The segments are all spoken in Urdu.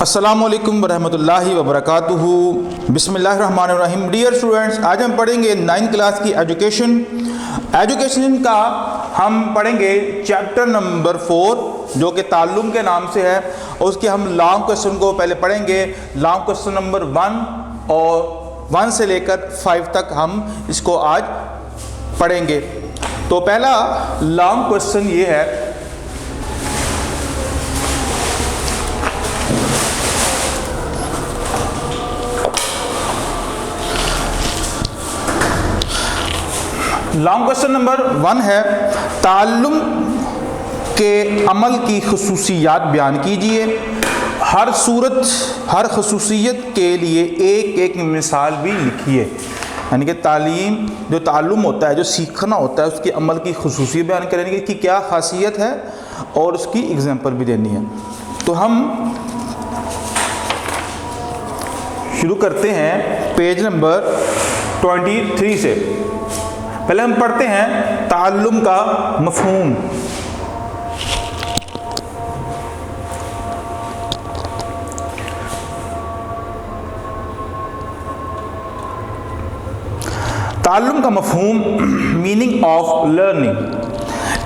السلام علیکم ورحمۃ اللہ وبرکاتہ۔ بسم اللہ الرحمن الرحیم۔ ڈیئر اسٹوڈنٹس، آج ہم پڑھیں گے 9th کلاس کی ایجوکیشن کا ہم پڑھیں گے چیپٹر نمبر 4 جو کہ تعلم کے نام سے ہے، اور اس کے ہم لانگ کویسچن کو پہلے پڑھیں گے۔ لانگ کویسچن نمبر 1 اور 1 سے لے کر 5 تک ہم اس کو آج پڑھیں گے۔ تو پہلا لانگ کویسچن یہ ہے، لانگ کویسچن نمبر 1 ہے، تعلم کے عمل کی خصوصیات بیان کیجئے۔ ہر صورت، ہر خصوصیت کے لیے ایک ایک مثال بھی لکھیے۔ یعنی کہ جو تعلم ہوتا ہے، جو سیکھنا ہوتا ہے، اس کے عمل کی خصوصیت بیان کریں گے کہ کیا خاصیت ہے، اور اس کی اگزامپل بھی دینی ہے۔ تو ہم شروع کرتے ہیں پیج نمبر 23 سے۔ پہلے ہم پڑھتے ہیں تعلم کا مفہوم۔ تعلم کا مفہوم، میننگ آف لرننگ۔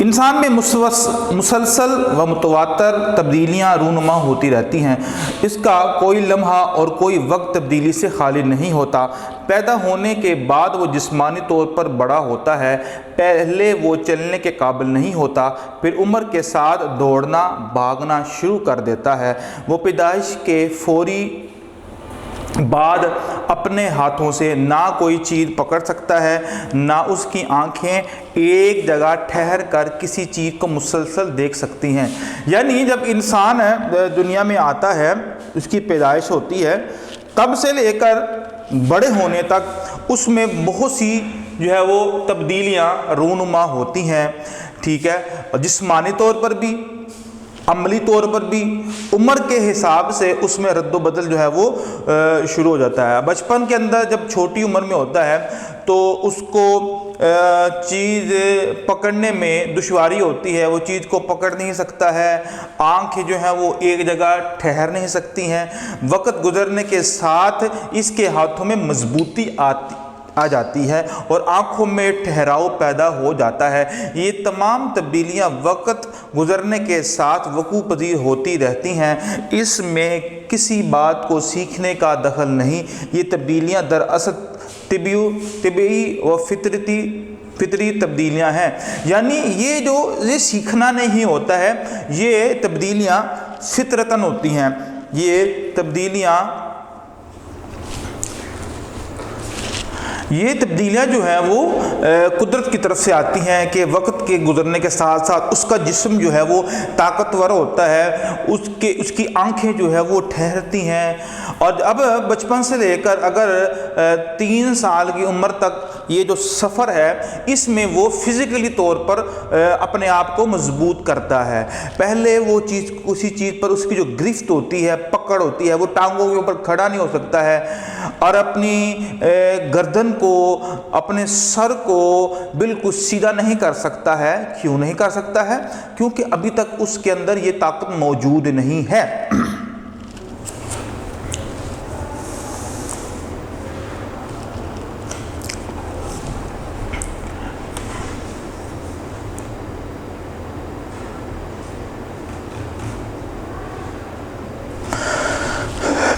انسان میں مسلسل و متواتر تبدیلیاں رونما ہوتی رہتی ہیں۔ اس کا کوئی لمحہ اور کوئی وقت تبدیلی سے خالی نہیں ہوتا۔ پیدا ہونے کے بعد وہ جسمانی طور پر بڑا ہوتا ہے۔ پہلے وہ چلنے کے قابل نہیں ہوتا، پھر عمر کے ساتھ دوڑنا بھاگنا شروع کر دیتا ہے۔ وہ پیدائش کے فوری بعد اپنے ہاتھوں سے نہ کوئی چیز پکڑ سکتا ہے، نہ اس کی آنکھیں ایک جگہ ٹھہر کر کسی چیز کو مسلسل دیکھ سکتی ہیں۔ یعنی جب انسان دنیا میں آتا ہے، اس کی پیدائش ہوتی ہے، تب سے لے کر بڑے ہونے تک اس میں بہت سی جو ہے وہ تبدیلیاں رونما ہوتی ہیں، ٹھیک ہے، اور جسمانی طور پر بھی، عملی طور پر بھی، عمر کے حساب سے اس میں رد و بدل جو ہے وہ شروع ہو جاتا ہے۔ بچپن کے اندر جب چھوٹی عمر میں ہوتا ہے تو اس کو چیز پکڑنے میں دشواری ہوتی ہے، وہ چیز کو پکڑ نہیں سکتا ہے، آنکھیں جو ہیں وہ ایک جگہ ٹھہر نہیں سکتی ہیں۔ وقت گزرنے کے ساتھ اس کے ہاتھوں میں مضبوطی آ جاتی ہے اور آنکھوں میں ٹھہراؤ پیدا ہو جاتا ہے۔ یہ تمام تبدیلیاں وقت گزرنے کے ساتھ وقوع پذیر ہوتی رہتی ہیں۔ اس میں کسی بات کو سیکھنے کا دخل نہیں۔ یہ تبدیلیاں دراصل طبعی و فطری تبدیلیاں ہیں۔ یعنی یہ سیکھنا نہیں ہوتا ہے، یہ تبدیلیاں فطرتاً ہوتی ہیں۔ یہ تبدیلیاں جو ہیں وہ قدرت کی طرف سے آتی ہیں کہ وقت کے گزرنے کے ساتھ ساتھ اس کا جسم جو ہے وہ طاقتور ہوتا ہے، اس کی آنکھیں جو ہے وہ ٹھہرتی ہیں۔ اور اب بچپن سے لے کر اگر 3 سال کی عمر تک یہ جو سفر ہے، اس میں وہ فزیکلی طور پر اپنے آپ کو مضبوط کرتا ہے۔ پہلے وہ اسی چیز پر اس کی جو گرفت ہوتی ہے، پکڑ ہوتی ہے، وہ ٹانگوں کے اوپر کھڑا نہیں ہو سکتا ہے، اور اپنی گردن کو، اپنے سر کو بالکل سیدھا نہیں کر سکتا ہے۔ کیوں نہیں کر سکتا ہے؟ کیونکہ ابھی تک اس کے اندر یہ طاقت موجود نہیں ہے۔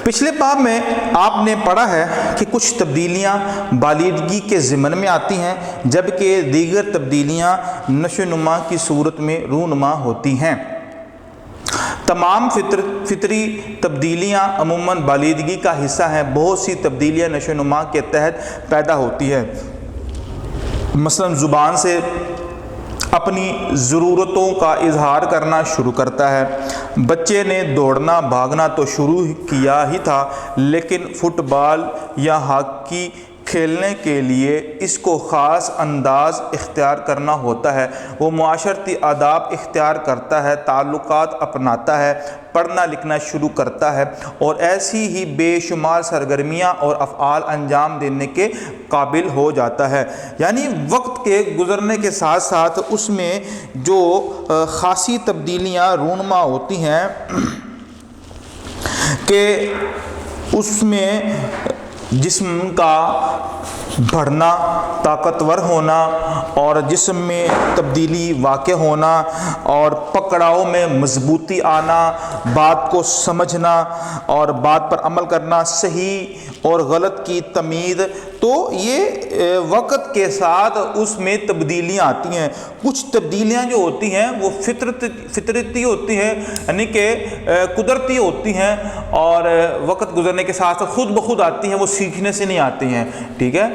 پچھلے باب میں آپ نے پڑھا ہے کہ کچھ تبدیلیاں بالغی کے ضمن میں آتی ہیں، جبکہ دیگر تبدیلیاں نشو و نما کی صورت میں رونما ہوتی ہیں۔ تمام فطری تبدیلیاں عموماً بالغی کا حصہ ہیں۔ بہت سی تبدیلیاں نشو و نما کے تحت پیدا ہوتی ہیں۔ مثلاً زبان سے اپنی ضرورتوں کا اظہار کرنا شروع کرتا ہے۔ بچے نے دوڑنا بھاگنا تو شروع کیا ہی تھا، لیکن فٹ بال یا ہاکی کھیلنے کے لیے اس کو خاص انداز اختیار کرنا ہوتا ہے۔ وہ معاشرتی آداب اختیار کرتا ہے، تعلقات اپناتا ہے، پڑھنا لکھنا شروع کرتا ہے، اور ایسی ہی بے شمار سرگرمیاں اور افعال انجام دینے کے قابل ہو جاتا ہے۔ یعنی وقت کے گزرنے کے ساتھ ساتھ اس میں جو خاصی تبدیلیاں رونما ہوتی ہیں، کہ اس میں جسم کا بڑھنا، طاقتور ہونا اور جسم میں تبدیلی واقع ہونا اور پکڑاؤ میں مضبوطی آنا، بات کو سمجھنا اور بات پر عمل کرنا، صحیح اور غلط کی تمیز، تو یہ وقت کے ساتھ اس میں تبدیلیاں آتی ہیں۔ کچھ تبدیلیاں جو ہوتی ہیں وہ فطرتی ہوتی ہیں، یعنی کہ قدرتی ہوتی ہیں، اور وقت گزرنے کے ساتھ خود بخود آتی ہیں، وہ سیکھنے سے نہیں آتی ہیں، ٹھیک ہے۔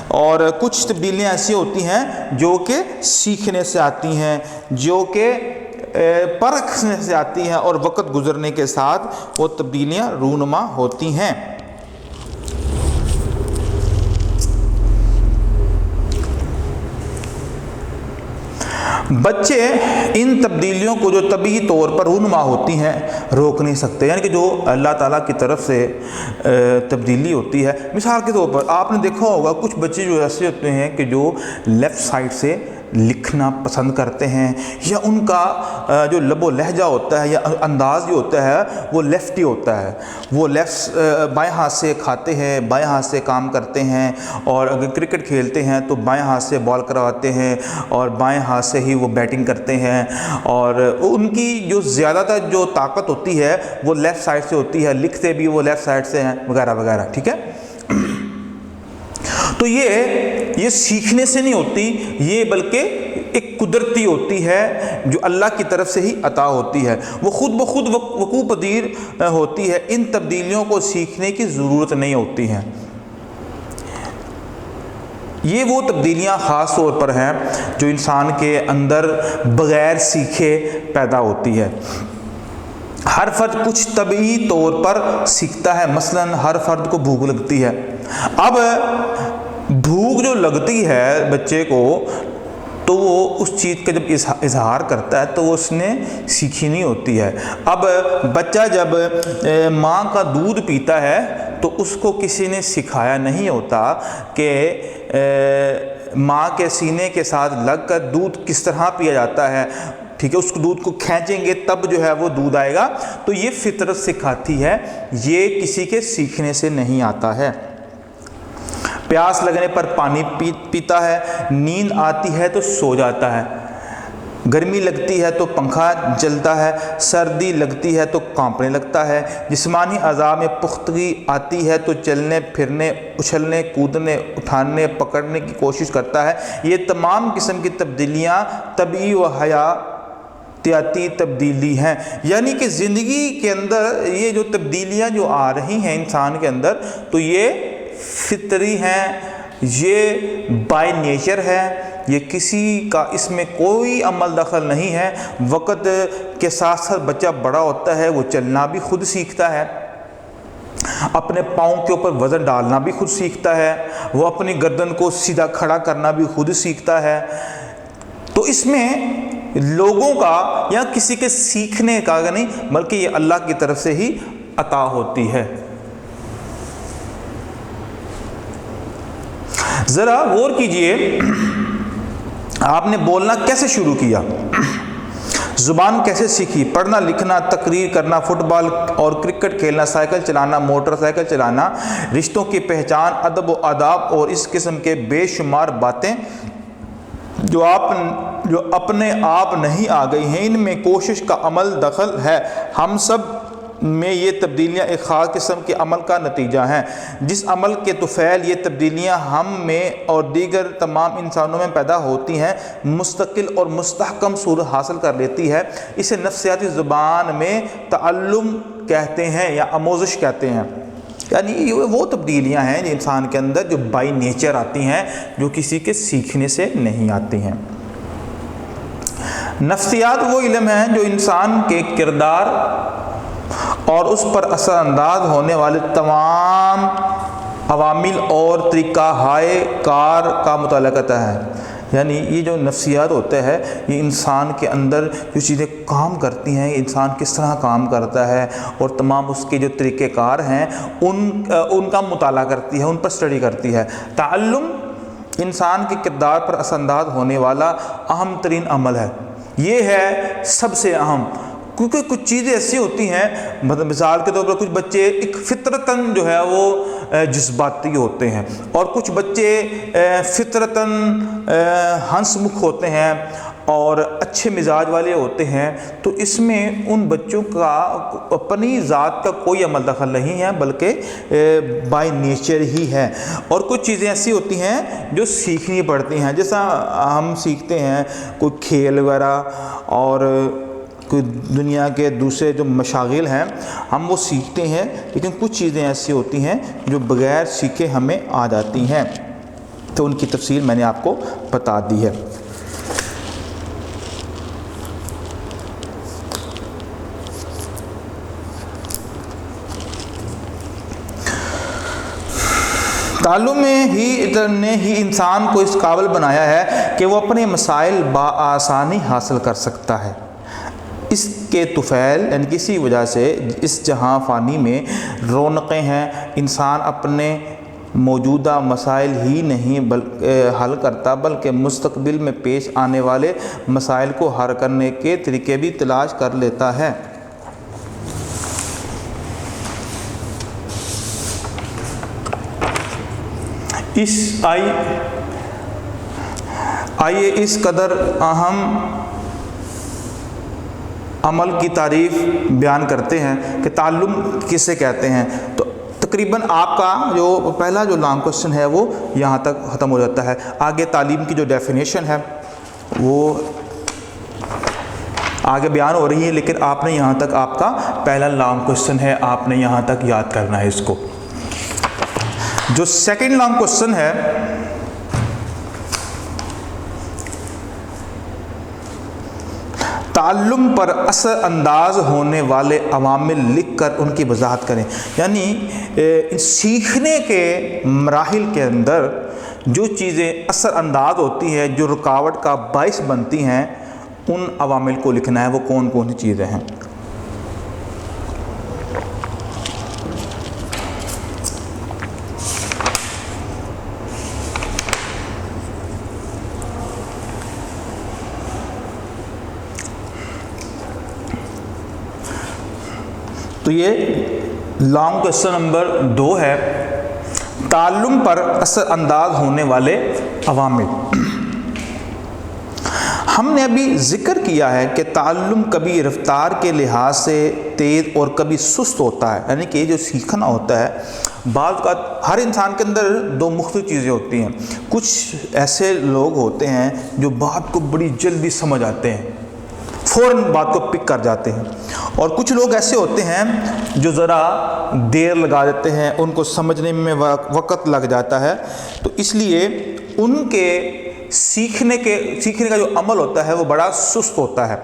اور کچھ تبدیلیاں ایسی ہوتی ہیں جو کہ سیکھنے سے آتی ہیں، جو کہ پرکھنے سے آتی ہیں، اور وقت گزرنے کے ساتھ وہ تبدیلیاں رونما ہوتی ہیں۔ بچے ان تبدیلیوں کو جو طبیعی طور پر رونما ہوتی ہیں روک نہیں سکتے، یعنی کہ جو اللہ تعالیٰ کی طرف سے تبدیلی ہوتی ہے۔ مثال کے طور پر آپ نے دیکھا ہوگا کچھ بچے جو ایسے ہوتے ہیں کہ جو لیفٹ سائڈ سے لکھنا پسند کرتے ہیں، یا ان کا جو لب و لہجہ ہوتا ہے یا انداز جو ہوتا ہے وہ لیفٹی ہوتا ہے، وہ بائیں ہاتھ سے کھاتے ہیں، بائیں ہاتھ سے کام کرتے ہیں، اور اگر کرکٹ کھیلتے ہیں تو بائیں ہاتھ سے بال کرواتے ہیں اور بائیں ہاتھ سے ہی وہ بیٹنگ کرتے ہیں، اور ان کی جو زیادہ تر جو طاقت ہوتی ہے وہ لیفٹ سائڈ سے ہوتی ہے، لکھتے بھی وہ لیفٹ سائڈ سے ہیں وغیرہ وغیرہ، ٹھیک ہے۔ تو یہ سیکھنے سے نہیں ہوتی، یہ بلکہ ایک قدرتی ہوتی ہے جو اللہ کی طرف سے ہی عطا ہوتی ہے، وہ خود بخود وقوع پذیر ہوتی ہے، ان تبدیلیوں کو سیکھنے کی ضرورت نہیں ہوتی ہے۔ یہ وہ تبدیلیاں خاص طور پر ہیں جو انسان کے اندر بغیر سیکھے پیدا ہوتی ہے۔ ہر فرد کچھ طبعی طور پر سیکھتا ہے، مثلاً ہر فرد کو بھوک لگتی ہے۔ اب بھوک جو لگتی ہے بچے کو تو وہ اس چیز کا جب اظہار کرتا ہے تو وہ اس نے سیکھی نہیں ہوتی ہے۔ اب بچہ جب ماں کا دودھ پیتا ہے تو اس کو کسی نے سکھایا نہیں ہوتا کہ ماں کے سینے کے ساتھ لگ کر دودھ کس طرح پیا جاتا ہے، ٹھیک ہے، اس دودھ کو کھینچیں گے تب جو ہے وہ دودھ آئے گا۔ تو یہ فطرت سکھاتی ہے، یہ کسی کے سیکھنے سے نہیں آتا ہے۔ پیاس لگنے پر پانی پیتا ہے، نیند آتی ہے تو سو جاتا ہے، گرمی لگتی ہے تو پنکھا چلتا ہے، سردی لگتی ہے تو کانپنے لگتا ہے، جسمانی اعضاء میں پختگی آتی ہے تو چلنے پھرنے، اچھلنے کودنے، اٹھانے پکڑنے کی کوشش کرتا ہے۔ یہ تمام قسم کی تبدیلیاں طبعی و حیاتیاتی تبدیلی ہیں، یعنی کہ زندگی کے اندر یہ جو تبدیلیاں جو آ رہی ہیں انسان کے اندر تو یہ فطری ہیں، یہ بائی نیچر ہے، یہ کسی کا اس میں کوئی عمل دخل نہیں ہے۔ وقت کے ساتھ ساتھ بچہ بڑا ہوتا ہے، وہ چلنا بھی خود سیکھتا ہے، اپنے پاؤں کے اوپر وزن ڈالنا بھی خود سیکھتا ہے، وہ اپنی گردن کو سیدھا کھڑا کرنا بھی خود سیکھتا ہے۔ تو اس میں لوگوں کا یا کسی کے سیکھنے کا نہیں بلکہ یہ اللہ کی طرف سے ہی عطا ہوتی ہے۔ ذرا غور کیجئے، آپ نے بولنا کیسے شروع کیا، زبان کیسے سیکھی، پڑھنا لکھنا، تقریر کرنا، فٹ بال اور کرکٹ کھیلنا، سائیکل چلانا، موٹر سائیکل چلانا، رشتوں کی پہچان، ادب و آداب اور اس قسم کے بے شمار باتیں جو اپنے آپ نہیں آ گئی ہیں، ان میں کوشش کا عمل دخل ہے۔ ہم سب میں یہ تبدیلیاں ایک خاص قسم کے عمل کا نتیجہ ہیں، جس عمل کے طفیل یہ تبدیلیاں ہم میں اور دیگر تمام انسانوں میں پیدا ہوتی ہیں مستقل اور مستحکم صورت حاصل کر لیتی ہے۔ اسے نفسیاتی زبان میں تعلم کہتے ہیں یا آموزش کہتے ہیں، یعنی یہ وہ تبدیلیاں ہیں جو انسان کے اندر جو بائی نیچر آتی ہیں، جو کسی کے سیکھنے سے نہیں آتی ہیں۔ نفسیات وہ علم ہیں جو انسان کے کردار اور اس پر اثر انداز ہونے والے تمام عوامل اور طریقہ ہائے کار کا مطالعہ کرتا ہے۔ یعنی یہ جو نفسیات ہوتا ہے یہ انسان کے اندر جو چیزیں کام کرتی ہیں، انسان کس طرح کام کرتا ہے اور تمام اس کے جو طریقہ کار ہیں ان کا مطالعہ کرتی ہے، ان پر اسٹڈی کرتی ہے۔ تعلم انسان کے کردار پر اثر انداز ہونے والا اہم ترین عمل ہے، یہ ہے سب سے اہم۔ کیونکہ کچھ چیزیں ایسی ہوتی ہیں، مطلب مثال کے طور پر کچھ بچے ایک فطرتاً جو ہے وہ جذباتی ہوتے ہیں، اور کچھ بچے فطرتاً ہنس مکھ ہوتے ہیں اور اچھے مزاج والے ہوتے ہیں۔ تو اس میں ان بچوں کا اپنی ذات کا کوئی عمل دخل نہیں ہے، بلکہ بائی نیچر ہی ہے۔ اور کچھ چیزیں ایسی ہوتی ہیں جو سیکھنی پڑتی ہیں، جیسا ہم سیکھتے ہیں کوئی کھیل وغیرہ اور کوئی دنیا کے دوسرے جو مشاغل ہیں ہم وہ سیکھتے ہیں، لیکن کچھ چیزیں ایسی ہوتی ہیں جو بغیر سیکھے ہمیں آ جاتی ہیں، تو ان کی تفصیل میں نے آپ کو بتا دی ہے۔ تعلم نے ہی انسان کو اس قابل بنایا ہے کہ وہ اپنے مسائل بآسانی حاصل کر سکتا ہے۔ اس کے طفیل یعنی کسی وجہ سے اس جہاں فانی میں رونقیں ہیں، انسان اپنے موجودہ مسائل ہی نہیں حل کرتا، بلکہ مستقبل میں پیش آنے والے مسائل کو حل کرنے کے طریقے بھی تلاش کر لیتا ہے۔ آئیے اس قدر اہم عمل کی تعریف بیان کرتے ہیں کہ تعلم کسے کہتے ہیں۔ تو تقریباً آپ کا جو پہلا جو لانگ کوسچن ہے وہ یہاں تک ختم ہو جاتا ہے۔ آگے تعلیم کی جو ڈیفینیشن ہے وہ آگے بیان ہو رہی ہے، لیکن آپ نے یہاں تک آپ کا پہلا لانگ کوسچن ہے، آپ نے یہاں تک یاد کرنا ہے اس کو۔ جو سیکنڈ لانگ کوسچن ہے، تعلم پر اثر انداز ہونے والے عوامل لکھ کر ان کی وضاحت کریں، یعنی سیکھنے کے مراحل کے اندر جو چیزیں اثر انداز ہوتی ہیں، جو رکاوٹ کا باعث بنتی ہیں، ان عوامل کو لکھنا ہے، وہ کون کون سی چیزیں ہیں۔ تو یہ لانگ کوسچن نمبر 2 ہے، تعلم پر اثر انداز ہونے والے عوامل۔ ہم نے ابھی ذکر کیا ہے کہ تعلم کبھی رفتار کے لحاظ سے تیز اور کبھی سست ہوتا ہے، یعنی کہ جو سیکھنا ہوتا ہے بعض اوقات ہر انسان کے اندر دو مختلف چیزیں ہوتی ہیں۔ کچھ ایسے لوگ ہوتے ہیں جو بات کو بڑی جلدی سمجھ آتے ہیں، فوراً بات کو پک کر جاتے ہیں، اور کچھ لوگ ایسے ہوتے ہیں جو ذرا دیر لگا دیتے ہیں، ان کو سمجھنے میں وقت لگ جاتا ہے۔ تو اس لیے ان کے سیکھنے کا جو عمل ہوتا ہے وہ بڑا سست ہوتا ہے،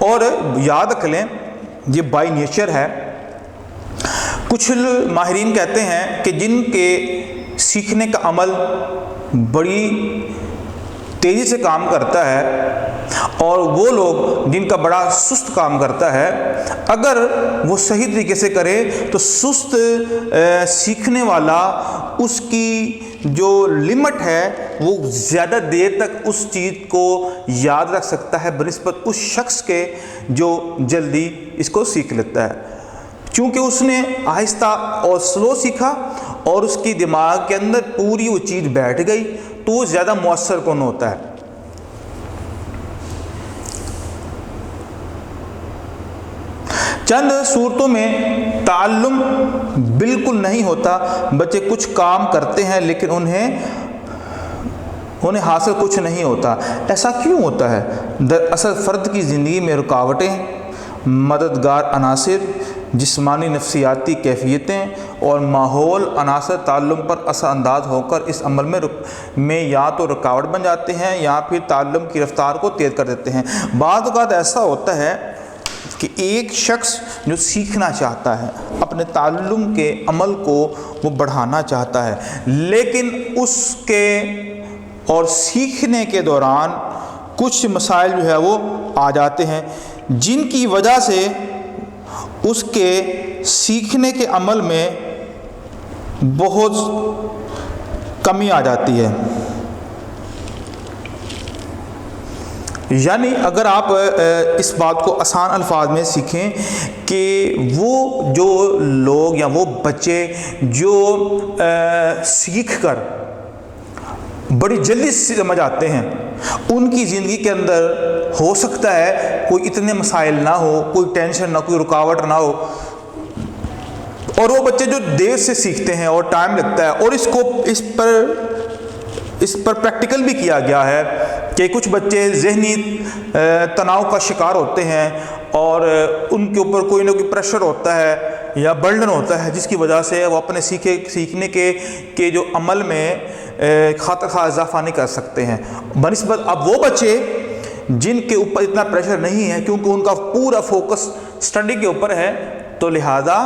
اور یاد رکھ لیں یہ بائی نیچر ہے۔ کچھ ماہرین کہتے ہیں کہ جن کے سیکھنے کا عمل بڑی تیزی سے کام کرتا ہے اور وہ لوگ جن کا بڑا سست کام کرتا ہے، اگر وہ صحیح طریقے سے کرے تو سست سیکھنے والا اس کی جو لمٹ ہے وہ زیادہ دیر تک اس چیز کو یاد رکھ سکتا ہے بنسبت اس شخص کے جو جلدی اس کو سیکھ لیتا ہے، چونکہ اس نے آہستہ اور سلو سیکھا اور اس کی دماغ کے اندر پوری وہ چیز بیٹھ گئی، تو وہ زیادہ مؤثر کون ہوتا ہے۔ چند صورتوں میں تعلم بالکل نہیں ہوتا، بچے کچھ کام کرتے ہیں لیکن انہیں حاصل کچھ نہیں ہوتا۔ ایسا کیوں ہوتا ہے؟ دراصل فرد کی زندگی میں رکاوٹیں، مددگار عناصر، جسمانی نفسیاتی کیفیتیں اور ماحول عناصر تعلم پر اثر انداز ہو کر اس عمل میں یا تو رکاوٹ بن جاتے ہیں یا پھر تعلم کی رفتار کو تیز کر دیتے ہیں۔ بعض اوقات ایسا ہوتا ہے کہ ایک شخص جو سیکھنا چاہتا ہے، اپنے تعلم کے عمل کو وہ بڑھانا چاہتا ہے، لیکن اس کے اور سیکھنے کے دوران کچھ مسائل جو ہے وہ آ جاتے ہیں جن کی وجہ سے اس کے سیکھنے کے عمل میں بہت کمی آ جاتی ہے۔ یعنی اگر آپ اس بات کو آسان الفاظ میں سیکھیں کہ وہ جو لوگ یا وہ بچے جو سیکھ کر بڑی جلدی سمجھ آتے ہیں، ان کی زندگی کے اندر ہو سکتا ہے کوئی اتنے مسائل نہ ہو، کوئی ٹینشن نہ، کوئی رکاوٹ نہ ہو، اور وہ بچے جو دیر سے سیکھتے ہیں اور ٹائم لگتا ہے، اور اس پر پریکٹیکل بھی کیا گیا ہے کہ کچھ بچے ذہنی تناؤ کا شکار ہوتے ہیں اور ان کے اوپر کوئی نہ کوئی پریشر ہوتا ہے یا برڈن ہوتا ہے، جس کی وجہ سے وہ اپنے سیکھنے کے جو عمل میں خاطر خواہ اضافہ نہیں کر سکتے ہیں، بنسبت اب وہ بچے جن کے اوپر اتنا پریشر نہیں ہے کیونکہ ان کا پورا فوکس اسٹڈی کے اوپر ہے، تو لہذا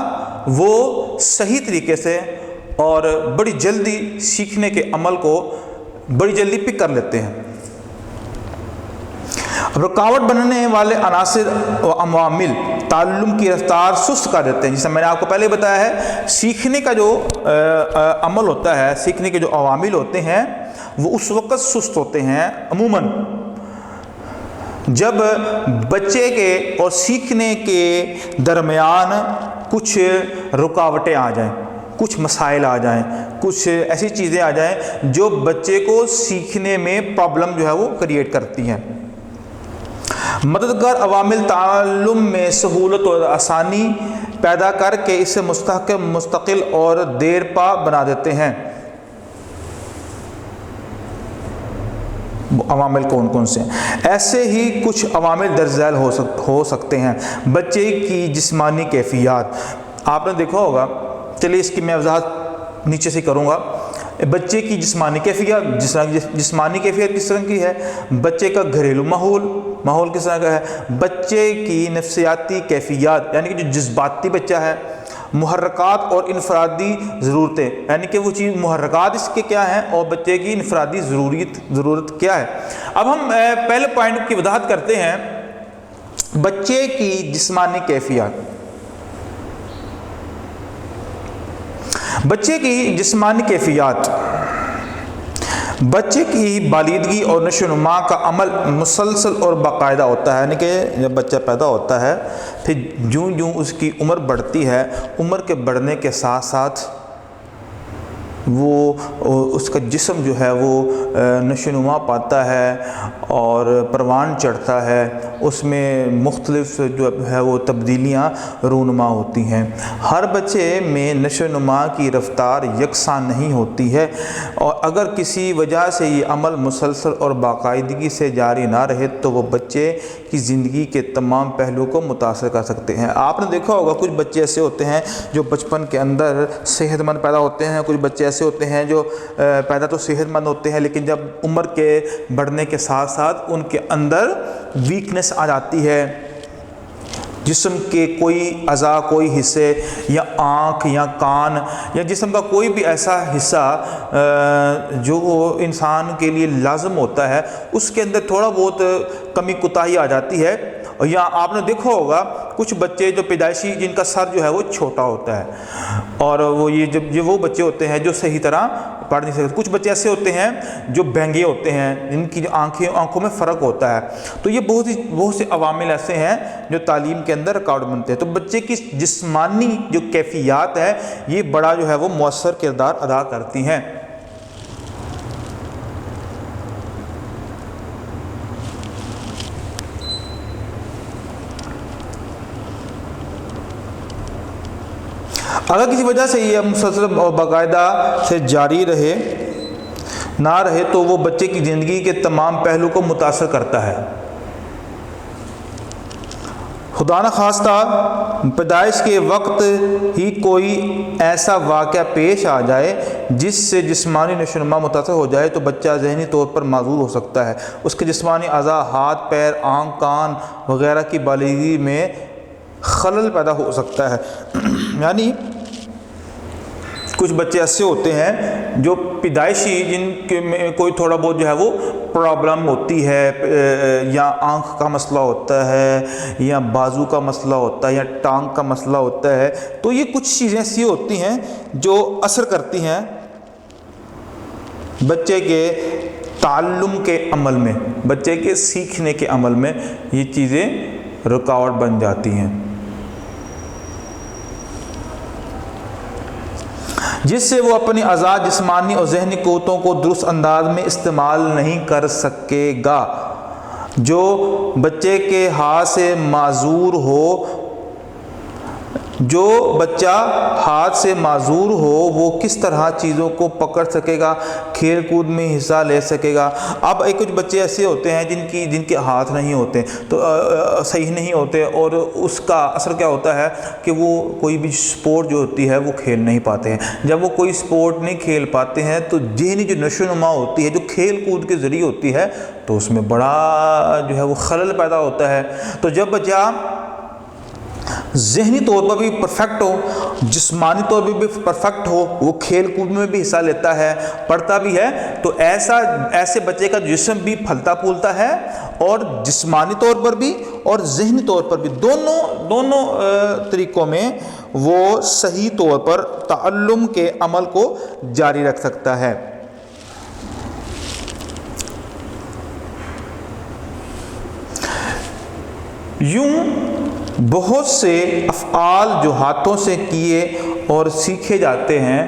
وہ صحیح طریقے سے اور بڑی جلدی سیکھنے کے عمل کو بڑی جلدی پک کر لیتے ہیں۔ رکاوٹ بننے والے عناصر و عوامل تعلم کی رفتار سست کر دیتے ہیں، جیسے میں نے آپ کو پہلے بتایا ہے، سیکھنے کا جو عمل ہوتا ہے، سیکھنے کے جو عوامل ہوتے ہیں وہ اس وقت سست ہوتے ہیں عموماً جب بچے کے اور سیکھنے کے درمیان کچھ رکاوٹیں آ جائیں، کچھ مسائل آ جائیں، کچھ ایسی چیزیں آ جائیں جو بچے کو سیکھنے میں پرابلم جو ہے وہ کریٹ کرتی ہیں۔ مددگار عوامل تعلم میں سہولت اور آسانی پیدا کر کے اسے مستحکم، مستقل اور دیر پا بنا دیتے ہیں۔ عوامل کون کون سے ہیں؟ ایسے ہی کچھ عوامل درج ذیل ہو سکتے ہیں۔ بچے کی جسمانی کیفیات، آپ نے دیکھا ہوگا، چلیے اس کی میں وضاحت نیچے سے کروں گا۔ بچے کی جسمانی کیفیت، جسمانی کیفیت کس طرح کی ہے؟ بچے کا گھریلو ماحول کس طرح کا ہے؟ بچے کی نفسیاتی کیفیات، یعنی کہ جو جذباتی بچہ ہے، محرکات اور انفرادی ضرورتیں، یعنی کہ وہ چیز محرکات اس کے کیا ہیں اور بچے کی انفرادی ضرورت کیا ہے۔ اب ہم پہلے پوائنٹ کی وضاحت کرتے ہیں، بچے کی جسمانی کیفیات۔ بچے کی جسمانی کیفیات، بچے کی بالغی اور نشو و نما کا عمل مسلسل اور باقاعدہ ہوتا ہے، یعنی کہ جب بچہ پیدا ہوتا ہے پھر جوں جوں اس کی عمر بڑھتی ہے، عمر کے بڑھنے کے ساتھ ساتھ وہ اس کا جسم جو ہے وہ نشو و نما پاتا ہے اور پروان چڑھتا ہے، اس میں مختلف جو ہے وہ تبدیلیاں رونما ہوتی ہیں۔ ہر بچے میں نشو و نما کی رفتار یکساں نہیں ہوتی ہے، اور اگر کسی وجہ سے یہ عمل مسلسل اور باقاعدگی سے جاری نہ رہے تو وہ بچے کی زندگی کے تمام پہلوؤں کو متاثر کر سکتے ہیں۔ آپ نے دیکھا ہوگا کچھ بچے ایسے ہوتے ہیں جو بچپن کے اندر صحت مند پیدا ہوتے ہیں، کچھ بچے ایسے ہوتے ہیں جو پیدا تو صحت مند ہوتے ہیں لیکن جب عمر کے بڑھنے کے ساتھ ساتھ ان کے اندر ویکنس آ جاتی ہے، جسم کے کوئی اعضاء، کوئی حصے، یا آنکھ یا کان یا جسم کا کوئی بھی ایسا حصہ جو انسان کے لیے لازم ہوتا ہے، اس کے اندر تھوڑا بہت کمی کوتاہی آ جاتی ہے۔ یا آپ نے دیکھا ہوگا کچھ بچے جو پیدائشی جن کا سر جو ہے وہ چھوٹا ہوتا ہے، اور وہ بچے ہوتے ہیں جو صحیح طرح پڑھ نہیں سکتے۔ کچھ بچے ایسے ہوتے ہیں جو بہنگے ہوتے ہیں، جن کی آنکھوں میں فرق ہوتا ہے۔ تو یہ بہت سے عوامل ایسے ہیں جو تعلیم کے اندر رکاوٹ بنتے ہیں۔ تو بچے کی جسمانی جو کیفیات ہے یہ بڑا جو ہے وہ مؤثر کردار ادا کرتی ہیں۔ اگر کسی وجہ سے یہ مسلسل اور باقاعدہ سے جاری نہ رہے تو وہ بچے کی زندگی کے تمام پہلو کو متاثر کرتا ہے۔ خدا نخواستہ پیدائش کے وقت ہی کوئی ایسا واقعہ پیش آ جائے جس سے جسمانی نشو و نما متاثر ہو جائے تو بچہ ذہنی طور پر معذور ہو سکتا ہے۔ اس کے جسمانی اعضاء، ہاتھ، پیر، آنکھ، کان وغیرہ کی بالغی میں خلل پیدا ہو سکتا ہے۔ یعنی کچھ بچے ایسے ہوتے ہیں جو پیدائشی جن کے میں کوئی تھوڑا بہت جو ہے وہ پرابلم ہوتی ہے، یا آنکھ کا مسئلہ ہوتا ہے، یا بازو کا مسئلہ ہوتا ہے، یا ٹانگ کا مسئلہ ہوتا ہے، تو یہ کچھ چیزیں ایسی ہوتی ہیں جو اثر کرتی ہیں بچے کے تعلم کے عمل میں، بچے کے سیکھنے کے عمل میں یہ چیزیں رکاوٹ بن جاتی ہیں، جس سے وہ اپنی آزاد جسمانی اور ذہنی قوتوں کو درست انداز میں استعمال نہیں کر سکے گا۔ جو بچے کے ہاتھ سے معذور ہو، جو بچہ ہاتھ سے معذور ہو وہ کس طرح چیزوں کو پکڑ سکے گا، کھیل کود میں حصہ لے سکے گا۔ اب کچھ بچے ایسے ہوتے ہیں جن کے ہاتھ نہیں ہوتے، تو صحیح نہیں ہوتے، اور اس کا اثر کیا ہوتا ہے کہ وہ کوئی بھی سپورٹ جو ہوتی ہے وہ کھیل نہیں پاتے ہیں۔ جب وہ کوئی سپورٹ نہیں کھیل پاتے ہیں تو ذہنی جو نشو و نما ہوتی ہے جو کھیل کود کے ذریعے ہوتی ہے تو اس میں بڑا جو ہے وہ خلل پیدا ہوتا ہے۔ تو جب بچہ ذہنی طور پر بھی پرفیکٹ ہو، جسمانی طور پر بھی پرفیکٹ ہو، وہ کھیل کود میں بھی حصہ لیتا ہے، پڑھتا بھی ہے، تو ایسے بچے کا جسم بھی پھلتا پھولتا ہے، اور جسمانی طور پر بھی اور ذہنی طور پر بھی دونوں طریقوں میں وہ صحیح طور پر تعلم کے عمل کو جاری رکھ سکتا ہے۔ یوں بہت سے افعال جو ہاتھوں سے کیے اور سیکھے جاتے ہیں،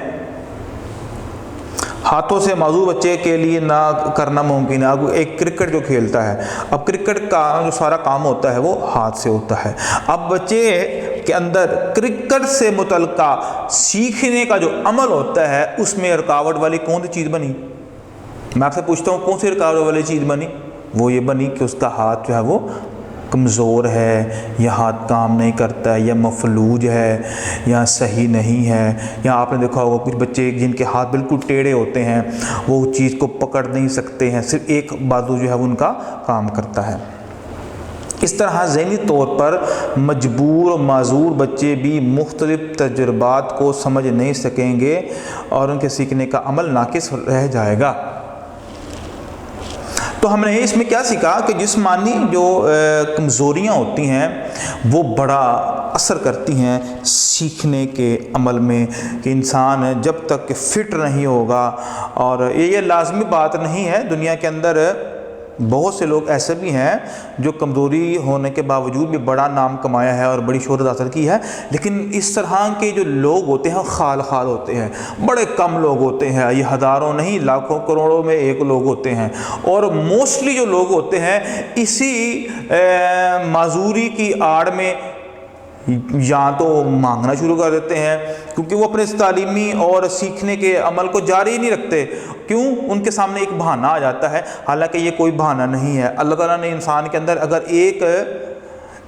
ہاتھوں سے معذور بچے کے لیے نہ کرنا ممکن ہے۔ اب ایک کرکٹ جو کھیلتا ہے، اب کرکٹ کا جو سارا کام ہوتا ہے وہ ہاتھ سے ہوتا ہے۔ اب بچے کے اندر کرکٹ سے متعلقہ سیکھنے کا جو عمل ہوتا ہے اس میں رکاوٹ والی کون سی چیز بنی؟ میں آپ سے پوچھتا ہوں کون سی رکاوٹ والی چیز بنی؟ وہ یہ بنی کہ اس کا ہاتھ جو ہے وہ کمزور ہے، یا ہاتھ کام نہیں کرتا ہے، یا مفلوج ہے، یا صحیح نہیں ہے، یا آپ نے دیکھا ہوگا کچھ بچے جن کے ہاتھ بالکل ٹیڑھے ہوتے ہیں، وہ چیز کو پکڑ نہیں سکتے ہیں، صرف ایک بازو جو ہے وہ ان کا کام کرتا ہے۔ اس طرح ذہنی طور پر مجبور و معذور بچے بھی مختلف تجربات کو سمجھ نہیں سکیں گے اور ان کے سیکھنے کا عمل ناقص رہ جائے گا۔ تو ہم نے اس میں کیا سیکھا کہ جسمانی جو کمزوریاں ہوتی ہیں وہ بڑا اثر کرتی ہیں سیکھنے کے عمل میں، کہ انسان جب تک فٹ نہیں ہوگا، اور یہ لازمی بات نہیں ہے، دنیا کے اندر بہت سے لوگ ایسے بھی ہیں جو کمزوری ہونے کے باوجود بھی بڑا نام کمایا ہے اور بڑی شہرت حاصل کی ہے، لیکن اس طرح کے جو لوگ ہوتے ہیں خال ہوتے ہیں، بڑے کم لوگ ہوتے ہیں، یہ ہزاروں نہیں لاکھوں کروڑوں میں ایک لوگ ہوتے ہیں، اور موسٹلی جو لوگ ہوتے ہیں اسی معذوری کی آڑ میں یا تو مانگنا شروع کر دیتے ہیں، کیونکہ وہ اپنے تعلیمی اور سیکھنے کے عمل کو جاری نہیں رکھتے۔ کیوں؟ ان کے سامنے ایک بہانہ آ جاتا ہے، حالانکہ یہ کوئی بہانہ نہیں ہے۔ اللہ تعالیٰ نے انسان کے اندر اگر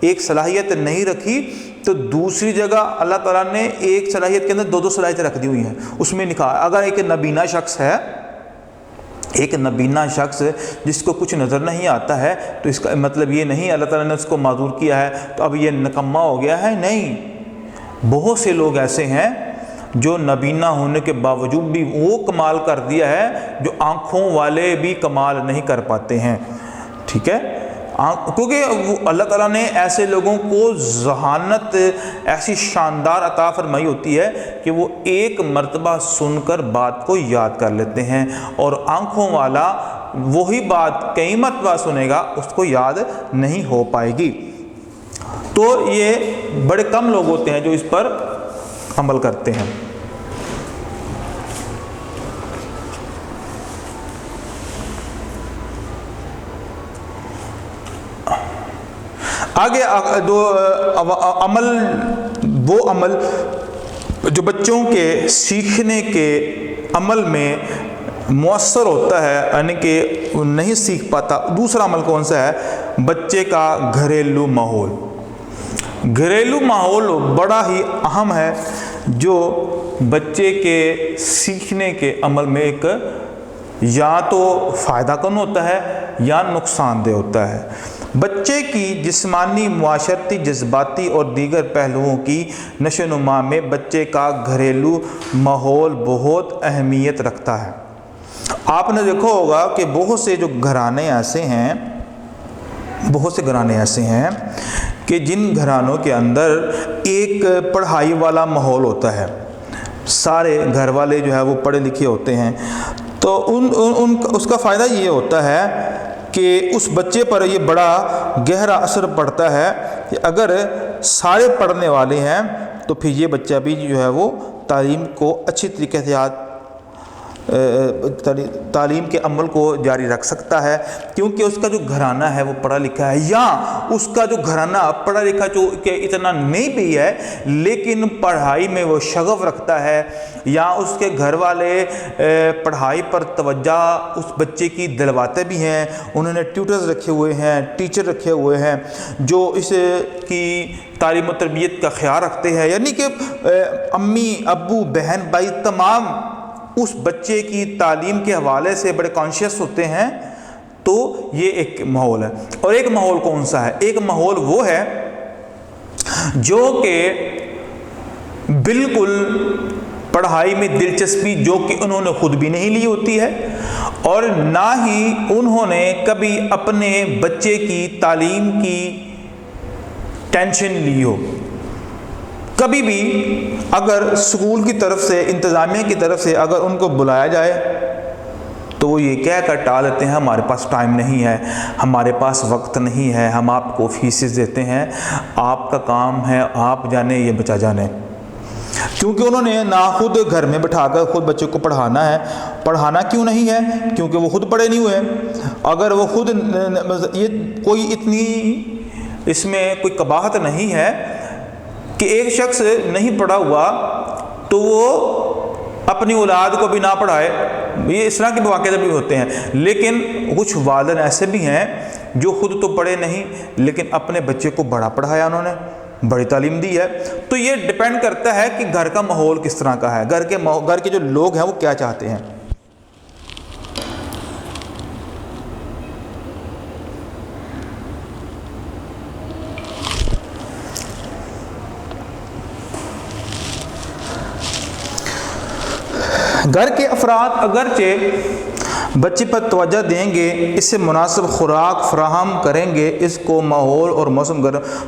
ایک صلاحیت نہیں رکھی تو دوسری جگہ اللہ تعالیٰ نے ایک صلاحیت کے اندر دو صلاحیتیں رکھ دی ہوئی ہیں، اس میں لکھا اگر ایک نابینا شخص ہے، ایک نابینا شخص جس کو کچھ نظر نہیں آتا ہے، تو اس کا مطلب یہ نہیں اللہ تعالیٰ نے اس کو معذور کیا ہے تو اب یہ نکما ہو گیا ہے، نہیں۔ بہت سے لوگ ایسے ہیں جو نابینا ہونے کے باوجود بھی وہ کمال کر دیا ہے جو آنکھوں والے بھی کمال نہیں کر پاتے ہیں، ٹھیک ہے، کیونکہ اللہ تعالیٰ نے ایسے لوگوں کو ذہانت ایسی شاندار عطا فرمائی ہوتی ہے کہ وہ ایک مرتبہ سن کر بات کو یاد کر لیتے ہیں، اور آنکھوں والا وہی بات کئی مرتبہ سنے گا اس کو یاد نہیں ہو پائے گی۔ تو یہ بڑے کم لوگ ہوتے ہیں جو اس پر عمل کرتے ہیں۔ آگے وہ عمل جو بچوں کے سیکھنے کے عمل میں مؤثر ہوتا ہے، یعنی کہ نہیں سیکھ پاتا، دوسرا عمل کون سا ہے؟ بچے کا گھریلو ماحول۔ گھریلو ماحول بڑا ہی اہم ہے جو بچے کے سیکھنے کے عمل میں ایک یا تو فائدہ کن ہوتا ہے یا نقصان دہ ہوتا ہے۔ بچے کی جسمانی، معاشرتی، جذباتی اور دیگر پہلوؤں کی نشو و نما میں بچے کا گھریلو ماحول بہت اہمیت رکھتا ہے۔ آپ نے دیکھا ہوگا کہ بہت سے گھرانے ایسے ہیں کہ جن گھرانوں کے اندر ایک پڑھائی والا ماحول ہوتا ہے، سارے گھر والے جو ہے وہ پڑھے لکھے ہوتے ہیں، تو اس کا فائدہ یہ ہوتا ہے کہ اس بچے پر یہ بڑا گہرا اثر پڑتا ہے کہ اگر سارے پڑھنے والے ہیں تو پھر یہ بچہ بھی جو ہے وہ تعلیم کو اچھی طریقے سے تعلیم کے عمل کو جاری رکھ سکتا ہے، کیونکہ اس کا جو گھرانہ ہے وہ پڑھا لکھا ہے، یا اس کا جو گھرانہ پڑھا لکھا جو کہ اتنا نہیں بھی ہے لیکن پڑھائی میں وہ شغف رکھتا ہے، یا اس کے گھر والے پڑھائی پر توجہ اس بچے کی دلواتے بھی ہیں، انہوں نے ٹیوٹرز رکھے ہوئے ہیں، ٹیچر رکھے ہوئے ہیں جو اس کی تعلیم و تربیت کا خیال رکھتے ہیں، یعنی کہ امی ابو بہن بھائی تمام اس بچے کی تعلیم کے حوالے سے بڑے کانشیس ہوتے ہیں، تو یہ ایک ماحول ہے۔ اور ایک ماحول کون سا ہے؟ ایک ماحول وہ ہے جو کہ بالکل پڑھائی میں دلچسپی جو کہ انہوں نے خود بھی نہیں لی ہوتی ہے، اور نہ ہی انہوں نے کبھی اپنے بچے کی تعلیم کی ٹینشن لی ہو۔ کبھی بھی اگر اسکول کی طرف سے، انتظامیہ کی طرف سے اگر ان کو بلایا جائے تو وہ یہ کہہ کر ٹال دیتے ہیں ہمارے پاس ٹائم نہیں ہے، ہمارے پاس وقت نہیں ہے، ہم آپ کو فیسز دیتے ہیں، آپ کا کام ہے آپ جانے یہ بچہ جانے۔ کیونکہ انہوں نے نہ خود گھر میں بٹھا کر خود بچے کو پڑھانا ہے۔ پڑھانا کیوں نہیں ہے؟ کیونکہ وہ خود پڑھے نہیں ہوئے۔ اگر وہ خود، یہ کوئی اتنی اس میں کوئی قباحت نہیں ہے کہ ایک شخص نہیں پڑھا ہوا تو وہ اپنی اولاد کو بھی نہ پڑھائے، یہ اس طرح کے مواقع بھی ہوتے ہیں۔ لیکن کچھ والدین ایسے بھی ہیں جو خود تو پڑھے نہیں لیکن اپنے بچے کو بڑا پڑھایا، انہوں نے بڑی تعلیم دی ہے۔ تو یہ ڈیپینڈ کرتا ہے کہ گھر کا ماحول کس طرح کا ہے، گھر کے جو لوگ ہیں وہ کیا چاہتے ہیں۔ گھر کے افراد اگرچہ بچے پر توجہ دیں گے، اس سے مناسب خوراک فراہم کریں گے، اس کو ماحول اور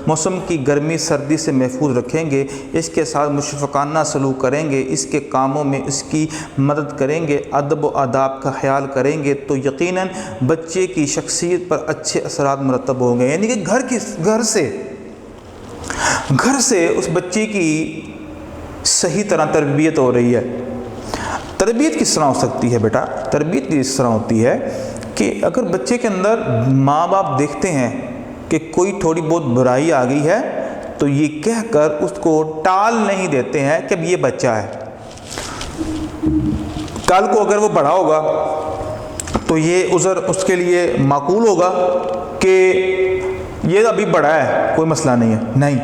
موسم کی گرمی سردی سے محفوظ رکھیں گے، اس کے ساتھ مشفقانہ سلوک کریں گے، اس کے کاموں میں اس کی مدد کریں گے، ادب و آداب کا خیال کریں گے، تو یقیناً بچے کی شخصیت پر اچھے اثرات مرتب ہوں گے۔ یعنی کہ گھر سے اس بچے کی صحیح طرح تربیت ہو رہی ہے۔ تربیت کس طرح ہو سکتی ہے بیٹا؟ تربیت اس طرح ہوتی ہے کہ اگر بچے کے اندر ماں باپ دیکھتے ہیں کہ کوئی تھوڑی بہت برائی آ گئی ہے تو یہ کہہ کر اس کو ٹال نہیں دیتے ہیں کہ اب یہ بچہ ہے، کل کو اگر وہ بڑا ہوگا تو یہ عذر اس کے لیے معقول ہوگا کہ یہ ابھی بڑا ہے کوئی مسئلہ نہیں ہے، نہیں،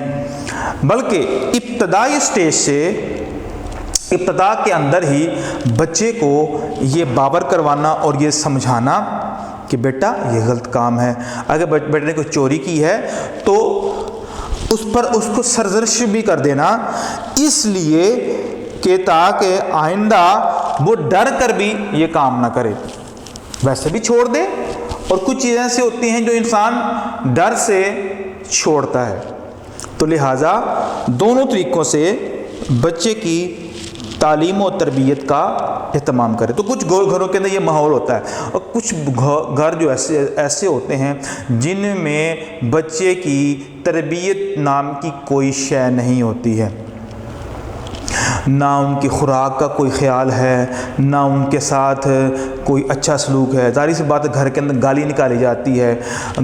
بلکہ ابتدائی سٹیج سے، ابتدا کے اندر ہی بچے کو یہ باور کروانا اور یہ سمجھانا کہ بیٹا یہ غلط کام ہے۔ اگر بیٹے نے کوئی چوری کی ہے تو اس کو سرزنش بھی کر دینا، اس لیے کہ تاکہ آئندہ وہ ڈر کر بھی یہ کام نہ کرے، ویسے بھی چھوڑ دے۔ اور کچھ چیزیں ایسی ہوتی ہیں جو انسان ڈر سے چھوڑتا ہے، تو لہٰذا دونوں طریقوں سے بچے کی تعلیم و تربیت کا اہتمام کرے۔ تو کچھ گھروں کے اندر یہ ماحول ہوتا ہے، اور کچھ گھر جو ایسے ہوتے ہیں جن میں بچے کی تربیت نام کی کوئی شے نہیں ہوتی ہے، نہ ان کی خوراک کا کوئی خیال ہے، نہ ان کے ساتھ کوئی اچھا سلوک ہے۔ ظاہر سی بات ہے گھر کے اندر گالی نکالی جاتی ہے،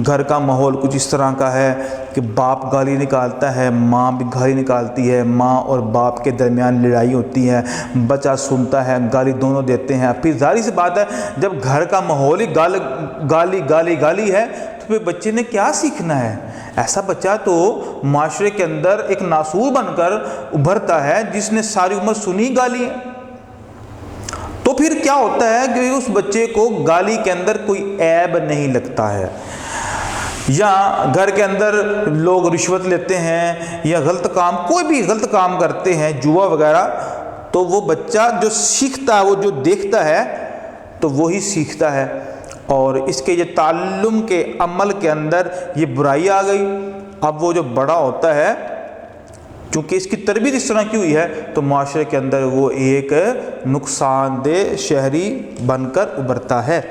گھر کا ماحول کچھ اس طرح کا ہے کہ باپ گالی نکالتا ہے، ماں بھی گالی نکالتی ہے، ماں اور باپ کے درمیان لڑائی ہوتی ہے، بچہ سنتا ہے، گالی دونوں دیتے ہیں۔ پھر ظاہر سی بات ہے جب گھر کا ماحول ہی گالی ہے تو پھر بچے نے کیا سیکھنا ہے؟ ایسا بچہ تو معاشرے کے اندر ایک ناسور بن کر ابھرتا ہے جس نے ساری عمر سنی گالی ہے۔ تو پھر کیا ہوتا ہے کہ اس بچے کو گالی کے اندر کوئی عیب نہیں لگتا ہے، یا گھر کے اندر لوگ رشوت لیتے ہیں یا غلط کام، کوئی بھی غلط کام کرتے ہیں، جوا وغیرہ، تو وہ بچہ جو سیکھتا ہے، وہ جو دیکھتا ہے تو وہی سیکھتا ہے۔ اور اس کے یہ تعلم کے عمل کے اندر یہ برائی آ گئی، اب وہ جو بڑا ہوتا ہے چونکہ اس کی تربیت اس طرح کی ہوئی ہے تو معاشرے کے اندر وہ ایک نقصان دہ شہری بن کر ابھرتا ہے۔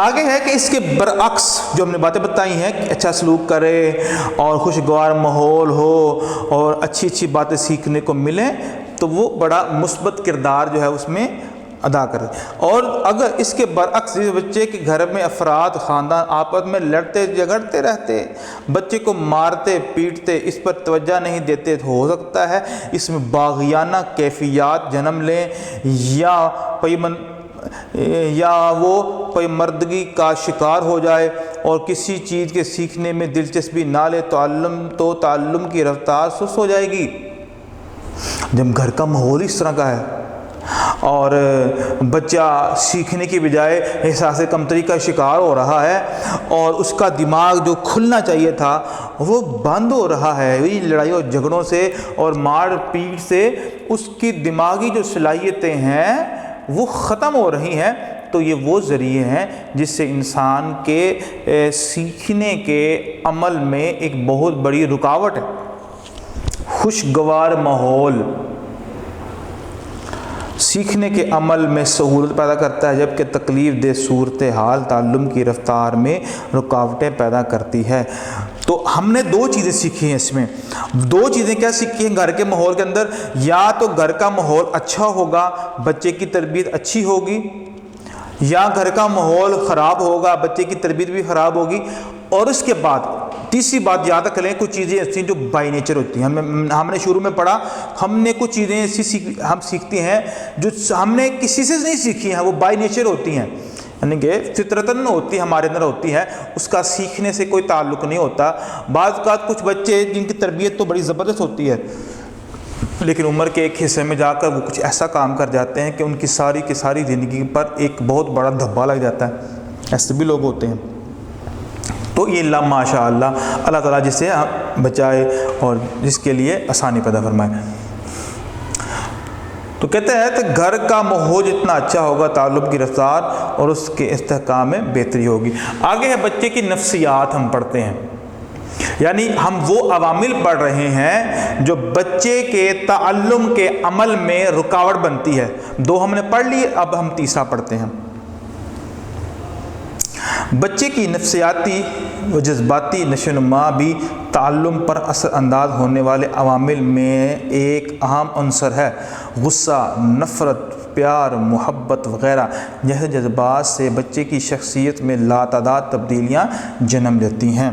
آگے ہے کہ اس کے برعکس جو ہم نے باتیں بتائی ہیں کہ اچھا سلوک کرے اور خوشگوار ماحول ہو اور اچھی اچھی باتیں سیکھنے کو ملیں تو وہ بڑا مثبت کردار جو ہے اس میں ادا کرے۔ اور اگر اس کے برعکس جس بچے کے گھر میں افراد خاندان آپس میں لڑتے جھگڑتے رہتے، بچے کو مارتے پیٹتے، اس پر توجہ نہیں دیتے، تو ہو سکتا ہے اس میں باغیانہ کیفیات جنم لیں یا وہ پیمردگی کا شکار ہو جائے اور کسی چیز کے سیکھنے میں دلچسپی نہ لے تو تعلم کی رفتار سست ہو جائے گی۔ جب گھر کا ماحول اس طرح کا ہے اور بچہ سیکھنے کی بجائے احساس کمتری کا شکار ہو رہا ہے اور اس کا دماغ جو کھلنا چاہیے تھا وہ بند ہو رہا ہے، وہی لڑائی اور جھگڑوں سے اور مار پیٹ سے اس کی دماغی جو صلاحیتیں ہیں وہ ختم ہو رہی ہیں، تو یہ وہ ذریعے ہیں جس سے انسان کے سیکھنے کے عمل میں ایک بہت بڑی رکاوٹ ہے۔ خوشگوار ماحول سیکھنے کے عمل میں سہولت پیدا کرتا ہے، جبکہ تکلیف دہ صورتحال تعلم کی رفتار میں رکاوٹیں پیدا کرتی ہے۔ تو ہم نے دو چیزیں سیکھی ہیں، اس میں دو چیزیں کیا سیکھی ہیں گھر کے ماحول کے اندر؟ یا تو گھر کا ماحول اچھا ہوگا، بچے کی تربیت اچھی ہوگی، یا گھر کا ماحول خراب ہوگا، بچے کی تربیت بھی خراب ہوگی۔ اور اس کے بعد تیسری بات یاد رکھ لیں، کچھ چیزیں ایسی ہیں جو بائی نیچر ہوتی ہیں۔ ہم نے شروع میں پڑھا، ہم نے کچھ چیزیں ایسی ہم سیکھتے ہیں جو ہم نے کسی سے نہیں سیکھی ہیں، وہ بائی نیچر ہوتی ہیں، یعنی کہ فطرتاً ہوتی ہمارے اندر ہوتی ہے، اس کا سیکھنے سے کوئی تعلق نہیں ہوتا۔ بعض اوقات کچھ بچے جن کی تربیت تو بڑی زبردست ہوتی ہے لیکن عمر کے ایک حصے میں جا کر وہ کچھ ایسا کام کر جاتے ہیں کہ ان کی ساری زندگی پر ایک بہت بڑا دھبا لگ جاتا ہے، ایسے بھی لوگ ہوتے ہیں۔ تو یہ اللہ ماشاء اللہ تعالیٰ جسے بچائے اور جس کے لیے آسانی پیدا فرمائے۔ تو کہتے ہیں کہ گھر کا ماحول جتنا اچھا ہوگا تعلم کی رفتار اور اس کے استحکام میں بہتری ہوگی۔ آگے ہے بچے کی نفسیات، ہم پڑھتے ہیں، یعنی ہم وہ عوامل پڑھ رہے ہیں جو بچے کے تعلم کے عمل میں رکاوٹ بنتی ہے۔ دو ہم نے پڑھ لی، اب ہم تیسرا پڑھتے ہیں۔ بچے کی نفسیاتی و جذباتی نشوونما بھی تعلم پر اثر انداز ہونے والے عوامل میں ایک اہم عنصر ہے۔ غصہ، نفرت، پیار، محبت وغیرہ جیسے جذبات سے بچے کی شخصیت میں لاتعداد تبدیلیاں جنم لیتی ہیں۔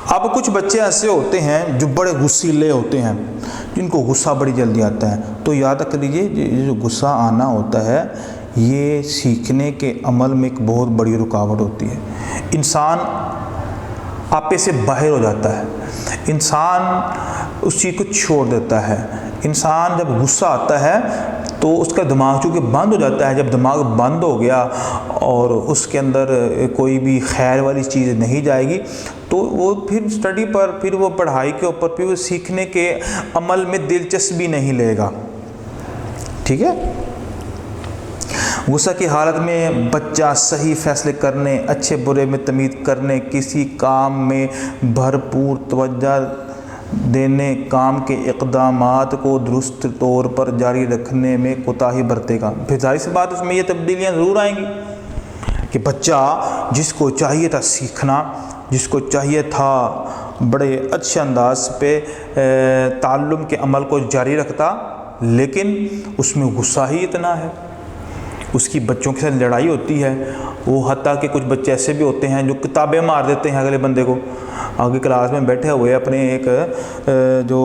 اب کچھ بچے ایسے ہوتے ہیں جو بڑے غصیلے ہوتے ہیں، جن کو غصہ بڑی جلدی آتا ہے، تو یاد رکھ لیجیے یہ جو غصہ آنا ہوتا ہے یہ سیکھنے کے عمل میں ایک بہت بڑی رکاوٹ ہوتی ہے۔ انسان آپے سے باہر ہو جاتا ہے، انسان اس چیز کو چھوڑ دیتا ہے۔ انسان جب غصہ آتا ہے تو اس کا دماغ چونکہ بند ہو جاتا ہے، جب دماغ بند ہو گیا اور اس کے اندر کوئی بھی خیر والی چیز نہیں جائے گی تو وہ پھر اسٹڈی پر، پھر وہ پڑھائی کے اوپر، پھر وہ سیکھنے کے عمل میں دلچسپی نہیں لے گا۔ ٹھیک ہے؟ غصہ کی حالت میں بچہ صحیح فیصلے کرنے، اچھے برے میں تمیز کرنے، کسی کام میں بھرپور توجہ دینے، کام کے اقدامات کو درست طور پر جاری رکھنے میں کوتاہی برتے گا۔ پھر ظاہر سی بات اس میں یہ تبدیلیاں ضرور آئیں گی کہ بچہ جس کو چاہیے تھا سیکھنا، جس کو چاہیے تھا بڑے اچھے انداز پہ تعلم کے عمل کو جاری رکھتا، لیکن اس میں غصہ ہی اتنا ہے، اس کی بچوں کے ساتھ لڑائی ہوتی ہے۔ وہ حتیٰ کہ کچھ بچے ایسے بھی ہوتے ہیں جو کتابیں مار دیتے ہیں اگلے بندے کو، آگے کلاس میں بیٹھے ہوئے اپنے ایک جو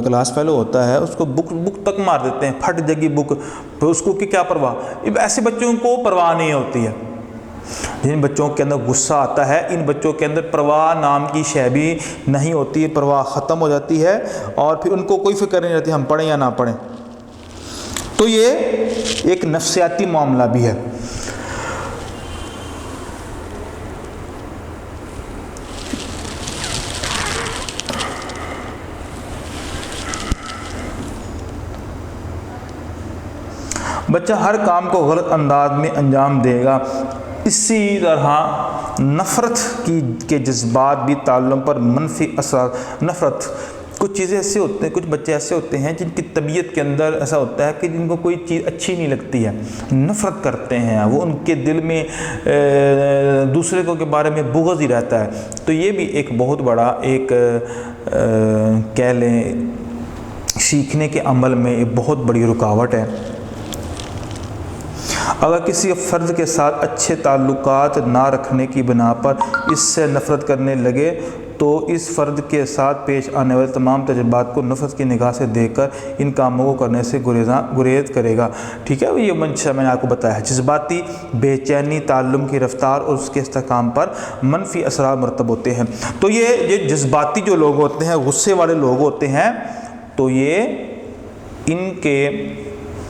کلاس فیلو ہوتا ہے اس کو بک تک مار دیتے ہیں، پھٹ جائے گی بک، پھر اس کو کہ کیا پرواہ۔ ایسے بچوں کو پرواہ نہیں ہوتی ہے۔ جن بچوں کے اندر غصہ آتا ہے ان بچوں کے اندر پرواہ نام کی شے بھی نہیں ہوتی، پرواہ ختم ہو جاتی ہے اور پھر ان کو کوئی فکر نہیں رہتی ہم پڑھیں یا نہ پڑھیں۔ تو یہ ایک نفسیاتی معاملہ بھی ہے۔ بچہ ہر کام کو غلط انداز میں انجام دے گا اسی طرح نفرت کے جذبات بھی تعلم پر منفی اثرات. نفرت، کچھ چیزیں ایسے ہوتے ہیں، کچھ بچے ایسے ہوتے ہیں جن کی طبیعت کے اندر ایسا ہوتا ہے کہ جن کو کوئی چیز اچھی نہیں لگتی ہے، نفرت کرتے ہیں، وہ ان کے دل میں دوسرے کو کے بارے میں بغض ہی رہتا ہے. تو یہ بھی ایک بہت بڑا ایک کہہ لیں سیکھنے کے عمل میں ایک بہت بڑی رکاوٹ ہے. اگر کسی فرد کے ساتھ اچھے تعلقات نہ رکھنے کی بنا پر اس سے نفرت کرنے لگے تو اس فرد کے ساتھ پیش آنے والے تمام تجربات کو نفرت کی نگاہ سے دیکھ کر ان کاموں کو کرنے سے گریز کرے گا. ٹھیک ہے، یہ منشا میں نے آپ کو بتایا ہے. جذباتی بے چینی تعلم کی رفتار اور اس کے استحکام پر منفی اثرات مرتب ہوتے ہیں. تو یہ جذباتی جو لوگ ہوتے ہیں، غصے والے لوگ ہوتے ہیں، تو یہ ان کے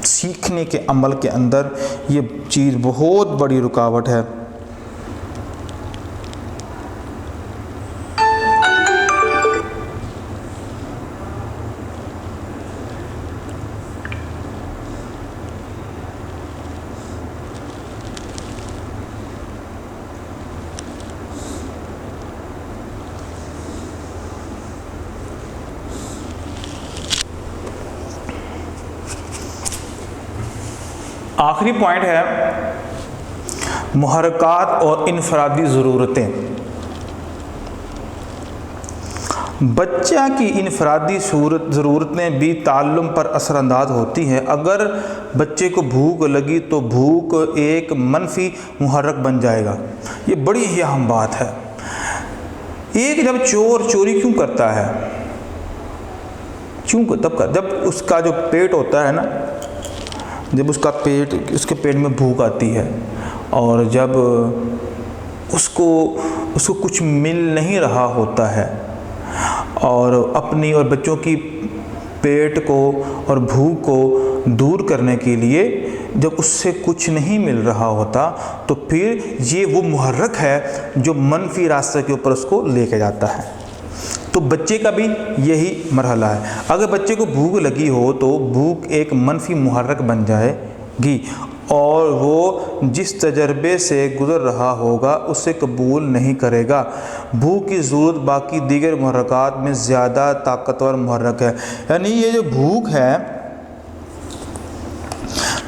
سیکھنے کے عمل کے اندر یہ چیز بہت بڑی رکاوٹ ہے. آخری پوائنٹ ہے محرکات اور انفرادی ضرورتیں. بچہ کی انفرادی ضرورتیں بھی تعلم پر اثر انداز ہوتی ہیں. اگر بچے کو بھوک لگی تو بھوک ایک منفی محرک بن جائے گا. یہ بڑی ہی اہم بات ہے. ایک جب چور چوری کیوں کرتا ہے؟ جب اس کا جو پیٹ ہوتا ہے نا، جب اس کے پیٹ میں بھوک آتی ہے اور جب اس کو کچھ مل نہیں رہا ہوتا ہے اور اپنی اور بچوں کی پیٹ کو اور بھوک کو دور کرنے کے لیے جب اس سے کچھ نہیں مل رہا ہوتا تو پھر یہ وہ محرک ہے جو منفی راستے کے اوپر اس کو لے کے جاتا ہے. تو بچے کا بھی یہی مرحلہ ہے. اگر بچے کو بھوک لگی ہو تو بھوک ایک منفی محرک بن جائے گی اور وہ جس تجربے سے گزر رہا ہوگا اسے قبول نہیں کرے گا. بھوک کی ضرورت باقی دیگر محرکات میں زیادہ طاقتور محرک ہے. یعنی یہ جو بھوک ہے،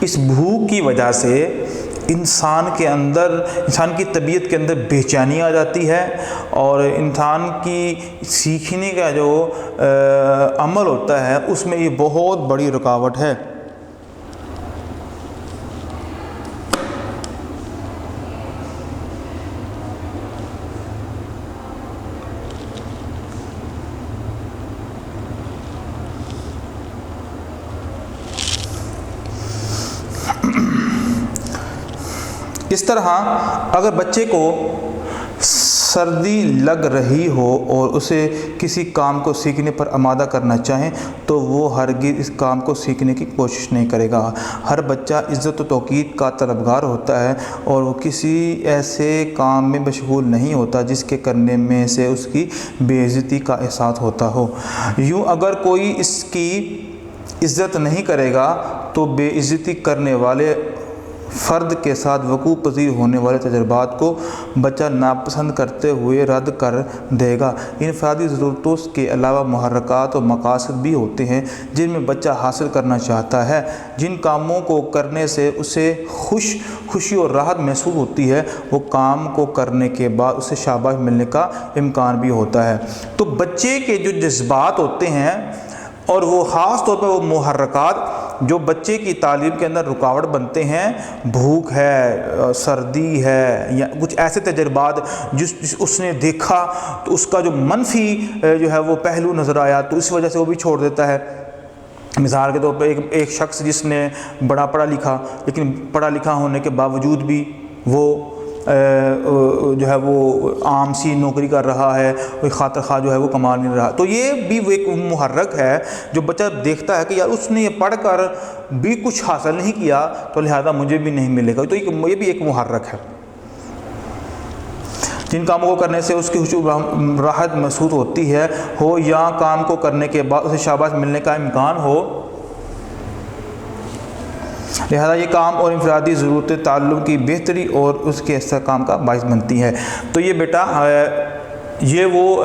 اس بھوک کی وجہ سے انسان کی طبیعت کے اندر بے چینی آ جاتی ہے اور انسان کی سیکھنے کا جو عمل ہوتا ہے اس میں یہ بہت بڑی رکاوٹ ہے. اس طرح اگر بچے کو سردی لگ رہی ہو اور اسے کسی کام کو سیکھنے پر آمادہ کرنا چاہیں تو وہ ہرگز اس کام کو سیکھنے کی کوشش نہیں کرے گا. ہر بچہ عزت و توقیر کا طلبگار ہوتا ہے اور وہ کسی ایسے کام میں مشغول نہیں ہوتا جس کے کرنے میں سے اس کی بے عزتی کا احساس ہوتا ہو. یوں اگر کوئی اس کی عزت نہیں کرے گا تو بے عزتی کرنے والے فرد کے ساتھ وقوع پذیر ہونے والے تجربات کو بچہ ناپسند کرتے ہوئے رد کر دے گا. انفرادی ضرورتوں کے علاوہ محرکات اور مقاصد بھی ہوتے ہیں جن میں بچہ حاصل کرنا چاہتا ہے. جن کاموں کو کرنے سے اسے خوشی اور راحت محسوس ہوتی ہے وہ کام کو کرنے کے بعد اسے شاباش ملنے کا امکان بھی ہوتا ہے. تو بچے کے جو جذبات ہوتے ہیں اور وہ خاص طور پر وہ محرکات جو بچے کی تعلیم کے اندر رکاوٹ بنتے ہیں، بھوک ہے، سردی ہے یا کچھ ایسے تجربات جس اس نے دیکھا تو اس کا جو منفی جو ہے وہ پہلو نظر آیا تو اس وجہ سے وہ بھی چھوڑ دیتا ہے. مثال کے طور پر ایک شخص جس نے بڑا پڑھا لکھا لیکن پڑھا لکھا ہونے کے باوجود بھی وہ جو ہے وہ عام سی نوکری کر رہا ہے، کوئی خاطر خواہ جو ہے وہ کما نہیں رہا، تو یہ بھی وہ ایک محرک ہے جو بچہ دیکھتا ہے کہ یار اس نے یہ پڑھ کر بھی کچھ حاصل نہیں کیا تو لہذا مجھے بھی نہیں ملے گا. تو یہ بھی ایک محرک ہے. جن کاموں کو کرنے سے اس کی راحت محسوس ہوتی ہے ہو یا کام کو کرنے کے بعد اسے شاباش ملنے کا امکان ہو لہذا یہ کام اور انفرادی ضرورت تعلم کی بہتری اور اس کے استحکام کا باعث بنتی ہے۔ تو یہ بیٹا یہ وہ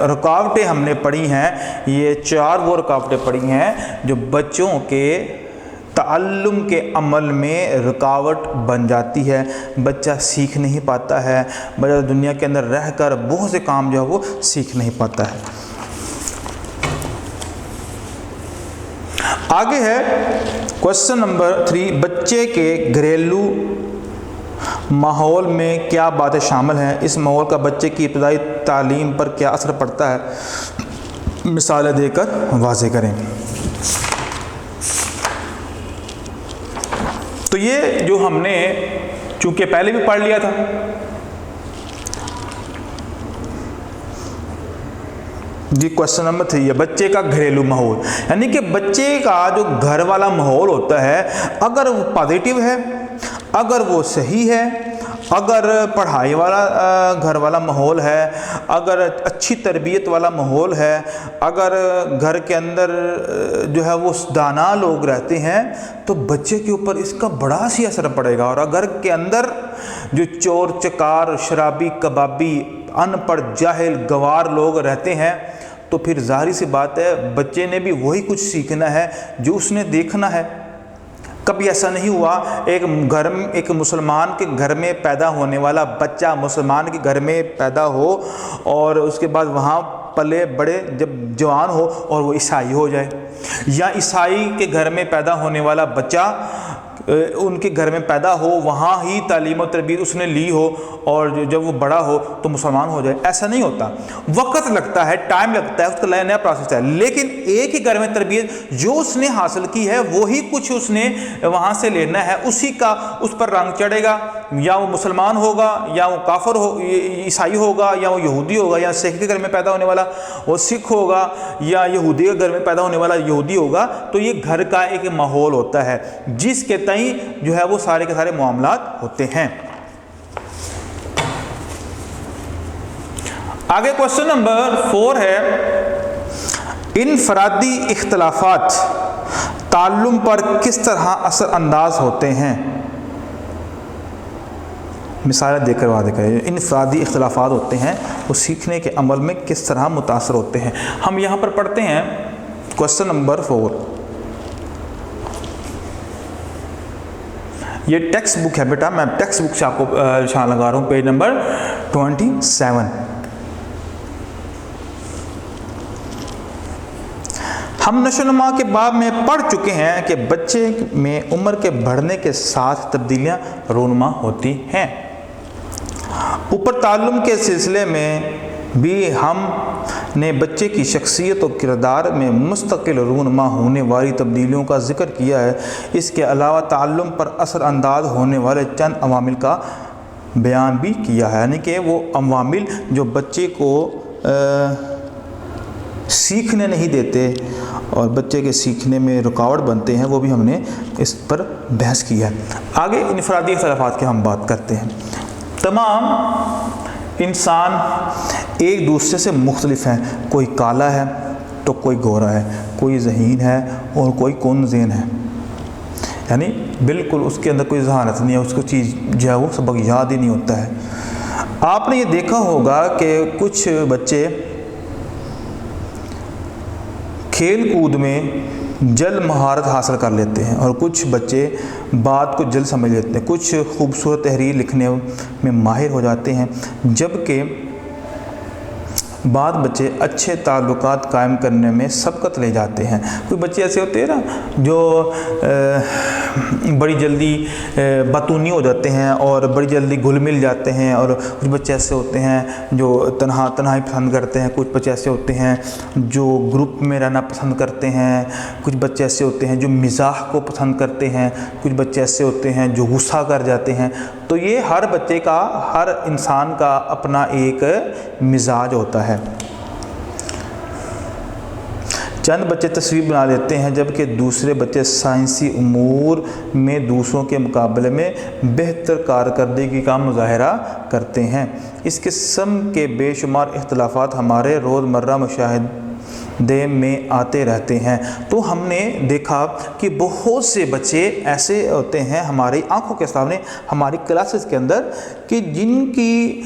رکاوٹیں ہم نے پڑھی ہیں، یہ 4 وہ رکاوٹیں پڑھی ہیں جو بچوں کے تعلم کے عمل میں رکاوٹ بن جاتی ہے، بچہ سیکھ نہیں پاتا ہے، بچہ دنیا کے اندر رہ کر بہت سے کام جو ہے وہ سیکھ نہیں پاتا ہے۔ آگے ہے کوشچن نمبر 3، بچے کے گھریلو ماحول میں کیا باتیں شامل ہیں؟ اس ماحول کا بچے کی ابتدائی تعلیم پر کیا اثر پڑتا ہے؟ مثالیں دے کر واضح کریں۔ تو یہ جو ہم نے چونکہ پہلے بھی پڑھ لیا تھا، جی کوشچن نمبر 3 ہے بچے کا گھریلو ماحول، یعنی کہ بچے کا جو گھر والا ماحول ہوتا ہے، اگر وہ پازیٹیو ہے، اگر وہ صحیح ہے، اگر پڑھائی والا گھر والا ماحول ہے، اگر اچھی تربیت والا ماحول ہے، اگر گھر کے اندر جو ہے وہ دانا لوگ رہتے ہیں، تو بچے کے اوپر اس کا بڑا سی اثر پڑے گا۔ اور اگر گھر کے اندر جو چور چکار شرابی کبابی ان پڑھ جاہل گوار لوگ رہتے ہیں، تو پھر ظاہری سی بات ہے بچے نے بھی وہی کچھ سیکھنا ہے جو اس نے دیکھنا ہے۔ کبھی ایسا نہیں ہوا ایک مسلمان کے گھر میں پیدا ہونے والا بچہ مسلمان کے گھر میں پیدا ہو اور اس کے بعد وہاں پلے بڑے جب جوان ہو اور وہ عیسائی ہو جائے، یا عیسائی کے گھر میں پیدا ہونے والا بچہ ان کے گھر میں پیدا ہو، وہاں ہی تعلیم و تربیت اس نے لی ہو اور جب وہ بڑا ہو تو مسلمان ہو جائے۔ ایسا نہیں ہوتا، وقت لگتا ہے، ٹائم لگتا ہے، اس کا نیا پروسیس ہے، لیکن ایک ہی گھر میں تربیت جو اس نے حاصل کی ہے وہی کچھ اس نے وہاں سے لینا ہے، اسی کا اس پر رنگ چڑھے گا، یا وہ مسلمان ہوگا یا وہ کافر ہو عیسائی ہوگا یا وہ یہودی ہوگا، یا سکھ کے گھر میں پیدا ہونے والا وہ سکھ ہوگا یا یہودی کے گھر میں پیدا ہونے والا یہودی ہوگا۔ تو یہ گھر کا ایک ماحول ہوتا ہے جس کے جو ہے وہ سارے کے سارے معاملات ہوتے ہیں۔ آگے کوشچن نمبر 4 ہے انفرادی اختلافات تعلم پر کس طرح اثر انداز ہوتے ہیں؟ مثالیں دے کر واضح کریں۔ انفرادی اختلافات ہوتے ہیں وہ سیکھنے کے عمل میں کس طرح متاثر ہوتے ہیں؟ ہم یہاں پر پڑھتے ہیں کوشچن نمبر 4، یہ ٹیکسٹ بک ہے بیٹا، میں ٹیکسٹ بک سے آپ کو نشان لگا رہا ہوں، پیج نمبر 27۔ ہم نشو و نما کے باب میں پڑھ چکے ہیں کہ بچے میں عمر کے بڑھنے کے ساتھ تبدیلیاں رونما ہوتی ہیں۔ اوپر تعلم کے سلسلے میں بھی ہم نے بچے کی شخصیت و کردار میں مستقل رونما ہونے والی تبدیلیوں کا ذکر کیا ہے۔ اس کے علاوہ تعلم پر اثر انداز ہونے والے چند عوامل کا بیان بھی کیا ہے، یعنی کہ وہ عوامل جو بچے کو سیکھنے نہیں دیتے اور بچے کے سیکھنے میں رکاوٹ بنتے ہیں، وہ بھی ہم نے اس پر بحث کیا ہے۔ آگے انفرادی اختلافات کی ہم بات کرتے ہیں۔ تمام انسان ایک دوسرے سے مختلف ہیں، کوئی کالا ہے تو کوئی گورا ہے، کوئی ذہین ہے اور کوئی کن ذہن ہے، یعنی بالکل اس کے اندر کوئی ذہانت نہیں ہے، اس کو چیز جو ہے وہ سبق یاد ہی نہیں ہوتا ہے۔ آپ نے یہ دیکھا ہوگا کہ کچھ بچے کھیل کود میں جلد مہارت حاصل کر لیتے ہیں اور کچھ بچے بات کو جلد سمجھ لیتے ہیں، کچھ خوبصورت تحریر لکھنے میں ماہر ہو جاتے ہیں، جبکہ بعض بچے اچھے تعلقات قائم کرنے میں سبقت لے جاتے ہیں۔ کوئی بچے ایسے ہوتے ہیں نا جو بڑی جلدی باتونی ہو جاتے ہیں اور بڑی جلدی گھل مل جاتے ہیں، اور کچھ بچے ایسے ہوتے ہیں جو تنہائی پسند کرتے ہیں، کچھ بچے ایسے ہوتے ہیں جو گروپ میں رہنا پسند کرتے ہیں، کچھ بچے ایسے ہوتے ہیں جو مزاح کو پسند کرتے ہیں، کچھ بچے ایسے ہوتے ہیں جو غصہ کر جاتے ہیں۔ تو یہ ہر بچے کا، ہر انسان کا اپنا ایک مزاج ہوتا ہے۔ چند بچے تصویر بنا لیتے ہیں جبکہ دوسرے بچے سائنسی امور میں دوسروں کے مقابلے میں بہتر کارکردگی کا مظاہرہ کرتے ہیں۔ اس قسم کے بے شمار اختلافات ہمارے روزمرہ دے میں آتے رہتے ہیں۔ تو ہم نے دیکھا کہ بہت سے بچے ایسے ہوتے ہیں ہماری آنکھوں کے سامنے ہماری کلاسز کے اندر کہ جن کی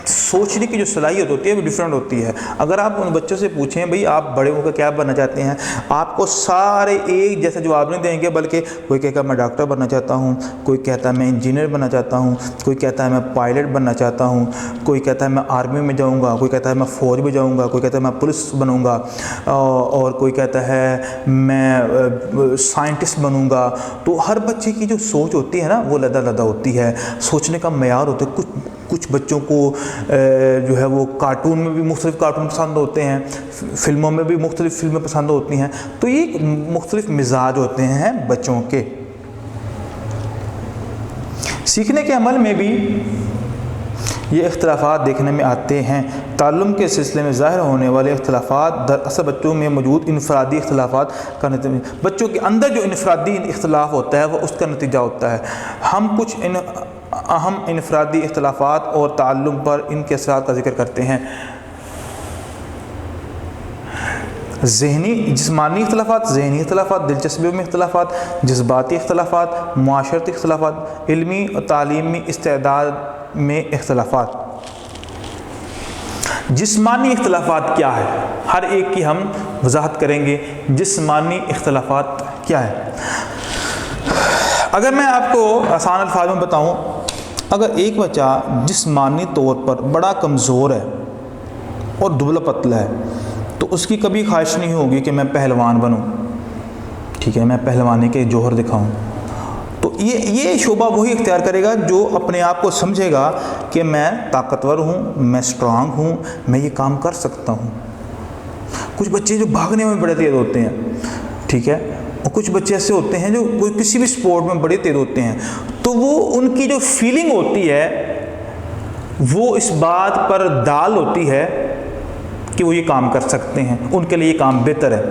سوچنے کی جو صلاحیت ہوتی ہے وہ ڈیفرنٹ ہوتی ہے۔ اگر آپ ان بچوں سے پوچھیں بھئی آپ بڑے ہو کر کیا بننا چاہتے ہیں، آپ کو سارے ایک جیسا جواب نہیں دیں گے، بلکہ کوئی کہے گا میں ڈاکٹر بننا چاہتا ہوں، کوئی کہتا ہے میں انجینئر بننا چاہتا ہوں، کوئی کہتا ہے میں پائلٹ بننا چاہتا ہوں، کوئی کہتا ہے میں آرمی میں جاؤں گا، کوئی کہتا ہے میں فوج میں جاؤں گا، کوئی کہتا ہے میں پولیس بنوں گا، اور کوئی کہتا ہے میں سائنٹسٹ بنوں گا۔ تو ہر بچے کی جو سوچ ہوتی ہے نا وہ علیحدہ علیحدہ ہوتی ہے، سوچنے کا معیار ہوتا ہے۔ کچھ بچوں کو جو ہے وہ کارٹون میں بھی مختلف کارٹون پسند ہوتے ہیں، فلموں میں بھی مختلف فلمیں پسند ہوتی ہیں، تو یہ مختلف مزاج ہوتے ہیں بچوں کے۔ سیکھنے کے عمل میں بھی یہ اختلافات دیکھنے میں آتے ہیں۔ تعلم کے سلسلے میں ظاہر ہونے والے اختلافات دراصل بچوں میں موجود انفرادی اختلافات کا نتیجہ، بچوں کے اندر جو انفرادی اختلاف ہوتا ہے وہ اس کا نتیجہ ہوتا ہے۔ ہم کچھ اہم انفرادی اختلافات اور تعلم پر ان کے اثرات کا ذکر کرتے ہیں۔ جسمانی اختلافات، ذہنی اختلافات، دلچسپیوں میں اختلافات، جذباتی اختلافات، معاشرتی اختلافات، علمی اور تعلیمی استعداد میں اختلافات۔ جسمانی اختلافات کیا ہے؟ ہر ایک کی ہم وضاحت کریں گے۔ جسمانی اختلافات کیا ہے؟ اگر میں آپ کو آسان الفاظ میں بتاؤں، اگر ایک بچہ جسمانی طور پر بڑا کمزور ہے اور دبلا پتلا ہے تو اس کی کبھی خواہش نہیں ہوگی کہ میں پہلوان بنوں، ٹھیک ہے، میں پہلوانی کے جوہر دکھاؤں۔ تو یہ شعبہ وہی اختیار کرے گا جو اپنے آپ کو سمجھے گا کہ میں طاقتور ہوں، میں اسٹرانگ ہوں، میں یہ کام کر سکتا ہوں۔ کچھ بچے جو بھاگنے میں بڑے تیز ہوتے ہیں، ٹھیک ہے، اور کچھ بچے ایسے ہوتے ہیں جو کسی بھی سپورٹ میں بڑے تیز ہوتے ہیں، تو وہ ان کی جو فیلنگ ہوتی ہے وہ اس بات پر دال ہوتی ہے کہ وہ یہ کام کر سکتے ہیں، ان کے لیے یہ کام بہتر ہے۔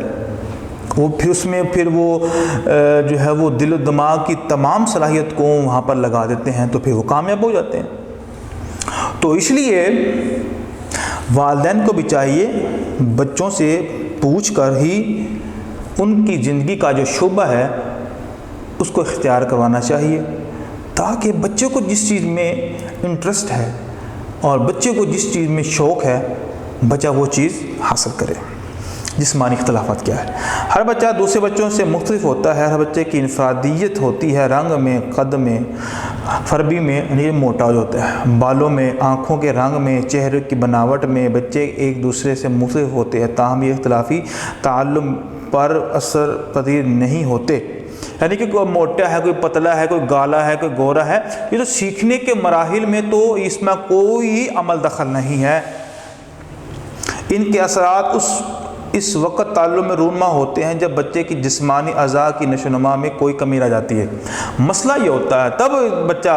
وہ پھر اس میں وہ جو ہے وہ دل و دماغ کی تمام صلاحیت کو وہاں پر لگا دیتے ہیں، تو پھر وہ کامیاب ہو جاتے ہیں۔ تو اس لیے والدین کو بھی چاہیے بچوں سے پوچھ کر ہی ان کی زندگی کا جو شعبہ ہے اس کو اختیار کروانا چاہیے، تاکہ بچے کو جس چیز میں انٹرسٹ ہے اور بچے کو جس چیز میں شوق ہے بچہ وہ چیز حاصل کرے۔ جسمانی اختلافات کیا ہے؟ ہر بچہ دوسرے بچوں سے مختلف ہوتا ہے، ہر بچے کی انفرادیت ہوتی ہے، رنگ میں، قد میں، فربی میں، یعنی موٹا ہوتا ہے، بالوں میں، آنکھوں کے رنگ میں، چہرے کی بناوٹ میں بچے ایک دوسرے سے مختلف ہوتے ہیں، تاہم یہ اختلافی تعلم پر اثر پذیر نہیں ہوتے۔ یعنی کہ کوئی موٹا ہے، کوئی پتلا ہے، کوئی گالا ہے، کوئی گورا ہے، یہ تو سیکھنے کے مراحل میں تو اس میں کوئی عمل دخل نہیں ہے۔ ان کے اثرات اس وقت تعلم میں رونما ہوتے ہیں جب بچے کی جسمانی اعضاء کی نشو و نما میں کوئی کمی رہ جاتی ہے۔ مسئلہ یہ ہوتا ہے تب بچہ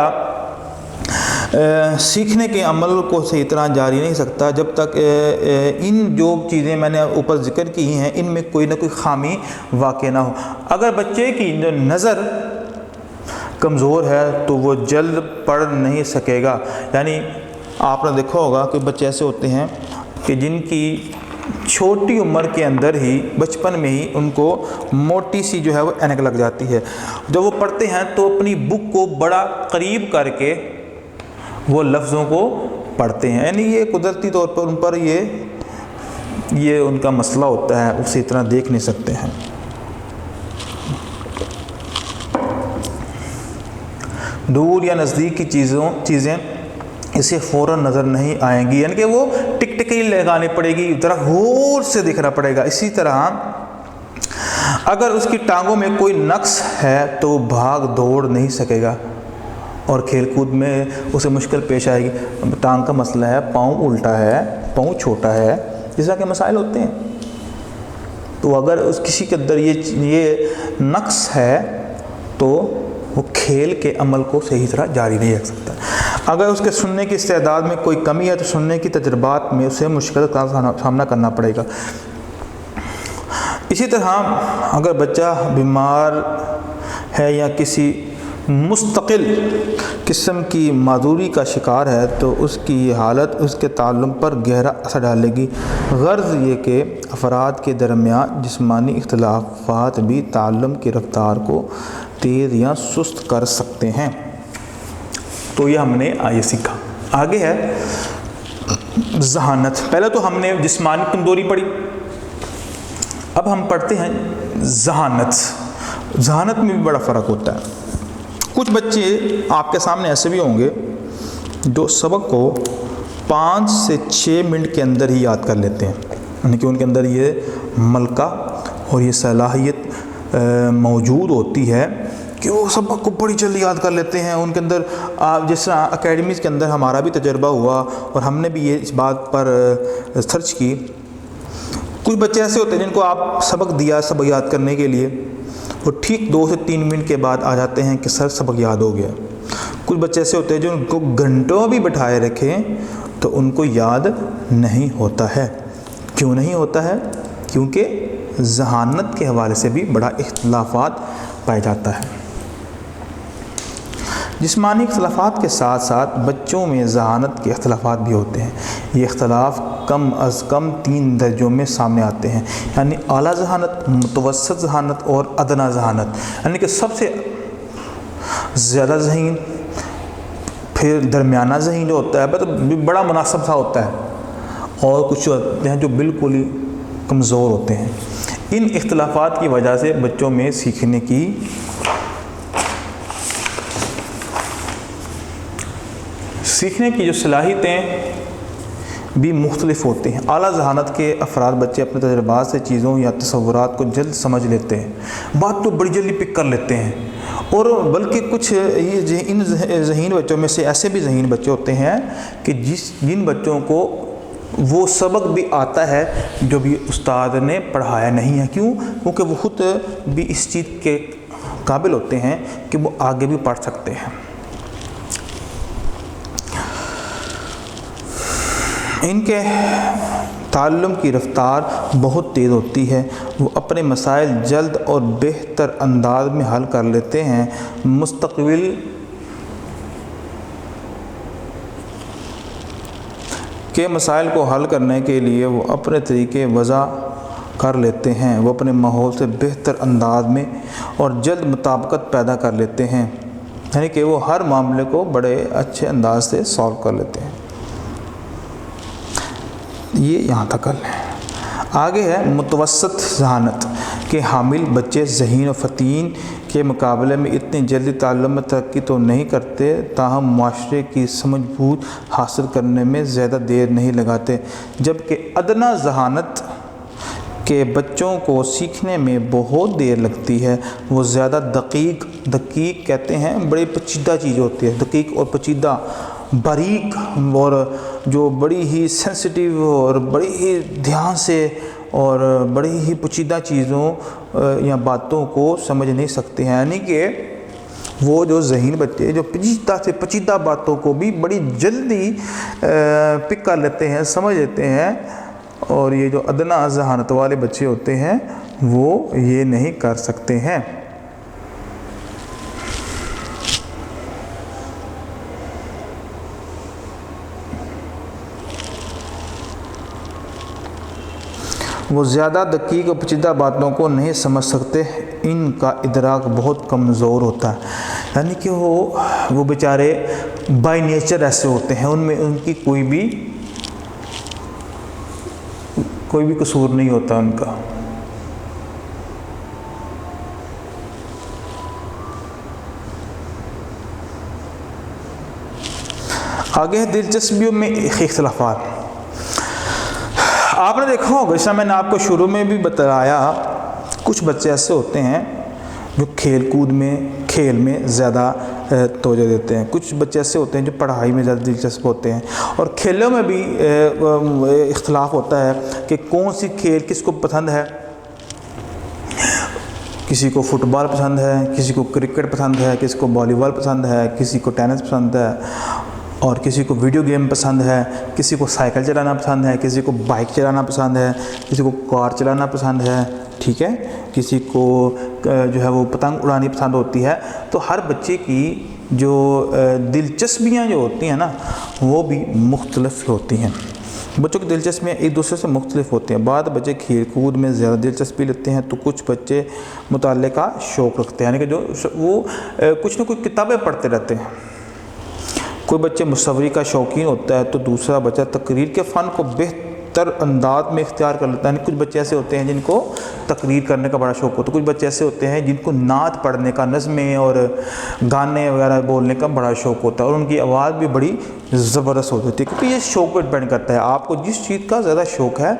سیکھنے کے عمل کو صحیح طرح جاری نہیں سکتا جب تک ان جو چیزیں میں نے اوپر ذکر کی ہیں ان میں کوئی نہ کوئی خامی واقع نہ ہو۔ اگر بچے کی جو نظر کمزور ہے تو وہ جلد پڑھ نہیں سکے گا۔ یعنی آپ نے دیکھا ہوگا کہ بچے ایسے ہوتے ہیں کہ جن کی چھوٹی عمر کے اندر ہی بچپن میں ہی ان کو موٹی سی جو ہے وہ اینک لگ جاتی ہے۔ جب وہ پڑھتے ہیں تو اپنی بک کو بڑا قریب کر کے وہ لفظوں کو پڑھتے ہیں، یعنی یہ قدرتی طور پر ان پر یہ ان کا مسئلہ ہوتا ہے، اسی طرح دیکھ نہیں سکتے ہیں۔ دور یا نزدیک کی چیزیں اسے فوراً نظر نہیں آئیں گی، یعنی کہ وہ ٹک ٹکی لگانی پڑے گی، ذرا غور سے دیکھنا پڑے گا۔ اسی طرح اگر اس کی ٹانگوں میں کوئی نقص ہے تو وہ بھاگ دوڑ نہیں سکے گا اور کھیل کود میں اسے مشکل پیش آئے گی۔ ٹانگ کا مسئلہ ہے، پاؤں الٹا ہے، پاؤں چھوٹا ہے، اس طرح کے مسائل ہوتے ہیں۔ تو اگر اس کسی کے اندر یہ نقص ہے تو وہ کھیل کے عمل کو صحیح طرح جاری نہیں رکھ سکتا۔ اگر اس کے سننے کی استعداد میں کوئی کمی ہے تو سننے کی تجربات میں اسے مشکل کا سامنا کرنا پڑے گا۔ اسی طرح اگر بچہ بیمار ہے یا کسی مستقل قسم کی معذوری کا شکار ہے تو اس کی یہ حالت اس کے تعلم پر گہرا اثر ڈالے گی۔ غرض یہ کہ افراد کے درمیان جسمانی اختلافات بھی تعلم کی رفتار کو تیز یا سست کر سکتے ہیں۔ تو یہ ہم نے آگے سیکھا۔ آگے ہے ذہانت۔ پہلے تو ہم نے جسمانی کمزوری پڑھی، اب ہم پڑھتے ہیں ذہانت۔ ذہانت میں بھی بڑا فرق ہوتا ہے۔ کچھ بچے آپ کے سامنے ایسے بھی ہوں گے جو سبق کو 5 سے 6 منٹ کے اندر ہی یاد کر لیتے ہیں، یعنی کہ ان کے اندر یہ ملکہ اور یہ صلاحیت موجود ہوتی ہے کہ وہ سبق کو بڑی جلدی یاد کر لیتے ہیں۔ ان کے اندر جس طرح اکیڈمیز کے اندر ہمارا بھی تجربہ ہوا اور ہم نے بھی یہ اس بات پر سرچ کی، کچھ بچے ایسے ہوتے ہیں جن کو آپ سبق دیا سبق یاد کرنے کے لیے، وہ ٹھیک 2 سے 3 منٹ کے بعد آ جاتے ہیں کہ سر سبق یاد ہو گیا۔ کچھ بچے ایسے ہوتے ہیں جو ان کو گھنٹوں بھی بٹھائے رکھیں تو ان کو یاد نہیں ہوتا ہے۔ کیوں نہیں ہوتا ہے؟ کیونکہ ذہانت کے حوالے سے بھی بڑا اختلافات پایا جاتا ہے۔ جسمانی اختلافات کے ساتھ ساتھ بچوں میں ذہانت کے اختلافات بھی ہوتے ہیں۔ یہ اختلاف کم از کم 3 درجوں میں سامنے آتے ہیں، یعنی اعلیٰ ذہانت، متوسط ذہانت اور ادنیٰ ذہانت، یعنی کہ سب سے زیادہ ذہین، پھر درمیانہ ذہین جو ہوتا ہے تو بڑا مناسب سا ہوتا ہے، اور کچھ ہوتے ہیں جو بالکل ہی کمزور ہوتے ہیں۔ ان اختلافات کی وجہ سے بچوں میں سیکھنے کی جو صلاحیتیں بھی مختلف ہوتے ہیں۔ اعلیٰ ذہانت کے افراد بچے اپنے تجربات سے چیزوں یا تصورات کو جلد سمجھ لیتے ہیں، بات تو بڑی جلدی پک کر لیتے ہیں، اور بلکہ کچھ ان ذہین بچوں میں سے ایسے بھی ذہین بچے ہوتے ہیں کہ جن بچوں کو وہ سبق بھی آتا ہے جو بھی استاد نے پڑھایا نہیں ہے۔ کیوں؟ کیونکہ وہ خود بھی اس چیز کے قابل ہوتے ہیں کہ وہ آگے بھی پڑھ سکتے ہیں۔ ان کے تعلم کی رفتار بہت تیز ہوتی ہے، وہ اپنے مسائل جلد اور بہتر انداز میں حل کر لیتے ہیں۔ مستقبل کے مسائل کو حل کرنے کے لیے وہ اپنے طریقے وضع کر لیتے ہیں، وہ اپنے ماحول سے بہتر انداز میں اور جلد مطابقت پیدا کر لیتے ہیں، یعنی کہ وہ ہر معاملے کو بڑے اچھے انداز سے سالو کر لیتے ہیں۔ یہ یہاں تک ہے۔ آگے ہے متوسط ذہانت کے حامل بچے ذہین و فطین کے مقابلے میں اتنی جلدی تعلم میں ترقی تو نہیں کرتے، تاہم معاشرے کی سمجھ بوجھ حاصل کرنے میں زیادہ دیر نہیں لگاتے، جبکہ ادنیٰ ذہانت کے بچوں کو سیکھنے میں بہت دیر لگتی ہے۔ وہ زیادہ دقیق کہتے ہیں، بڑی پیچیدہ چیز ہوتی ہے، دقیق اور پیچیدہ، باریک، اور جو بڑی ہی سینسٹیو اور بڑی ہی دھیان سے اور بڑی ہی پیچیدہ چیزوں یا باتوں کو سمجھ نہیں سکتے ہیں، یعنی کہ وہ جو ذہین بچے جو پیچیدہ سے پیچیدہ باتوں کو بھی بڑی جلدی پک کر لیتے ہیں، سمجھ لیتے ہیں، اور یہ جو ادنیٰ ذہانت والے بچے ہوتے ہیں وہ یہ نہیں کر سکتے ہیں۔ وہ زیادہ دقیق اور پیچیدہ باتوں کو نہیں سمجھ سکتے، ان کا ادراک بہت کمزور ہوتا ہے، یعنی کہ وہ بیچارے بائی نیچر ایسے ہوتے ہیں، ان میں ان کی کوئی بھی قصور نہیں ہوتا ان کا۔ آگے دلچسپیوں میں اختلافات۔ آپ نے دیکھا ہوگا، جیسا میں نے آپ کو شروع میں بھی بتایا، کچھ بچے ایسے ہوتے ہیں جو کھیل میں زیادہ توجہ دیتے ہیں، کچھ بچے ایسے ہوتے ہیں جو پڑھائی میں زیادہ دلچسپ ہوتے ہیں، اور کھیلوں میں بھی اختلاف ہوتا ہے کہ کون سی کھیل کس کو پسند ہے۔ کسی کو فٹ بال پسند ہے، کسی کو کرکٹ پسند ہے، کسی کو والی بال پسند ہے، کسی کو ٹینس پسند ہے، اور کسی کو ویڈیو گیم پسند ہے، کسی کو سائیکل چلانا پسند ہے، کسی کو بائک چلانا پسند ہے، کسی کو کار چلانا پسند ہے، ٹھیک ہے، کسی کو جو ہے وہ پتنگ اڑانی پسند ہوتی ہے، تو ہر بچے کی جو دلچسپیاں جو ہوتی ہیں نا وہ بھی مختلف ہوتی ہیں۔ بچوں کی دلچسپیاں ایک دوسرے سے مختلف ہوتے ہیں۔ بعض بچے کھیل کود میں زیادہ دلچسپی لیتے ہیں تو کچھ بچے مطالعے کا شوق رکھتے ہیں، یعنی کہ جو وہ کچھ نہ کچھ کتابیں پڑھتے رہتے ہیں۔ کوئی بچے مصوری کا شوقین ہوتا ہے تو دوسرا بچہ تقریر کے فن کو بہتر انداز میں اختیار کر لیتا ہے۔ یعنی کچھ بچے ایسے ہوتے ہیں جن کو تقریر کرنے کا بڑا شوق ہوتا ہے، کچھ بچے ایسے ہوتے ہیں جن کو نعت پڑھنے کا، نظمیں اور گانے وغیرہ بولنے کا بڑا شوق ہوتا ہے، اور ان کی آواز بھی بڑی زبردست ہوتی ہے، کیونکہ یہ شوق پر ڈپینڈ کرتا ہے۔ آپ کو جس چیز کا زیادہ شوق ہے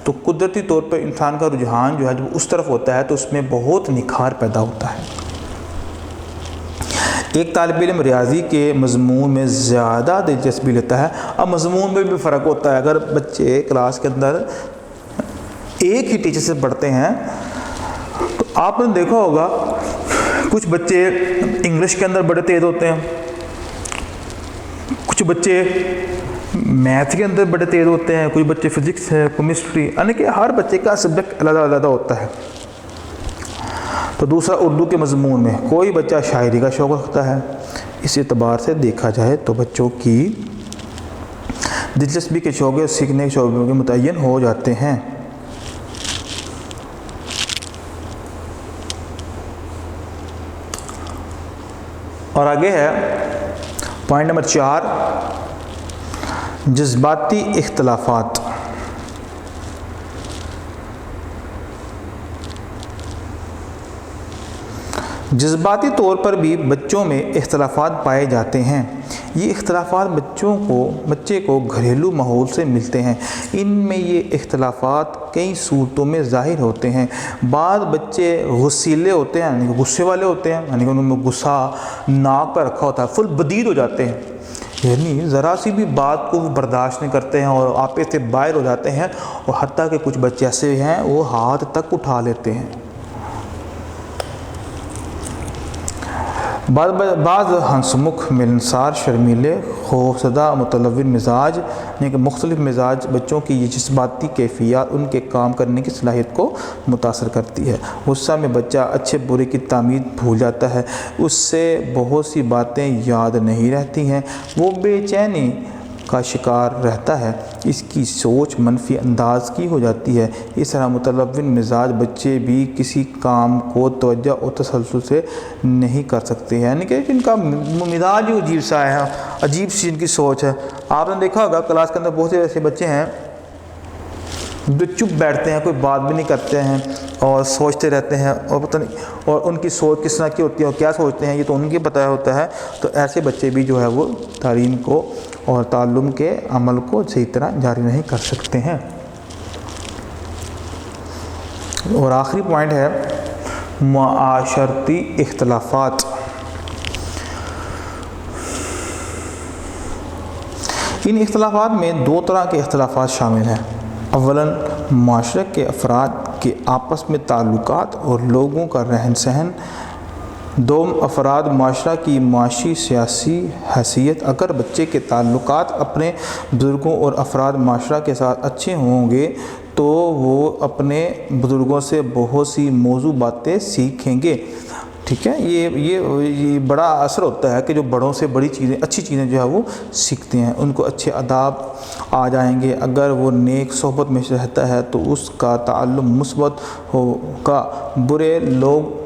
تو قدرتی طور پر انسان کا رجحان جو ہے جب اس طرف ہوتا ہے تو اس میں بہت نکھار پیدا ہوتا ہے۔ ایک طالب علم ریاضی کے مضمون میں زیادہ دلچسپی لیتا ہے۔ اب مضمون میں بھی فرق ہوتا ہے، اگر بچے کلاس کے اندر ایک ہی ٹیچر سے پڑھتے ہیں تو آپ نے دیکھا ہوگا کچھ بچے انگلش کے اندر بڑے تیز ہوتے ہیں، کچھ بچے میتھ کے اندر بڑے تیز ہوتے ہیں، کچھ بچے فزکس ہے، کیمسٹری، یعنی کہ ہر بچے کا سبجیکٹ علیحدہ علیحدہ ہوتا ہے۔ تو دوسرا اردو کے مضمون میں کوئی بچہ شاعری کا شوق رکھتا ہے۔ اس اعتبار سے دیکھا جائے تو بچوں کی دلچسپی کے شعبے اور سیکھنے کے شعبے کے متعین ہو جاتے ہیں۔ اور آگے ہے پوائنٹ نمبر 4، جذباتی اختلافات۔ جذباتی طور پر بھی بچوں میں اختلافات پائے جاتے ہیں۔ یہ اختلافات بچے کو گھریلو ماحول سے ملتے ہیں۔ ان میں یہ اختلافات کئی صورتوں میں ظاہر ہوتے ہیں۔ بعض بچے غصیلے ہوتے ہیں، یعنی کہ غصے والے ہوتے ہیں، یعنی کہ ان میں غصہ ناک پر رکھا ہوتا ہے، فل بدید ہو جاتے ہیں، یعنی ذرا سی بھی بات کو وہ برداشت نہیں کرتے ہیں اور آپے سے باہر ہو جاتے ہیں، اور حتیٰ کہ کچھ بچے ایسے ہیں وہ ہاتھ تک اٹھا لیتے ہیں۔ بعض ہنسمکھ، ملنسار، شرمیلے، خوفزدہ، متلون مزاج، یعنی کہ مختلف مزاج بچوں کی یہ جذباتی کیفیات ان کے کام کرنے کی صلاحیت کو متاثر کرتی ہے۔ غصہ میں بچہ اچھے برے کی تمیز بھول جاتا ہے، اس سے بہت سی باتیں یاد نہیں رہتی ہیں، وہ بے چینی کا شکار رہتا ہے، اس کی سوچ منفی انداز کی ہو جاتی ہے۔ اس طرح متلون مزاج بچے بھی کسی کام کو توجہ اور تسلسل سے نہیں کر سکتے ہیں، یعنی کہ جن کا مزاج ہی عجیب سا ہے، عجیب سی ان کی سوچ ہے۔ آپ نے دیکھا ہوگا کلاس کے اندر بہت سے ایسے بچے ہیں جو چپ بیٹھتے ہیں، کوئی بات بھی نہیں کرتے ہیں اور سوچتے رہتے ہیں، اور پتہ نہیں اور ان کی سوچ کس طرح کی ہوتی ہے اور کیا سوچتے ہیں یہ تو ان کی پتہ ہوتا ہے۔ تو ایسے بچے بھی جو ہے وہ تعلیم کو اور تعلم کے عمل کو صحیح طرح جاری نہیں کر سکتے ہیں۔ اور آخری پوائنٹ ہے معاشرتی اختلافات۔ ان اختلافات میں دو طرح کے اختلافات شامل ہیں۔ اولاً معاشرے کے افراد کے آپس میں تعلقات اور لوگوں کا رہن سہن۔ دوم افراد معاشرہ کی معاشی سیاسی حیثیت۔ اگر بچے کے تعلقات اپنے بزرگوں اور افراد معاشرہ کے ساتھ اچھے ہوں گے تو وہ اپنے بزرگوں سے بہت سی موضوع باتیں سیکھیں گے، ٹھیک ہے۔ یہ بڑا اثر ہوتا ہے کہ جو بڑوں سے بڑی چیزیں، اچھی چیزیں جو ہے وہ سیکھتے ہیں، ان کو اچھے آداب آ جائیں گے۔ اگر وہ نیک صحبت میں رہتا ہے تو اس کا تعلم مثبت ہوگا، برے لوگوں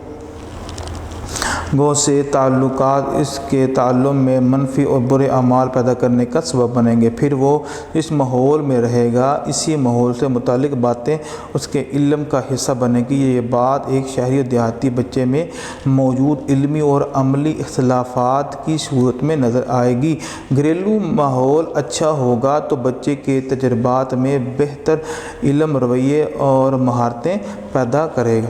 سے تعلقات اس کے تعلم میں منفی اور برے اعمال پیدا کرنے کا سبب بنیں گے، پھر وہ اس ماحول میں رہے گا، اسی ماحول سے متعلق باتیں اس کے علم کا حصہ بنے گی۔ یہ بات ایک شہری اور دیہاتی بچے میں موجود علمی اور عملی اختلافات کی صورت میں نظر آئے گی۔ گھریلو ماحول اچھا ہوگا تو بچے کے تجربات میں بہتر علم، رویے اور مہارتیں پیدا کرے گا۔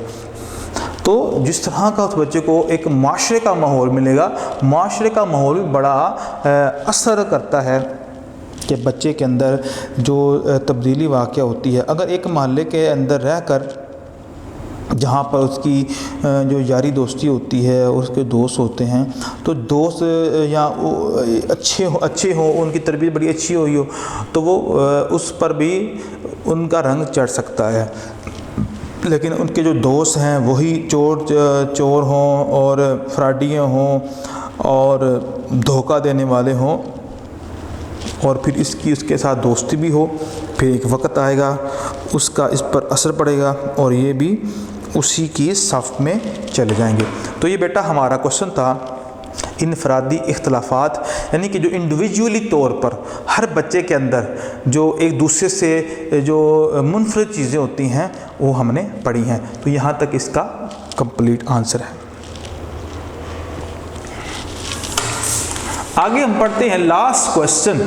تو جس طرح کا اس بچے کو ایک معاشرے کا ماحول ملے گا، معاشرے کا ماحول بھی بڑا اثر کرتا ہے کہ بچے کے اندر جو تبدیلی واقع ہوتی ہے۔ اگر ایک محلے کے اندر رہ کر جہاں پر اس کی جو یاری دوستی ہوتی ہے، اس کے دوست ہوتے ہیں، تو دوست یا اچھے ہوں، ان کی تربیت بڑی اچھی ہوئی ہو تو وہ اس پر بھی ان کا رنگ چڑھ سکتا ہے۔ لیکن ان کے جو دوست ہیں وہی چور ہوں اور فراڈیاں ہوں اور دھوکہ دینے والے ہوں، اور پھر اس کے ساتھ دوستی بھی ہو، پھر ایک وقت آئے گا اس کا اس پر اثر پڑے گا اور یہ بھی اسی کی صف میں چلے جائیں گے۔ تو یہ بیٹا ہمارا کوشچن تھا، انفرادی اختلافات یعنی کہ جو انڈیویجولی طور پر ہر بچے کے اندر جو ایک دوسرے سے جو منفرد چیزیں ہوتی ہیں وہ ہم نے پڑھی ہیں۔ تو یہاں تک اس کا کمپلیٹ آنسر ہے۔ آگے ہم پڑھتے ہیں لاسٹ کوشچن،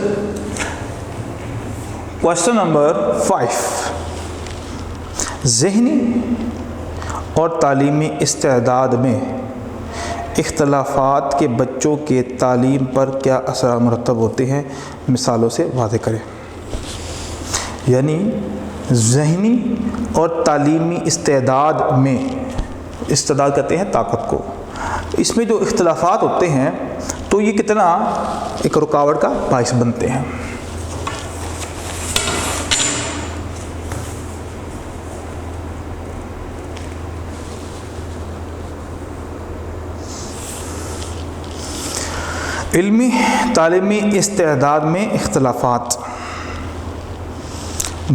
کوشچن نمبر 5۔ ذہنی اور تعلیمی استعداد میں اختلافات کے بچوں کے تعلیم پر کیا اثرات مرتب ہوتے ہیں، مثالوں سے واضح کریں۔ یعنی ذہنی اور تعلیمی استعداد میں، استعداد کہتے ہیں طاقت کو، اس میں جو اختلافات ہوتے ہیں تو یہ کتنا ایک رکاوٹ کا باعث بنتے ہیں۔ علمی تعلیمی استعداد میں اختلافات،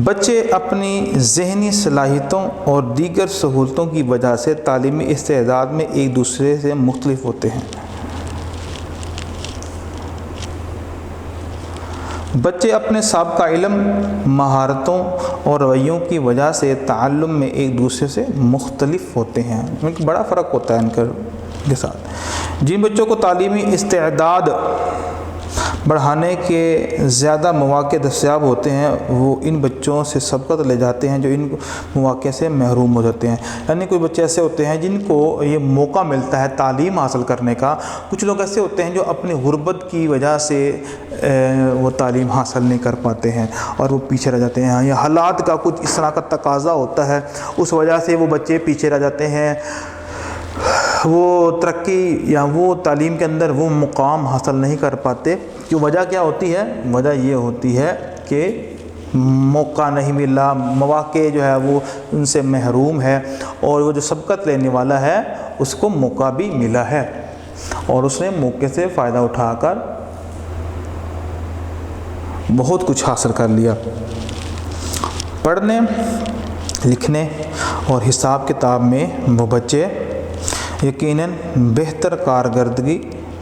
بچے اپنی ذہنی صلاحیتوں اور دیگر سہولتوں کی وجہ سے تعلیمی استعداد میں ایک دوسرے سے مختلف ہوتے ہیں۔ بچے اپنے سابقہ علم، مہارتوں اور رویوں کی وجہ سے تعلم میں ایک دوسرے سے مختلف ہوتے ہیں۔ ایک بڑا فرق ہوتا ہے ان کے ساتھ۔ جن بچوں کو تعلیمی استعداد بڑھانے کے زیادہ مواقع دستیاب ہوتے ہیں وہ ان بچوں سے سبقت لے جاتے ہیں جو ان مواقع سے محروم ہو جاتے ہیں۔ یعنی کوئی بچے ایسے ہوتے ہیں جن کو یہ موقع ملتا ہے تعلیم حاصل کرنے کا، کچھ لوگ ایسے ہوتے ہیں جو اپنی غربت کی وجہ سے وہ تعلیم حاصل نہیں کر پاتے ہیں اور وہ پیچھے رہ جاتے ہیں، یا حالات کا کچھ اس طرح کا تقاضا ہوتا ہے اس وجہ سے وہ بچے پیچھے رہ جاتے ہیں، وہ ترقی یا وہ تعلیم کے اندر وہ مقام حاصل نہیں کر پاتے۔ کہ وجہ کیا ہوتی ہے؟ وجہ یہ ہوتی ہے کہ موقع نہیں ملا، مواقع جو ہے وہ ان سے محروم ہے، اور وہ جو سبقت لینے والا ہے اس کو موقع بھی ملا ہے اور اس نے موقع سے فائدہ اٹھا کر بہت کچھ حاصل کر لیا۔ پڑھنے، لکھنے اور حساب کتاب میں وہ بچے یقیناً بہتر کارکردگی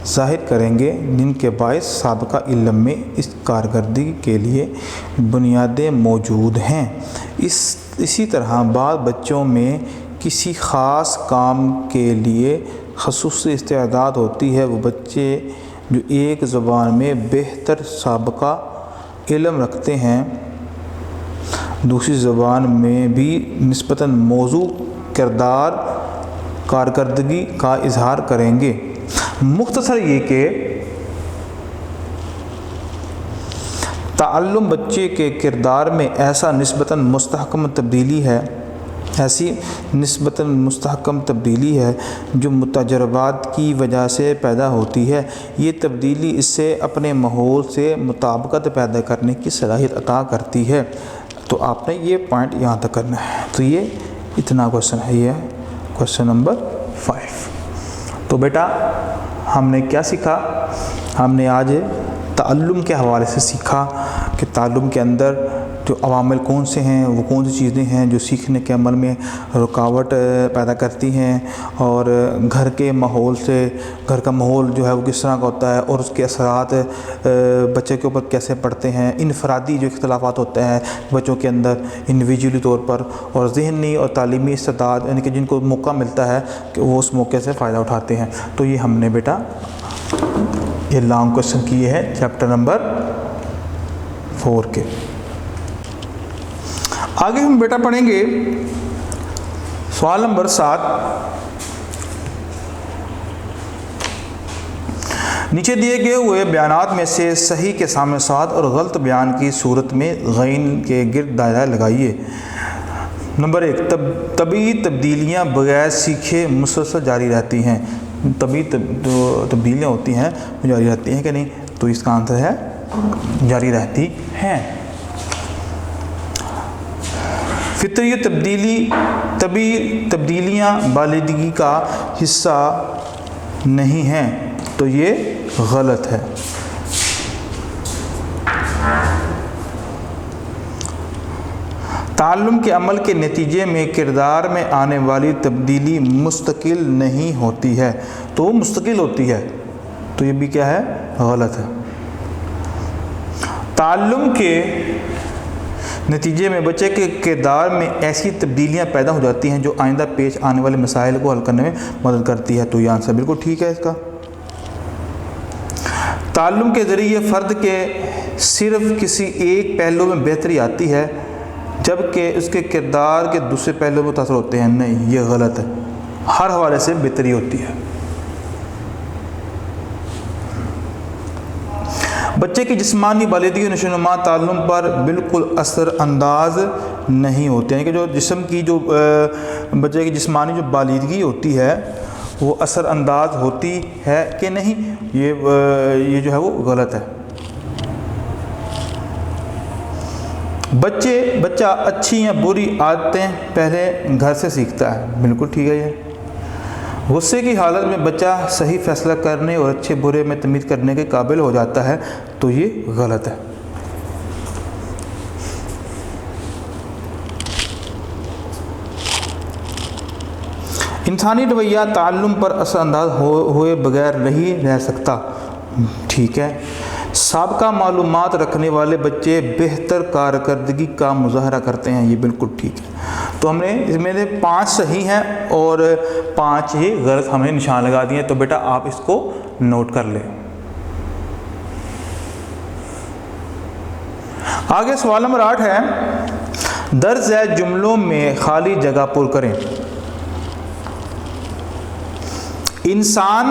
ظاہر کریں گے جن کے باعث سابقہ علم میں اس کارکردگی کے لیے بنیادیں موجود ہیں۔ اسی طرح بعض بچوں میں کسی خاص کام کے لیے خصوصی استعداد ہوتی ہے۔ وہ بچے جو ایک زبان میں بہتر سابقہ علم رکھتے ہیں دوسری زبان میں بھی نسبتاً موزوں کردار کارکردگی کا اظہار کریں گے۔ مختصر یہ کہ تعلم بچے کے کردار میں ایسی نسبتاً مستحکم تبدیلی ہے جو متجربات کی وجہ سے پیدا ہوتی ہے۔ یہ تبدیلی اس سے اپنے ماحول سے مطابقت پیدا کرنے کی صلاحیت عطا کرتی ہے۔ تو آپ نے یہ پوائنٹ یہاں تک کرنا ہے۔ تو یہ اتنا کوشچن ہے، یہ کوشچن نمبر 5۔ تو بیٹا ہم نے کیا سیکھا؟ ہم نے آج تعلم کے حوالے سے سیکھا کہ تعلم کے اندر جو عوامل کون سے ہیں، وہ کون سی چیزیں ہیں جو سیکھنے کے عمل میں رکاوٹ پیدا کرتی ہیں، اور گھر کے ماحول سے، گھر کا ماحول جو ہے وہ کس طرح کا ہوتا ہے اور اس کے اثرات بچے کے اوپر کیسے پڑتے ہیں، انفرادی جو اختلافات ہوتے ہیں بچوں کے اندر انڈیویجولی طور پر، اور ذہنی اور تعلیمی استعداد یعنی کہ جن کو موقع ملتا ہے کہ وہ اس موقع سے فائدہ اٹھاتے ہیں۔ تو یہ ہم نے بیٹا یہ لانگ کوشچن کیے ہیں چیپٹر نمبر 4 کے۔ آگے ہم بیٹا پڑھیں گے سوال نمبر 7۔ نیچے دیے گئے ہوئے بیانات میں سے صحیح کے سامنے ساتھ اور غلط بیان کی صورت میں غین کے گرد دائرہ لگائیے۔ نمبر 1، طبعی تبدیلیاں بغیر سیکھے مسلسل جاری رہتی ہیں۔ طبعی تبدیلیاں ہوتی ہیں وہ جاری رہتی ہیں کہ نہیں؟ تو اس کا آنسر ہے جاری رہتی ہیں۔ فطری تبدیلیاں بالغی کا حصہ نہیں ہیں، تو یہ غلط ہے۔ تعلم کے عمل کے نتیجے میں کردار میں آنے والی تبدیلی مستقل نہیں ہوتی ہے، تو وہ مستقل ہوتی ہے، تو یہ بھی کیا ہے؟ غلط ہے۔ تعلم کے نتیجے میں بچے کے کردار میں ایسی تبدیلیاں پیدا ہو جاتی ہیں جو آئندہ پیش آنے والے مسائل کو حل کرنے میں مدد کرتی ہے، تو یہ آنسر بالکل ٹھیک ہے اس کا۔ تعلم کے ذریعے فرد کے صرف کسی ایک پہلو میں بہتری آتی ہے جبکہ اس کے کردار کے دوسرے پہلو متاثر ہوتے ہیں، نہیں، یہ غلط ہے، ہر حوالے سے بہتری ہوتی ہے۔ بچے کی جسمانی بالغی و نشوونما تعلم پر بالکل اثر انداز نہیں ہوتے ہیں، کہ جو جسم کی جو بچے کی جسمانی جو بالغی ہوتی ہے وہ اثر انداز ہوتی ہے کہ نہیں، یہ جو ہے وہ غلط ہے۔ بچہ اچھی یا بری عادتیں پہلے گھر سے سیکھتا ہے، بالکل ٹھیک ہے۔ یہ غصے کی حالت میں بچہ صحیح فیصلہ کرنے اور اچھے برے میں تمیز کرنے کے قابل ہو جاتا ہے، تو یہ غلط ہے۔ انسانی رویہ تعلم پر اثر انداز ہوئے بغیر نہیں رہ سکتا، ٹھیک ہے۔ سابقہ معلومات رکھنے والے بچے بہتر کارکردگی کا مظاہرہ کرتے ہیں، یہ بالکل ٹھیک ہے۔ تو ہم نے اس میں سے 5 صحیح ہیں اور 5 ہی غلط ہم نے نشان لگا دیے، تو بیٹا آپ اس کو نوٹ کر لیں۔ آگے سوال نمبر 8 ہے، درج ذیل جملوں میں خالی جگہ پر کریں۔ انسان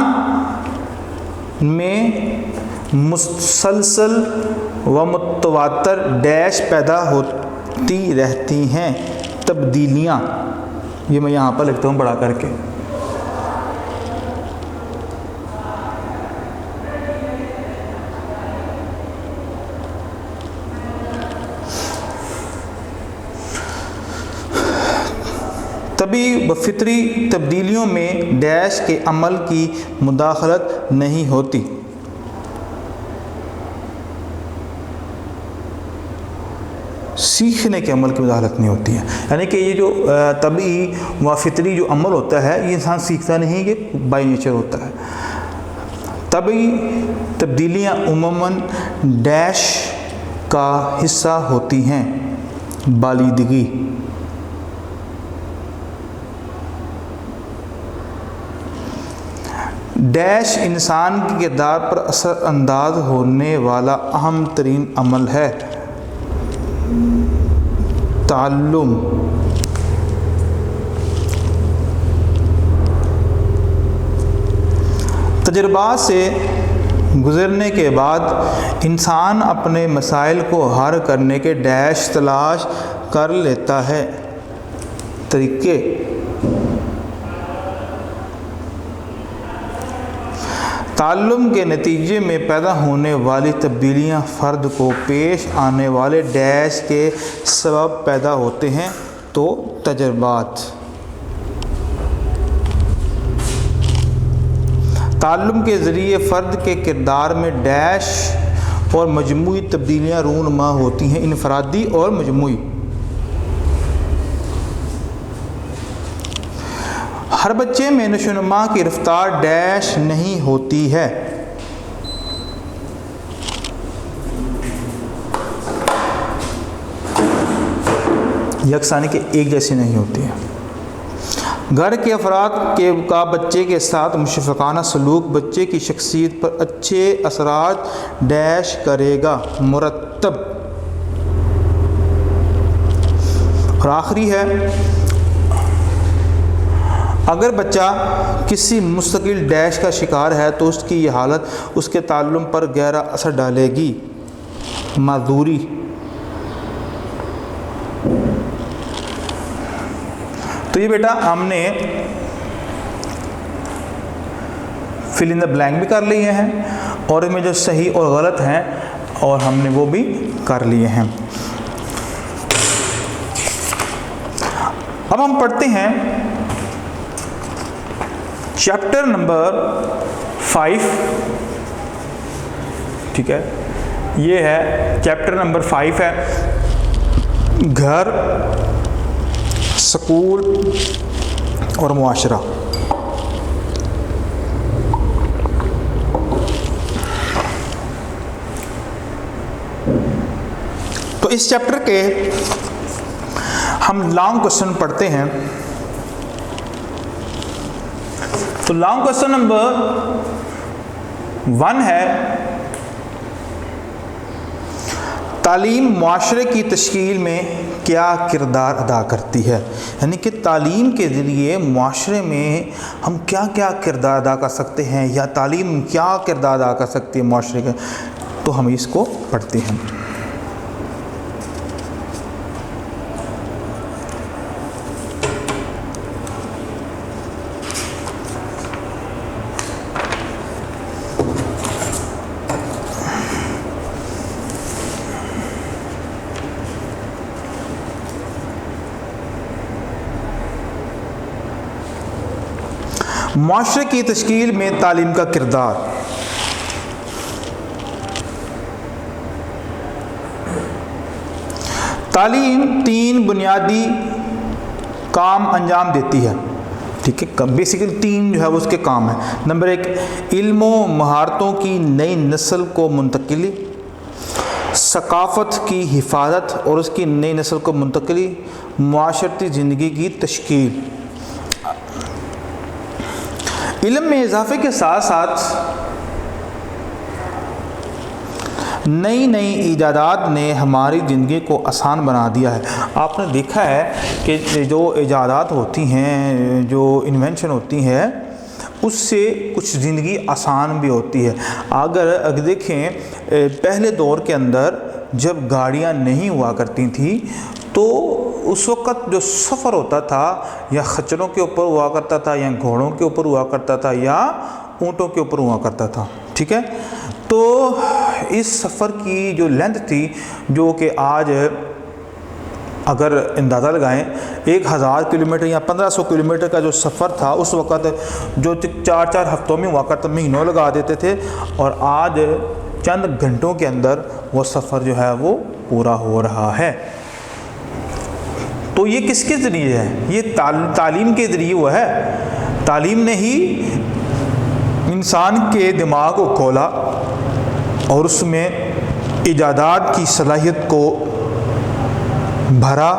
میں مسلسل و متواتر ڈیش پیدا ہوتی رہتی ہیں تبدیلیاں، یہ میں یہاں پر لکھتا ہوں بڑا کر کے۔ طبی و فطری تبدیلیوں میں ڈیش کے عمل کی مداخلت نہیں ہوتی۔ سیکھنے کے عمل کی مداخلت نہیں ہوتی ہے، یعنی کہ یہ جو طبعی و فطری جو عمل ہوتا ہے یہ انسان سیکھتا نہیں، یہ بائی نیچر ہوتا ہے۔ طبعی تبدیلیاں عموماً ڈیش کا حصہ ہوتی ہیں، بالغی۔ ڈیش انسان کے کردار پر اثر انداز ہونے والا اہم ترین عمل ہے۔ تعلم تجربات سے گزرنے کے بعد انسان اپنے مسائل کو حل کرنے کے ڈیش تلاش کر لیتا ہے، طریقے۔ تعلم کے نتیجے میں پیدا ہونے والی تبدیلیاں فرد کو پیش آنے والے ڈیش کے سبب پیدا ہوتے ہیں، تو تجربات۔ تعلم کے ذریعے فرد کے کردار میں ڈیش اور مجموعی تبدیلیاں رونما ہوتی ہیں، انفرادی اور مجموعی۔ ہر بچے میں نشوونما کی رفتار ڈیش نہیں ہوتی ہے۔ یکسانی کے ایک جیسی نہیں ہوتی ہے۔ گھر کے افراد کا بچے کے ساتھ مشفقانہ سلوک بچے کی شخصیت پر اچھے اثرات ڈیش کرے گا، مرتب۔ اور آخری ہے، اگر بچہ کسی مستقل ڈیش کا شکار ہے تو اس کی یہ حالت اس کے تعلم پر گہرا اثر ڈالے گی، معذوری۔ تو یہ بیٹا ہم نے فل ان دا بلینک بھی کر لیے ہیں اور اس میں جو صحیح اور غلط ہیں اور ہم نے وہ بھی کر لیے ہیں۔ اب ہم پڑھتے ہیں چیپٹر نمبر 5. ٹھیک ہے، یہ ہے چیپٹر نمبر 5 ہے، گھر، سکول اور معاشرہ. تو اس چیپٹر کے ہم لانگ کوشچن پڑھتے ہیں. تو لانگ کوشچن نمبر 1 ہے، تعلیم معاشرے کی تشکیل میں کیا کردار ادا کرتی ہے؟ یعنی کہ تعلیم کے ذریعے معاشرے میں ہم کیا کیا کردار ادا کر سکتے ہیں، یا تعلیم کیا کردار ادا کر سکتی ہے معاشرے کا. تو ہم اس کو پڑھتے ہیں. معاشرے کی تشکیل میں تعلیم کا کردار. تعلیم 3 بنیادی کام انجام دیتی ہے. ٹھیک ہے، بیسیکلی 3 جو ہے وہ اس کے کام ہیں. نمبر 1، علم و مہارتوں کی نئی نسل کو منتقلی، ثقافت کی حفاظت اور اس کی نئی نسل کو منتقلی، معاشرتی زندگی کی تشکیل. علم میں اضافے کے ساتھ ساتھ نئی نئی ایجادات نے ہماری زندگی کو آسان بنا دیا ہے. آپ نے دیکھا ہے کہ جو ایجادات ہوتی ہیں، جو انوینشن ہوتی ہیں، اس سے کچھ زندگی آسان بھی ہوتی ہے. اگر دیکھیں پہلے دور کے اندر جب گاڑیاں نہیں ہوا کرتی تھیں تو اس وقت جو سفر ہوتا تھا یا خچروں کے اوپر ہوا کرتا تھا، یا گھوڑوں کے اوپر ہوا کرتا تھا، یا اونٹوں کے اوپر ہوا کرتا تھا. ٹھیک ہے، تو اس سفر کی جو لینتھ تھی، جو کہ آج اگر اندازہ لگائیں 1000 کلومیٹر یا 1500 کلومیٹر کا جو سفر تھا، اس وقت جو 4 ہفتوں میں ہوا کرتا، مہینوں لگا دیتے تھے، اور آج چند گھنٹوں کے اندر وہ سفر جو ہے وہ پورا ہو رہا ہے. تو یہ کس کے ذریعے ہے؟ یہ تعلیم کے ذریعے وہ ہے. تعلیم نے ہی انسان کے دماغ کو کھولا اور اس میں ایجادات کی صلاحیت کو بھرا،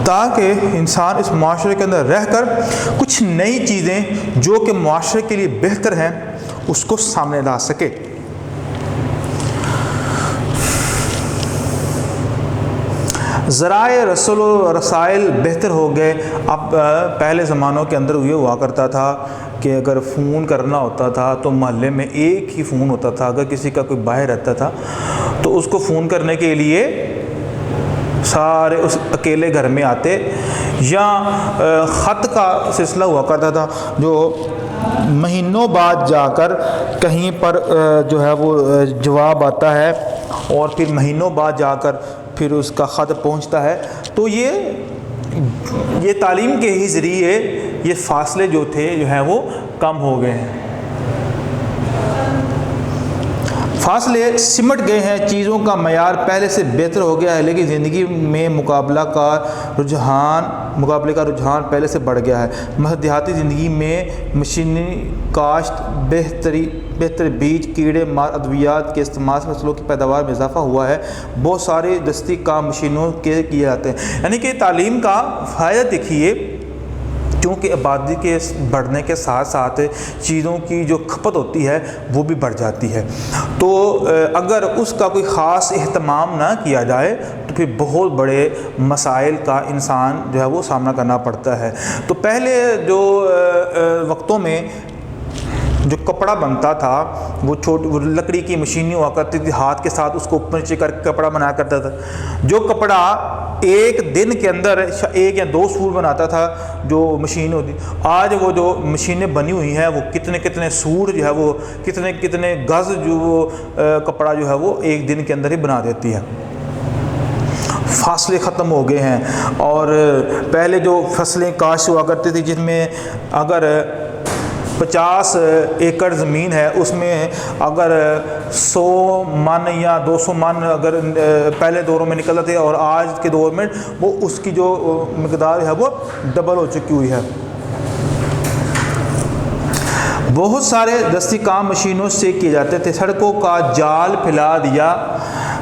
تاکہ انسان اس معاشرے کے اندر رہ کر کچھ نئی چیزیں جو کہ معاشرے کے لیے بہتر ہیں اس کو سامنے لا سکے. ذرائع رسول و رسائل بہتر ہو گئے. اب پہلے زمانوں کے اندر یہ ہوا کرتا تھا کہ اگر فون کرنا ہوتا تھا تو محلے میں ایک ہی فون ہوتا تھا. اگر کسی کا کوئی باہر رہتا تھا تو اس کو فون کرنے کے لیے سارے اس اکیلے گھر میں آتے، یا خط کا سلسلہ ہوا کرتا تھا جو مہینوں بعد جا کر کہیں پر جو ہے وہ جواب آتا ہے، اور پھر مہینوں بعد جا کر پھر اس کا خط پہنچتا ہے. تو یہ تعلیم کے ہی ذریعے یہ فاصلے جو تھے جو ہیں وہ کم ہو گئے ہیں. فاصلے سمٹ گئے ہیں، چیزوں کا معیار پہلے سے بہتر ہو گیا ہے، لیکن زندگی میں مقابلے کا رجحان پہلے سے بڑھ گیا ہے. مثلا دیہاتی زندگی میں مشینی کاشت، بہتر بیج، کیڑے مار ادویات کے استعمال سے فصلوں کی پیداوار میں اضافہ ہوا ہے. بہت سارے دستی کام مشینوں کے کیے جاتے ہیں. یعنی کہ تعلیم کا فائدہ دیکھیے، کیونکہ آبادی کے بڑھنے کے ساتھ ساتھ چیزوں کی جو کھپت ہوتی ہے وہ بھی بڑھ جاتی ہے. تو اگر اس کا کوئی خاص اہتمام نہ کیا جائے تو پھر بہت بڑے مسائل کا انسان جو ہے وہ سامنا کرنا پڑتا ہے. تو پہلے جو وقتوں میں جو کپڑا بنتا تھا وہ لکڑی کی مشینیں ہوا کرتی تھی، ہاتھ کے ساتھ اس کو اوپر نیچے کر کے کپڑا بنایا کرتا تھا. جو کپڑا ایک دن کے اندر 1 یا 2 سوٹ بناتا تھا جو مشین ہوتی، آج وہ جو مشینیں بنی ہوئی ہیں وہ کتنے سوٹ جو ہے وہ کتنے گز جو وہ کپڑا جو ہے وہ 1 دن کے اندر ہی بنا دیتی ہے. فاصلے ختم ہو گئے ہیں، اور پہلے جو فصلیں کاشت ہوا کرتی تھی جن میں اگر 50 ایکڑ زمین ہے اس میں اگر 100 من یا 200 من اگر پہلے دوروں میں نکلتے تھے، اور آج کے دور میں وہ اس کی جو مقدار ہے وہ ڈبل ہو چکی ہوئی ہے۔ بہت سارے دستی کام مشینوں سے کیے جاتے تھے، سڑکوں کا جال پھیلا دیا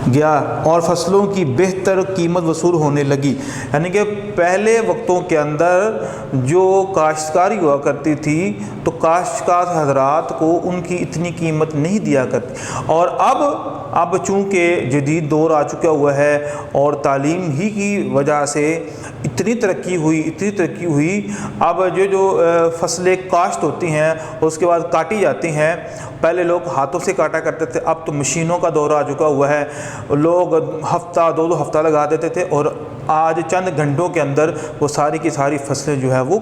گیا اور فصلوں کی بہتر قیمت وصول ہونے لگی۔ یعنی کہ پہلے وقتوں کے اندر جو کاشتکاری ہوا کرتی تھی تو کاشتکار حضرات کو ان کی اتنی قیمت نہیں دیا کرتی، اور اب چونکہ جدید دور آ چکا ہوا ہے اور تعلیم ہی کی وجہ سے اتنی ترقی ہوئی، اب جو فصلیں کاشت ہوتی ہیں اس کے بعد کاٹی جاتی ہیں، پہلے لوگ ہاتھوں سے کاٹا کرتے تھے، اب تو مشینوں کا دور آ چکا ہوا ہے، لوگ ہفتہ 2 ہفتہ لگا دیتے تھے، اور آج چند گھنٹوں کے اندر وہ ساری کی ساری فصلیں جو ہے وہ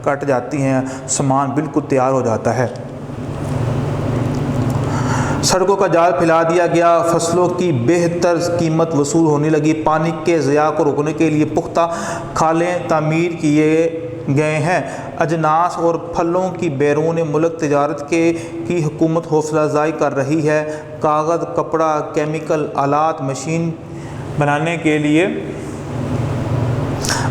کٹ جاتی ہیں، سامان بالکل تیار ہو جاتا ہے۔ سڑکوں کا جال پھیلا دیا گیا، فصلوں کی بہتر قیمت وصول ہونے لگی، پانی کے ضیاع کو روکنے کے لیے پختہ کھالیں تعمیر کیے گئے ہیں، اجناس اور پھلوں کی بیرون ملک تجارت کی حکومت حوصلہ افزائی کر رہی ہے، کاغذ، کپڑا، کیمیکل آلات، مشین بنانے کے لیے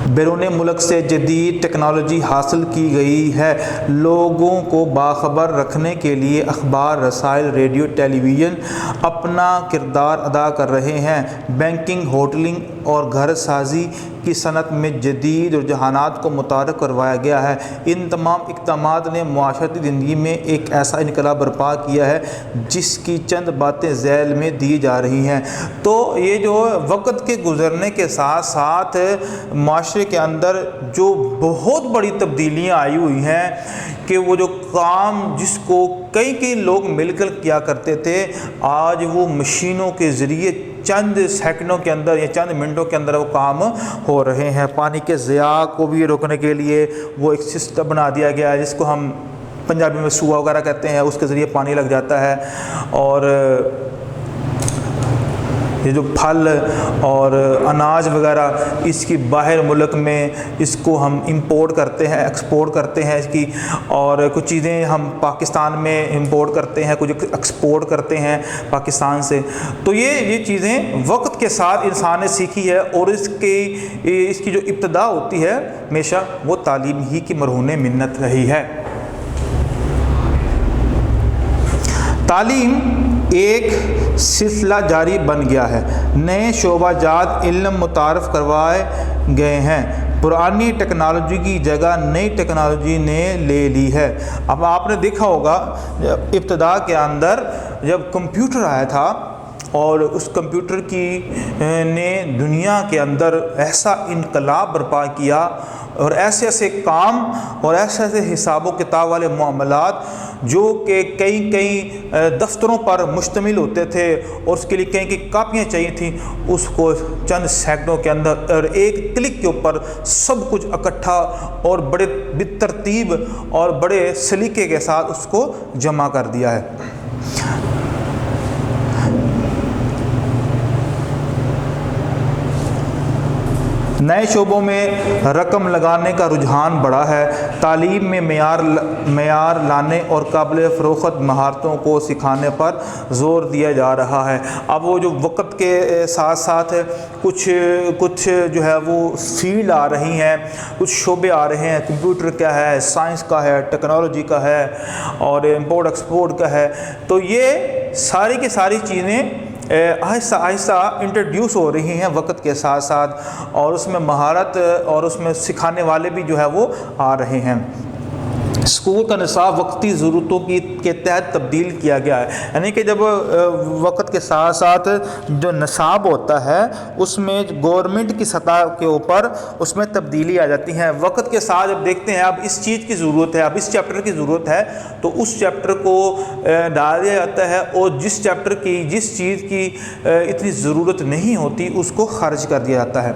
بیرون ملک سے جدید ٹیکنالوجی حاصل کی گئی ہے، لوگوں کو باخبر رکھنے کے لیے اخبار، رسائل، ریڈیو، ٹیلی ویژن اپنا کردار ادا کر رہے ہیں، بینکنگ، ہوٹلنگ اور گھر سازی کی صنعت میں جدید رجحانات کو متعارف کروایا گیا ہے۔ ان تمام اقدامات نے معاشرتی زندگی میں ایک ایسا انقلاب برپا کیا ہے جس کی چند باتیں ذیل میں دی جا رہی ہیں۔ تو یہ جو وقت کے گزرنے کے ساتھ ساتھ معاشرے کے اندر جو بہت بڑی تبدیلیاں آئی ہوئی ہیں کہ وہ جو کام جس کو کئی لوگ مل کر کیا کرتے تھے، آج وہ مشینوں کے ذریعے چند سیکنڈوں کے اندر یا چند منٹوں کے اندر وہ کام ہو رہے ہیں۔ پانی کے ضیاع کو بھی روکنے کے لیے وہ ایک سسٹم بنا دیا گیا ہے جس کو ہم پنجابی میں سوا وغیرہ کہتے ہیں، اس کے ذریعے پانی لگ جاتا ہے، اور یہ جو پھل اور اناج وغیرہ اس کی باہر ملک میں اس کو ہم امپورٹ کرتے ہیں، ایکسپورٹ کرتے ہیں اس کی، اور کچھ چیزیں ہم پاکستان میں امپورٹ کرتے ہیں، کچھ ایکسپورٹ کرتے ہیں پاکستان سے۔ تو یہ چیزیں وقت کے ساتھ انسان نے سیکھی ہے، اور اس کی جو ابتدا ہوتی ہے ہمیشہ وہ تعلیم ہی کی مرہون منت رہی ہے۔ تعلیم ایک سلسلہ جاری بن گیا ہے، نئے شعبہ جات علم متعارف کروائے گئے ہیں، پرانی ٹیکنالوجی کی جگہ نئی ٹیکنالوجی نے لے لی ہے۔ اب آپ نے دیکھا ہوگا ابتدا کے اندر جب کمپیوٹر آیا تھا اور اس کمپیوٹر نے دنیا کے اندر ایسا انقلاب برپا کیا، اور ایسے کام اور ایسے حساب و کتاب والے معاملات جو کہ کئی دفتروں پر مشتمل ہوتے تھے اور اس کے لیے کئی کاپیاں چاہیے تھیں، اس کو چند سیکنڈوں کے اندر اور ایک کلک کے اوپر سب کچھ اکٹھا اور بڑے بترتیب اور بڑے سلیقے کے ساتھ اس کو جمع کر دیا ہے۔ نئے شعبوں میں رقم لگانے کا رجحان بڑھا ہے، تعلیم میں معیار لانے اور قابل فروخت مہارتوں کو سکھانے پر زور دیا جا رہا ہے۔ اب وہ جو وقت کے ساتھ ساتھ کچھ جو ہے وہ فیلڈ آ رہی ہیں، کچھ شعبے آ رہے ہیں، کمپیوٹر کا ہے، سائنس کا ہے، ٹیکنالوجی کا ہے، اور امپورٹ ایکسپورٹ کا ہے، تو یہ ساری کی ساری چیزیں آہستہ آہستہ انٹروڈیوس ہو رہی ہیں وقت کے ساتھ ساتھ، اور اس میں مہارت اور اس میں سکھانے والے بھی جو ہے وہ آ رہے ہیں۔ اسکول کا نصاب وقتی ضرورتوں کے تحت تبدیل کیا گیا ہے، یعنی کہ جب وقت کے ساتھ ساتھ جو نصاب ہوتا ہے اس میں گورنمنٹ کی سطح کے اوپر اس میں تبدیلی آ جاتی ہے۔ وقت کے ساتھ جب دیکھتے ہیں اب اس چیز کی ضرورت ہے، اب اس چیپٹر کی ضرورت ہے، تو اس چیپٹر کو ڈال دیا جاتا ہے، اور جس چیپٹر کی جس چیز کی اتنی ضرورت نہیں ہوتی اس کو خارج کر دیا جاتا ہے۔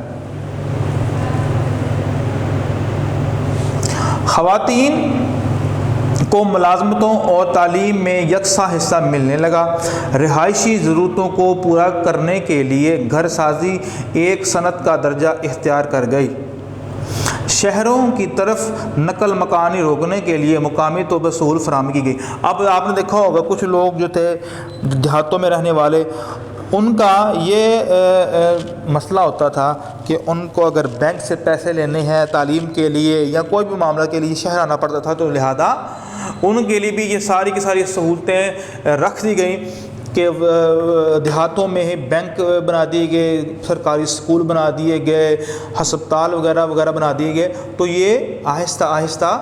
خواتین کو ملازمتوں اور تعلیم میں یکساں حصہ ملنے لگا۔ رہائشی ضرورتوں کو پورا کرنے کے لیے گھر سازی ایک صنعت کا درجہ اختیار کر گئی۔ شہروں کی طرف نقل مکانی روکنے کے لیے مقامی طور پر سہولت فراہم کی گئی۔ اب آپ نے دیکھا ہوگا کچھ لوگ جو تھے دیہاتوں میں رہنے والے، ان کا یہ مسئلہ ہوتا تھا کہ ان کو اگر بینک سے پیسے لینے ہیں تعلیم کے لیے یا کوئی بھی معاملہ کے لیے شہر آنا پڑتا تھا، تو لہذا ان کے لیے بھی یہ ساری کی ساری سہولتیں رکھ دی گئیں کہ دیہاتوں میں ہی بینک بنا دیے گئے، سرکاری اسکول بنا دیے گئے، ہسپتال وغیرہ وغیرہ بنا دیے گئے۔ تو یہ آہستہ آہستہ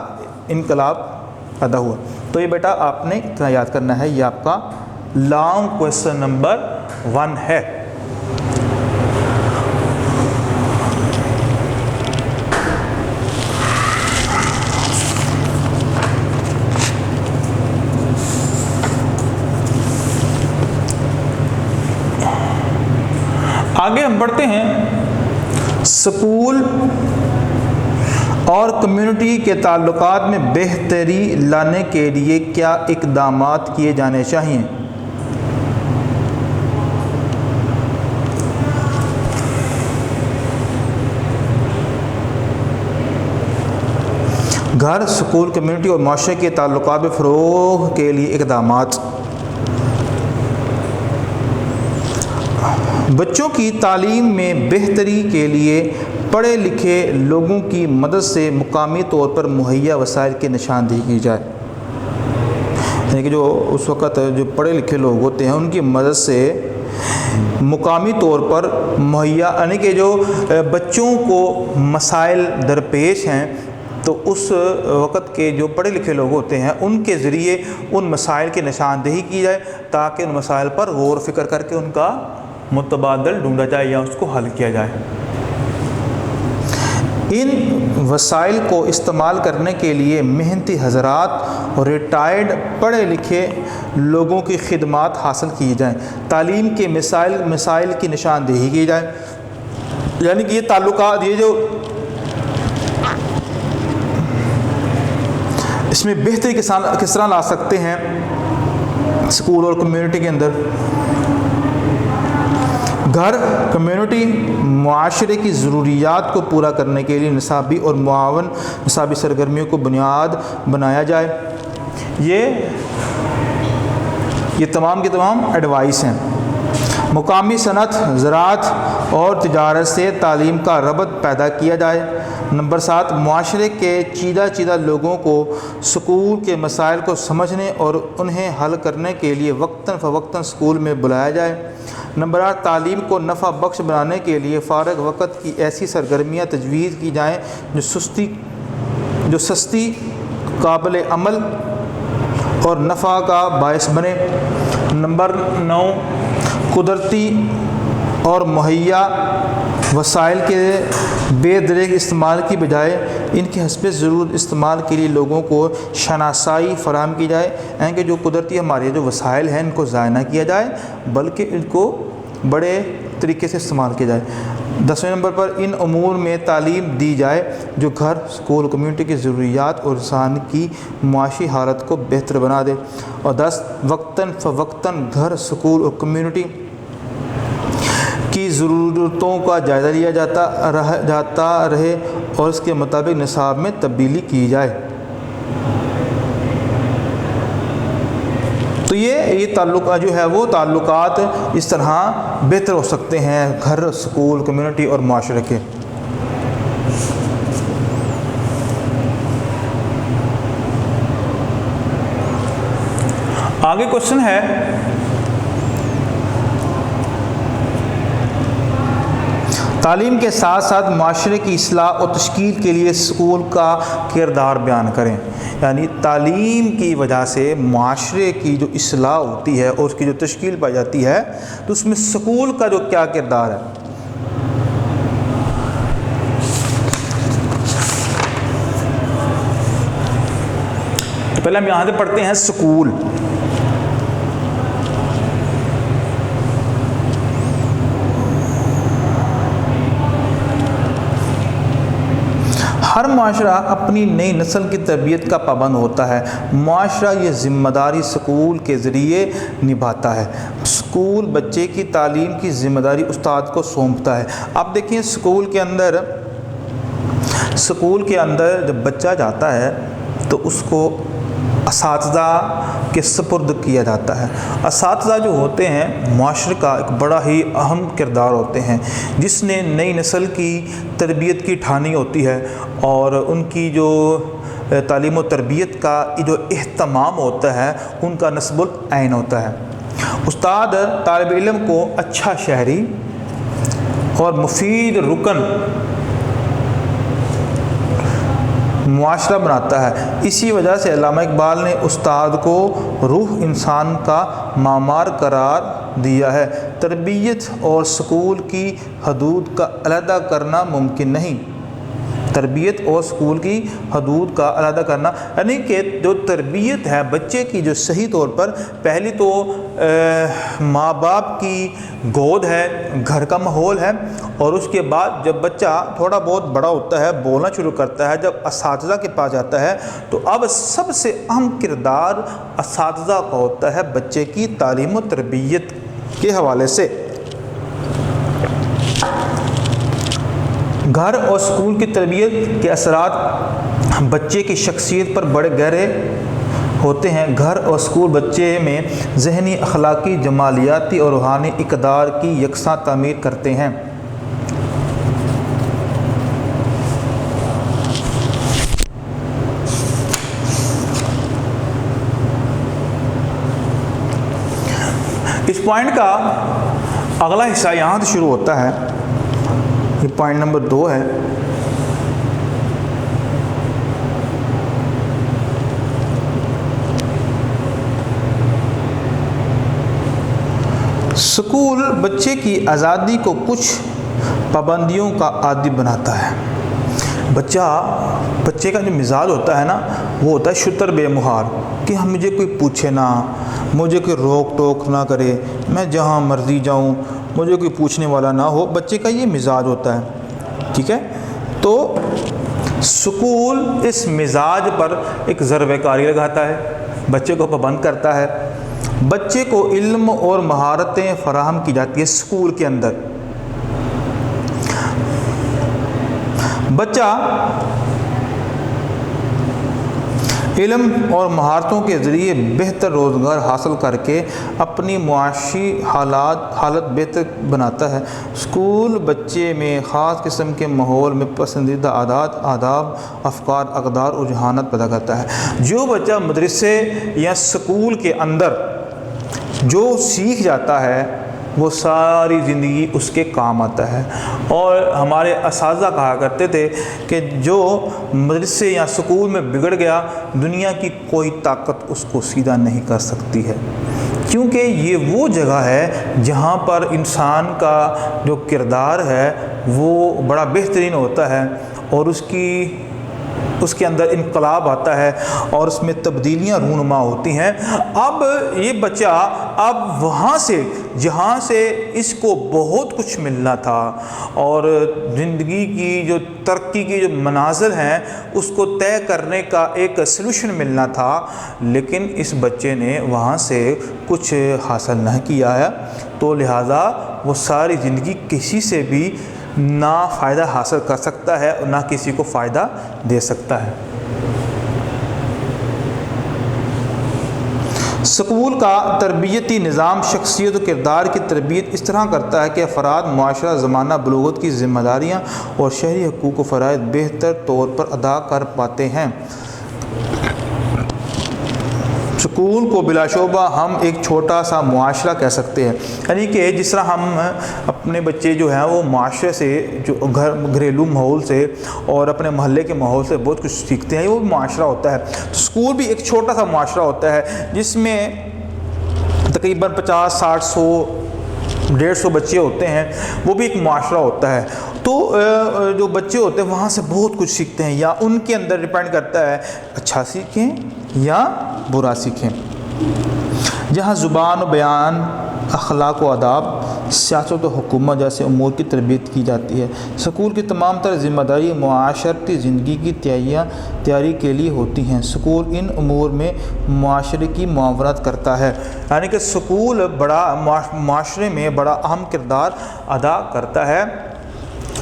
انقلاب پیدا ہوا۔ تو یہ بیٹا آپ نے اتنا یاد کرنا ہے، یہ آپ کا لانگ کویسچن نمبر 1 ہے۔ آگے ہم بڑھتے ہیں، اسکول اور کمیونٹی کے تعلقات میں بہتری لانے کے لیے کیا اقدامات کیے جانے چاہئیں؟ گھر، اسکول، کمیونٹی اور معاشرے کے تعلقات میں فروغ کے لیے اقدامات۔ بچوں کی تعلیم میں بہتری کے لیے پڑھے لکھے لوگوں کی مدد سے مقامی طور پر مہیا وسائل کی نشاندہی کی جائے۔ یعنی کہ جو اس وقت جو پڑھے لکھے لوگ ہوتے ہیں ان کی مدد سے مقامی طور پر مہیا، یعنی کہ جو بچوں کو مسائل درپیش ہیں تو اس وقت کے جو پڑھے لکھے لوگ ہوتے ہیں ان کے ذریعے ان مسائل کی نشاندہی کی جائے تاکہ ان مسائل پر غور و فکر کر کے ان کا متبادل ڈھونڈا جائے یا اس کو حل کیا جائے۔ ان وسائل کو استعمال کرنے کے لیے محنتی حضرات اور ریٹائرڈ پڑھے لکھے لوگوں کی خدمات حاصل کی جائیں، تعلیم کے مسائل کی نشاندہی کی جائے۔ یعنی کہ یہ تعلقات، یہ جو اس میں بہتری کس طرح لا سکتے ہیں اسکول اور کمیونٹی کے اندر؟ گھر، کمیونٹی، معاشرے کی ضروریات کو پورا کرنے کے لیے نصابی اور معاون نصابی سرگرمیوں کو بنیاد بنایا جائے۔ یہ تمام کی تمام ایڈوائس ہیں۔ مقامی صنعت، زراعت اور تجارت سے تعلیم کا ربط پیدا کیا جائے۔ نمبر 7، معاشرے کے چیدہ لوگوں کو اسکول کے مسائل کو سمجھنے اور انہیں حل کرنے کے لیے وقتاً فوقتاً اسکول میں بلایا جائے۔ نمبر 8، تعلیم کو نفع بخش بنانے کے لیے فارغ وقت کی ایسی سرگرمیاں تجویز کی جائیں جو سستی، قابل عمل اور نفع کا باعث بنے۔ نمبر 9، قدرتی اور مہیا وسائل کے بے دریغ استعمال کی بجائے ان کے حسب ضرورت استعمال کے لیے لوگوں کو شناسائی فراہم کی جائے، یعنی کہ جو قدرتی ہمارے جو وسائل ہیں ان کو ضائع نہ کیا جائے بلکہ ان کو بڑے طریقے سے استعمال کیا جائے۔ 10ویں نمبر پر ان امور میں تعلیم دی جائے جو گھر، اسکول، کمیونٹی کی ضروریات اور انسان کی معاشی حالت کو بہتر بنا دے۔ اور 10، وقتاً فوقتاً گھر، اسکول اور کمیونٹی کی ضرورتوں کا جائزہ لیا جاتا رہے اور اس کے مطابق نصاب میں تبدیلی کی جائے۔ تو یہ تعلقات جو ہے وہ تعلقات اس طرح بہتر ہو سکتے ہیں گھر، اسکول، کمیونٹی اور معاشرے کے۔ آگے کوشچن ہے، تعلیم کے ساتھ ساتھ معاشرے کی اصلاح اور تشکیل کے لیے اسکول کا کردار بیان کریں۔ یعنی تعلیم کی وجہ سے معاشرے کی جو اصلاح ہوتی ہے اور اس کی جو تشکیل پائی جاتی ہے تو اس میں اسکول کا جو کیا کردار ہے۔ تو پہلے ہم یہاں سے پڑھتے ہیں اسکول۔ ہر معاشرہ اپنی نئی نسل کی تربیت کا پابند ہوتا ہے۔ معاشرہ یہ ذمہ داری اسکول کے ذریعے نبھاتا ہے۔ اسکول بچے کی تعلیم کی ذمہ داری استاد کو سونپتا ہے۔ اب دیکھیں اسکول کے اندر جب بچہ جاتا ہے تو اس کو اساتذہ کے سپرد کیا جاتا ہے۔ اساتذہ جو ہوتے ہیں معاشرے کا ایک بڑا ہی اہم کردار ہوتے ہیں، جس نے نئی نسل کی تربیت کی ٹھانی ہوتی ہے اور ان کی جو تعلیم و تربیت کا جو اہتمام ہوتا ہے ان کا نصب العین ہوتا ہے۔ استاد طالب علم کو اچھا شہری اور مفید رکن معاشرہ بناتا ہے۔ اسی وجہ سے علامہ اقبال نے استاد کو روح انسان کا معمار قرار دیا ہے۔ تربیت اور اسکول کی حدود کا علیحدہ کرنا ممکن نہیں۔ تربیت اور اسکول کی حدود کا علیحدہ کرنا یعنی کہ جو تربیت ہے بچے کی جو صحیح طور پر پہلی تو ماں باپ کی گود ہے، گھر کا ماحول ہے، اور اس کے بعد جب بچہ تھوڑا بہت بڑا ہوتا ہے، بولنا شروع کرتا ہے، جب اساتذہ کے پاس جاتا ہے تو اب سب سے اہم کردار اساتذہ کا ہوتا ہے بچے کی تعلیم و تربیت کے حوالے سے۔ گھر اور اسکول کی تربیت کے اثرات بچے کی شخصیت پر بڑے گہرے ہوتے ہیں۔ گھر اور اسکول بچے میں ذہنی، اخلاقی، جمالیاتی اور روحانی اقدار کی یکساں تعمیر کرتے ہیں۔ اس پوائنٹ کا اگلا حصہ یہاں سے شروع ہوتا ہے، یہ پوائنٹ نمبر 2 ہے۔ اسکول بچے کی آزادی کو کچھ پابندیوں کا عادی بناتا ہے۔ بچے کا جو مزاج ہوتا ہے نا، وہ ہوتا ہے شتر بے مہار، کہ مجھے کوئی پوچھے نہ، مجھے کوئی روک ٹوک نہ کرے، میں جہاں مرضی جاؤں، مجھے کوئی پوچھنے والا نہ ہو۔ بچے کا یہ مزاج ہوتا ہے، ٹھیک ہے۔ تو اسکول اس مزاج پر ایک ضربہ کاری لگاتا ہے، بچے کو پابند کرتا ہے۔ بچے کو علم اور مہارتیں فراہم کی جاتی ہے اسکول کے اندر۔ بچہ علم اور مہارتوں کے ذریعے بہتر روزگار حاصل کر کے اپنی معاشی حالت بہتر بناتا ہے۔ اسکول بچے میں خاص قسم کے ماحول میں پسندیدہ عادات، آداب، افکار، اقدار اور رجحانات پیدا کرتا ہے۔ جو بچہ مدرسے یا اسکول کے اندر جو سیکھ جاتا ہے وہ ساری زندگی اس کے کام آتا ہے۔ اور ہمارے اساتذہ کہا کرتے تھے کہ جو مدرسے یا اسکول میں بگڑ گیا، دنیا کی کوئی طاقت اس کو سیدھا نہیں کر سکتی ہے، کیونکہ یہ وہ جگہ ہے جہاں پر انسان کا جو کردار ہے وہ بڑا بہترین ہوتا ہے، اور اس کے اندر انقلاب آتا ہے اور اس میں تبدیلیاں رونما ہوتی ہیں۔ اب یہ بچہ اب وہاں سے جہاں سے اس کو بہت کچھ ملنا تھا اور زندگی کی جو ترقی کی جو منازل ہیں اس کو طے کرنے کا ایک سلوشن ملنا تھا، لیکن اس بچے نے وہاں سے کچھ حاصل نہ کیا ہے، تو لہٰذا وہ ساری زندگی کسی سے بھی نہ فائدہ حاصل کر سکتا ہے اور نہ کسی کو فائدہ دے سکتا ہے۔ اسکول کا تربیتی نظام شخصیت و کردار کی تربیت اس طرح کرتا ہے کہ افراد معاشرہ، زمانہ، بلوغت کی ذمہ داریاں اور شہری حقوق و فرائض بہتر طور پر ادا کر پاتے ہیں۔ اسکول کو بلا شبہ ہم ایک چھوٹا سا معاشرہ کہہ سکتے ہیں، یعنی کہ جس طرح ہم اپنے بچے جو ہیں وہ معاشرے سے، جو گھریلو ماحول سے اور اپنے محلے کے ماحول سے بہت کچھ سیکھتے ہیں، وہ معاشرہ ہوتا ہے۔ اسکول بھی ایک چھوٹا سا معاشرہ ہوتا ہے جس میں تقریباً 50، 60، 100، 150 بچے ہوتے ہیں، وہ بھی ایک معاشرہ ہوتا ہے۔ تو جو بچے ہوتے ہیں وہاں سے بہت کچھ سیکھتے ہیں، یا ان کے اندر ڈپینڈ کرتا ہے اچھا سیکھیں یا برا سیکھیں۔ جہاں زبان و بیان اخلاق و آداب، سیاست و حکومت جیسے امور کی تربیت کی جاتی ہے۔ سکول کی تمام تر ذمہ داری معاشرتی زندگی کی تیاری کے لیے ہوتی ہیں۔ سکول ان امور میں معاشرے کی معاونت کرتا ہے، یعنی کہ سکول معاشرے میں بڑا اہم کردار ادا کرتا ہے۔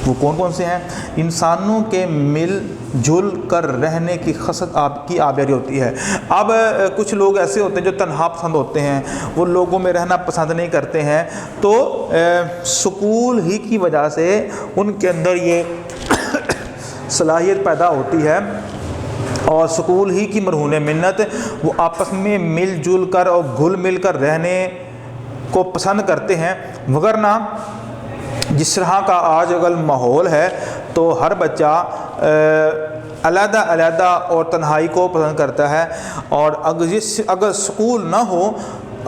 وہ کون کون سے ہیں؟ انسانوں کے مل جل کر رہنے کی خصلت کی آبیاری ہوتی ہے۔ اب کچھ لوگ ایسے ہوتے ہیں جو تنہا پسند ہوتے ہیں، وہ لوگوں میں رہنا پسند نہیں کرتے ہیں، تو سکول ہی کی وجہ سے ان کے اندر یہ صلاحیت پیدا ہوتی ہے، اور سکول ہی کی مرہون منت وہ آپس میں مل جل کر اور گھل مل کر رہنے کو پسند کرتے ہیں۔ وگرنہ جس طرح کا آج کل ماحول ہے تو ہر بچہ علیحدہ اور تنہائی کو پسند کرتا ہے، اور اگر سکول نہ ہو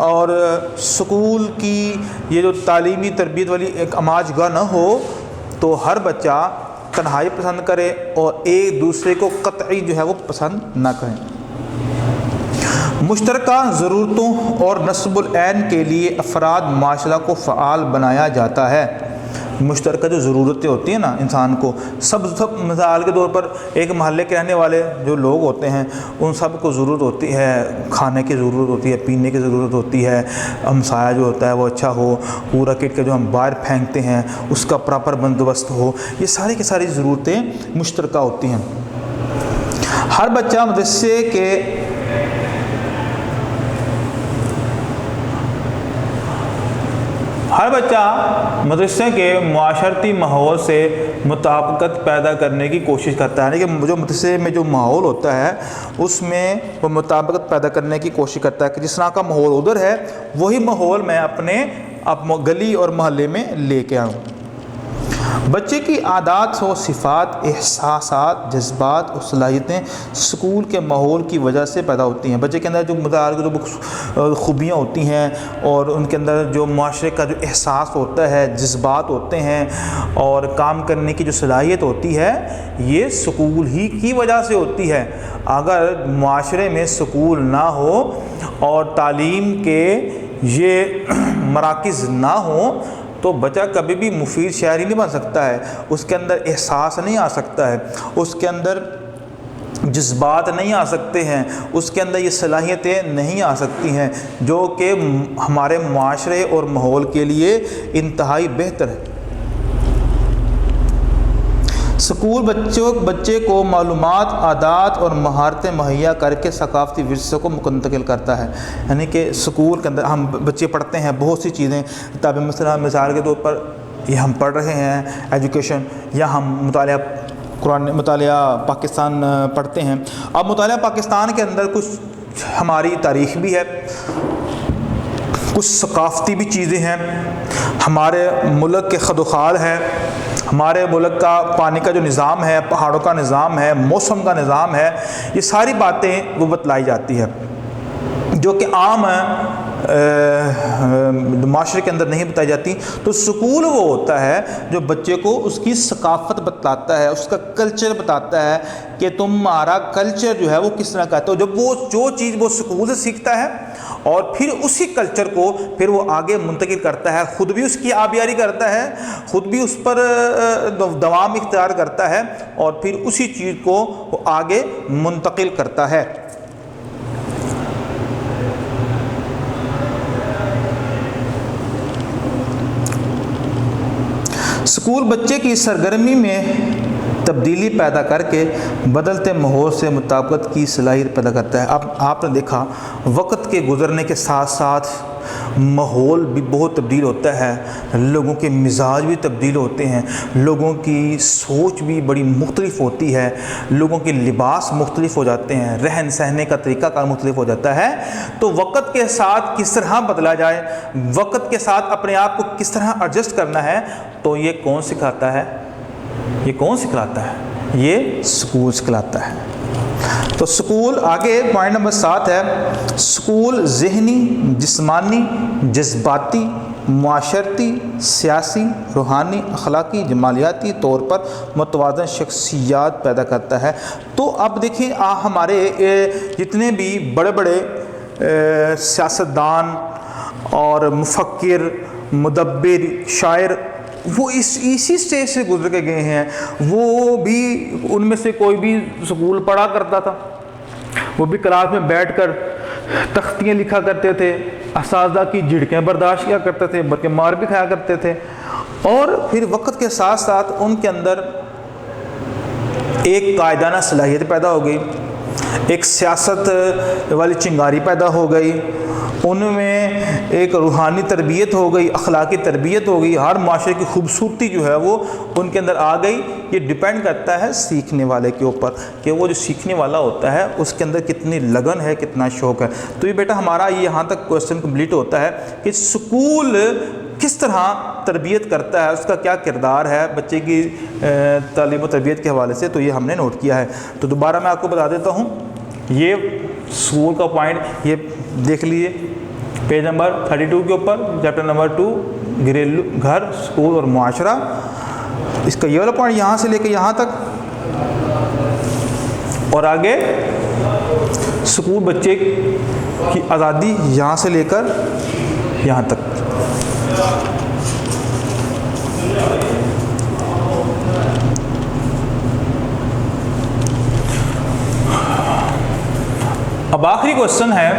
اور سکول کی یہ جو تعلیمی تربیت والی ایک آماج گاہ نہ ہو تو ہر بچہ تنہائی پسند کرے اور ایک دوسرے کو قطعی جو ہے وہ پسند نہ کریں۔ مشترکہ ضرورتوں اور نصب العین کے لیے افراد معاشرہ کو فعال بنایا جاتا ہے۔ مشترکہ جو ضرورتیں ہوتی ہیں نا انسان کو، سب مثال کے طور پر ایک محلے کے رہنے والے جو لوگ ہوتے ہیں ان سب کو ضرورت ہوتی ہے، کھانے کی ضرورت ہوتی ہے، پینے کی ضرورت ہوتی ہے، ہمسایہ جو ہوتا ہے وہ اچھا ہو، کوڑا کچرا جو ہم باہر پھینکتے ہیں اس کا پراپر بندوبست ہو، یہ ساری کی ساری ضرورتیں مشترکہ ہوتی ہیں۔ ہر بچہ مدرسے کے معاشرتی ماحول سے مطابقت پیدا کرنے کی کوشش کرتا ہے، یعنی کہ جو مدرسے میں جو ماحول ہوتا ہے اس میں وہ مطابقت پیدا کرنے کی کوشش کرتا ہے کہ جس طرح کا ماحول ادھر ہے وہی ماحول میں اپنے گلی اور محلے میں لے کے آؤں۔ بچے کی عادات و صفات، احساسات، جذبات اور صلاحیتیں سکول کے ماحول کی وجہ سے پیدا ہوتی ہیں۔ بچے کے اندر جو خوبیاں ہوتی ہیں اور ان کے اندر جو معاشرے کا جو احساس ہوتا ہے، جذبات ہوتے ہیں اور کام کرنے کی جو صلاحیت ہوتی ہے، یہ سکول ہی کی وجہ سے ہوتی ہے۔ اگر معاشرے میں سکول نہ ہو اور تعلیم کے یہ مراکز نہ ہوں تو بچہ کبھی بھی مفید شہری نہیں بن سکتا ہے، اس کے اندر احساس نہیں آ سکتا ہے، اس کے اندر جذبات نہیں آ سکتے ہیں، اس کے اندر یہ صلاحیتیں نہیں آ سکتی ہیں جو کہ ہمارے معاشرے اور ماحول کے لیے انتہائی بہتر ہے۔ سکول بچے کو معلومات، عادات اور مہارتیں مہیا کر کے ثقافتی ورثے کو منتقل کرتا ہے، یعنی کہ سکول کے اندر ہم بچے پڑھتے ہیں بہت سی چیزیں، مثال کے طور پر یہ ہم پڑھ رہے ہیں ایجوکیشن، یا ہم مطالعہ پاکستان پڑھتے ہیں۔ اب مطالعہ پاکستان کے اندر کچھ ہماری تاریخ بھی ہے، کچھ ثقافتی بھی چیزیں ہیں، ہمارے ملک کے خد و خال ہے، ہمارے ملک کا پانی کا جو نظام ہے، پہاڑوں کا نظام ہے، موسم کا نظام ہے، یہ ساری باتیں وہ بتلائی جاتی ہے جو کہ عام معاشرے کے اندر نہیں بتائی جاتی۔ تو سکول وہ ہوتا ہے جو بچے کو اس کی ثقافت بتلاتا ہے، اس کا کلچر بتاتا ہے کہ تمہارا کلچر جو ہے وہ کس طرح کا ہے۔ تو جب وہ جو چیز وہ سکول سے سیکھتا ہے اور پھر اسی کلچر کو پھر وہ آگے منتقل کرتا ہے، خود بھی اس کی آبیاری کرتا ہے، خود بھی اس پر دوام اختیار کرتا ہے اور پھر اسی چیز کو وہ آگے منتقل کرتا ہے۔ سکول بچے کی سرگرمی میں تبدیلی پیدا کر کے بدلتے ماحول سے مطابقت کی صلاحیت پیدا کرتا ہے۔ اب آپ نے دیکھا وقت کے گزرنے کے ساتھ ساتھ ماحول بھی بہت تبدیل ہوتا ہے، لوگوں کے مزاج بھی تبدیل ہوتے ہیں، لوگوں کی سوچ بھی بڑی مختلف ہوتی ہے، لوگوں کے لباس مختلف ہو جاتے ہیں، رہن سہنے کا طریقہ کار مختلف ہو جاتا ہے۔ تو وقت کے ساتھ کس طرح بدلا جائے، وقت کے ساتھ اپنے آپ کو کس طرح ایڈجسٹ کرنا ہے، تو یہ کون سکھاتا ہے؟ یہ کون سکھلاتا ہے؟ یہ سکول سکھلاتا ہے۔ تو سکول آگے پوائنٹ نمبر 7 ہے، سکول ذہنی، جسمانی، جذباتی، معاشرتی، سیاسی، روحانی، اخلاقی، جمالیاتی طور پر متوازن شخصیات پیدا کرتا ہے۔ تو اب دیکھیں ہمارے جتنے بھی بڑے بڑے سیاستدان اور مفکر، مدبر، شاعر، وہ اسی سٹیج سے گزر کے گئے ہیں. وہ بھی ان میں سے کوئی بھی اسکول پڑھا کرتا تھا، وہ بھی کلاس میں بیٹھ کر تختیاں لکھا کرتے تھے، اساتذہ کی جھڑکیں برداشت کیا کرتے تھے، بلکہ مار بھی کھایا کرتے تھے. اور پھر وقت کے ساتھ ساتھ ان کے اندر ایک قائدانہ صلاحیت پیدا ہو گئی، ایک سیاست والی چنگاری پیدا ہو گئی، ان میں ایک روحانی تربیت ہو گئی، اخلاقی تربیت ہو گئی، ہر معاشرے کی خوبصورتی جو ہے وہ ان کے اندر آ گئی. یہ ڈیپینڈ کرتا ہے سیکھنے والے کے اوپر کہ وہ جو سیکھنے والا ہوتا ہے اس کے اندر کتنی لگن ہے، کتنا شوق ہے. تو یہ بیٹا ہمارا یہاں تک کویسچن کمپلیٹ ہوتا ہے کہ سکول کس طرح تربیت کرتا ہے، اس کا کیا کردار ہے بچے کی تعلیم و تربیت کے حوالے سے. تو یہ ہم نے نوٹ کیا ہے. تو دوبارہ میں آپ کو بتا دیتا ہوں، یہ سکول کا پوائنٹ یہ دیکھ لیجیے پیج نمبر 32 کے اوپر، چیپٹر نمبر 2 گھریلو، گھر، سکول اور معاشرہ. اس کا یہ والا پوائنٹ یہاں سے لے کے یہاں تک، اور آگے سکول بچے کی آزادی یہاں سے لے کر یہاں تک. اب آخری کوشچن ہے،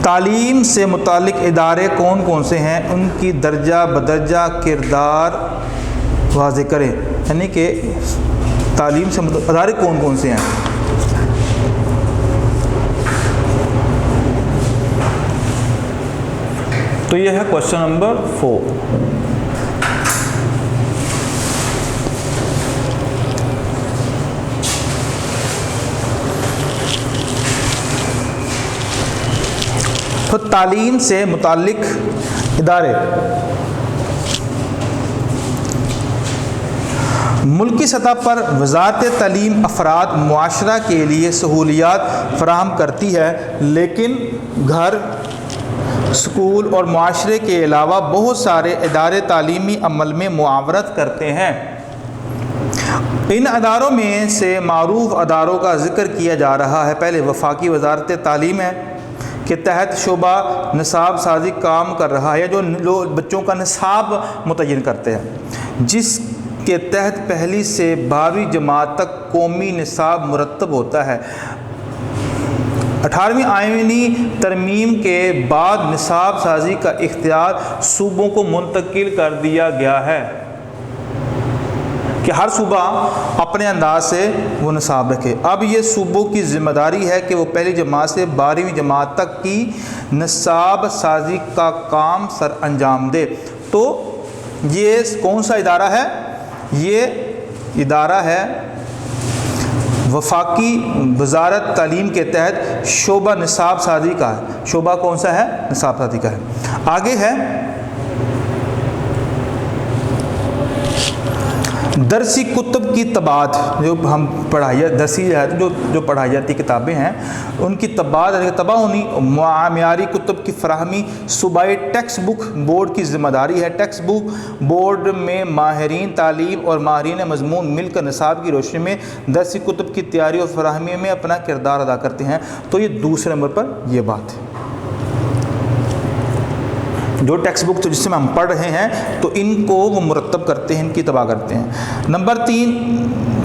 تعلیم سے متعلق ادارے کون کون سے ہیں، ان کی درجہ بدرجہ کردار واضح کریں. یعنی کہ تعلیم سے متعلق ادارے کون کون سے ہیں. تو یہ ہے کوشچن نمبر 4. تو تعلیم سے متعلق ادارے، ملکی سطح پر وزارت تعلیم افراد معاشرہ کے لیے سہولیات فراہم کرتی ہے، لیکن گھر، اسکول اور معاشرے کے علاوہ بہت سارے ادارے تعلیمی عمل میں معاونت کرتے ہیں. ان اداروں میں سے معروف اداروں کا ذکر کیا جا رہا ہے. پہلے وفاقی وزارت تعلیم ہے کے تحت شعبہ نصاب سازی کام کر رہا ہے، جو بچوں کا نصاب متعین کرتے ہیں، جس کے تحت پہلی سے 12ویں جماعت تک قومی نصاب مرتب ہوتا ہے. 18ویں آئینی ترمیم کے بعد نصاب سازی کا اختیار صوبوں کو منتقل کر دیا گیا ہے کہ ہر صوبہ اپنے انداز سے وہ نصاب رکھے. اب یہ صوبوں کی ذمہ داری ہے کہ وہ پہلی جماعت سے 12ویں جماعت تک کی نصاب سازی کا کام سر انجام دے. تو یہ کون سا ادارہ ہے؟ یہ ادارہ ہے وفاقی وزارت تعلیم کے تحت شعبہ نصاب سازی کا ہے. شعبہ کون سا ہے؟ نصاب سازی کا ہے. آگے ہے درسی کتب کی طباعت، جو ہم درسی جو پڑھائی جاتی کتابیں ہیں ان کی طباعت، تباہنی معیاری کتب کی فراہمی صوبائی ٹیکسٹ بک بورڈ کی ذمہ داری ہے. ٹیکسٹ بک بورڈ میں ماہرین تعلیم اور ماہرین مضمون مل کر نصاب کی روشنی میں درسی کتب کی تیاری اور فراہمی میں اپنا کردار ادا کرتے ہیں. تو یہ دوسرے نمبر پر یہ بات ہے، جو ٹیکسٹ بک جس سے ہم پڑھ رہے ہیں تو ان کو وہ مرتب کرتے ہیں، ان کی تباہ کرتے ہیں. نمبر 3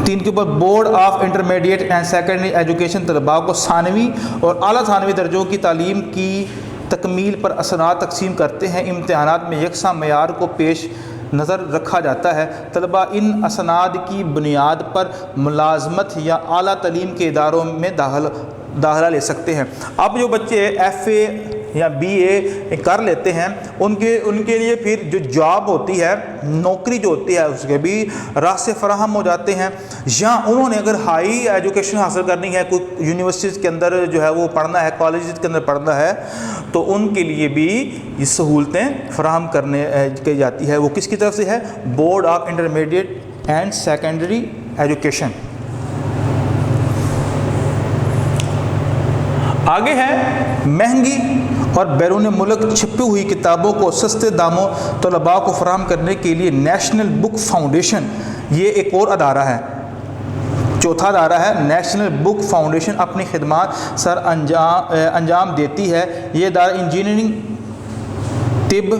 کے اوپر board of intermediate and secondary education طلباء کو ثانوی اور اعلیٰ ثانوی درجوں کی تعلیم کی تکمیل پر اسناد تقسیم کرتے ہیں. امتحانات میں یکساں معیار کو پیش نظر رکھا جاتا ہے. طلباء ان اسناد کی بنیاد پر ملازمت یا اعلیٰ تعلیم کے اداروں میں داخلہ لے سکتے ہیں. اب جو بچے ایف اے یا بی اے کر لیتے ہیں ان کے لیے پھر جو جاب ہوتی ہے، نوکری جو ہوتی ہے، اس کے بھی راستے فراہم ہو جاتے ہیں. یا انہوں نے اگر ہائی ایجوکیشن حاصل کرنی ہے، کوئی یونیورسٹیز کے اندر جو ہے وہ پڑھنا ہے، کالجز کے اندر پڑھنا ہے، تو ان کے لیے بھی یہ سہولتیں فراہم کرنے کی جاتی ہے. وہ کس کی طرف سے ہے؟ Board of intermediate and secondary education. آگے ہے مہنگی اور بیرون ملک چھپی ہوئی کتابوں کو سستے داموں طلباء کو فراہم کرنے کے لیے نیشنل بک فاؤنڈیشن، یہ ایک اور ادارہ ہے، چوتھا ادارہ ہے. نیشنل بک فاؤنڈیشن اپنی خدمات سر انجام دیتی ہے. یہ ادارہ طب,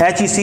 HEC,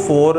4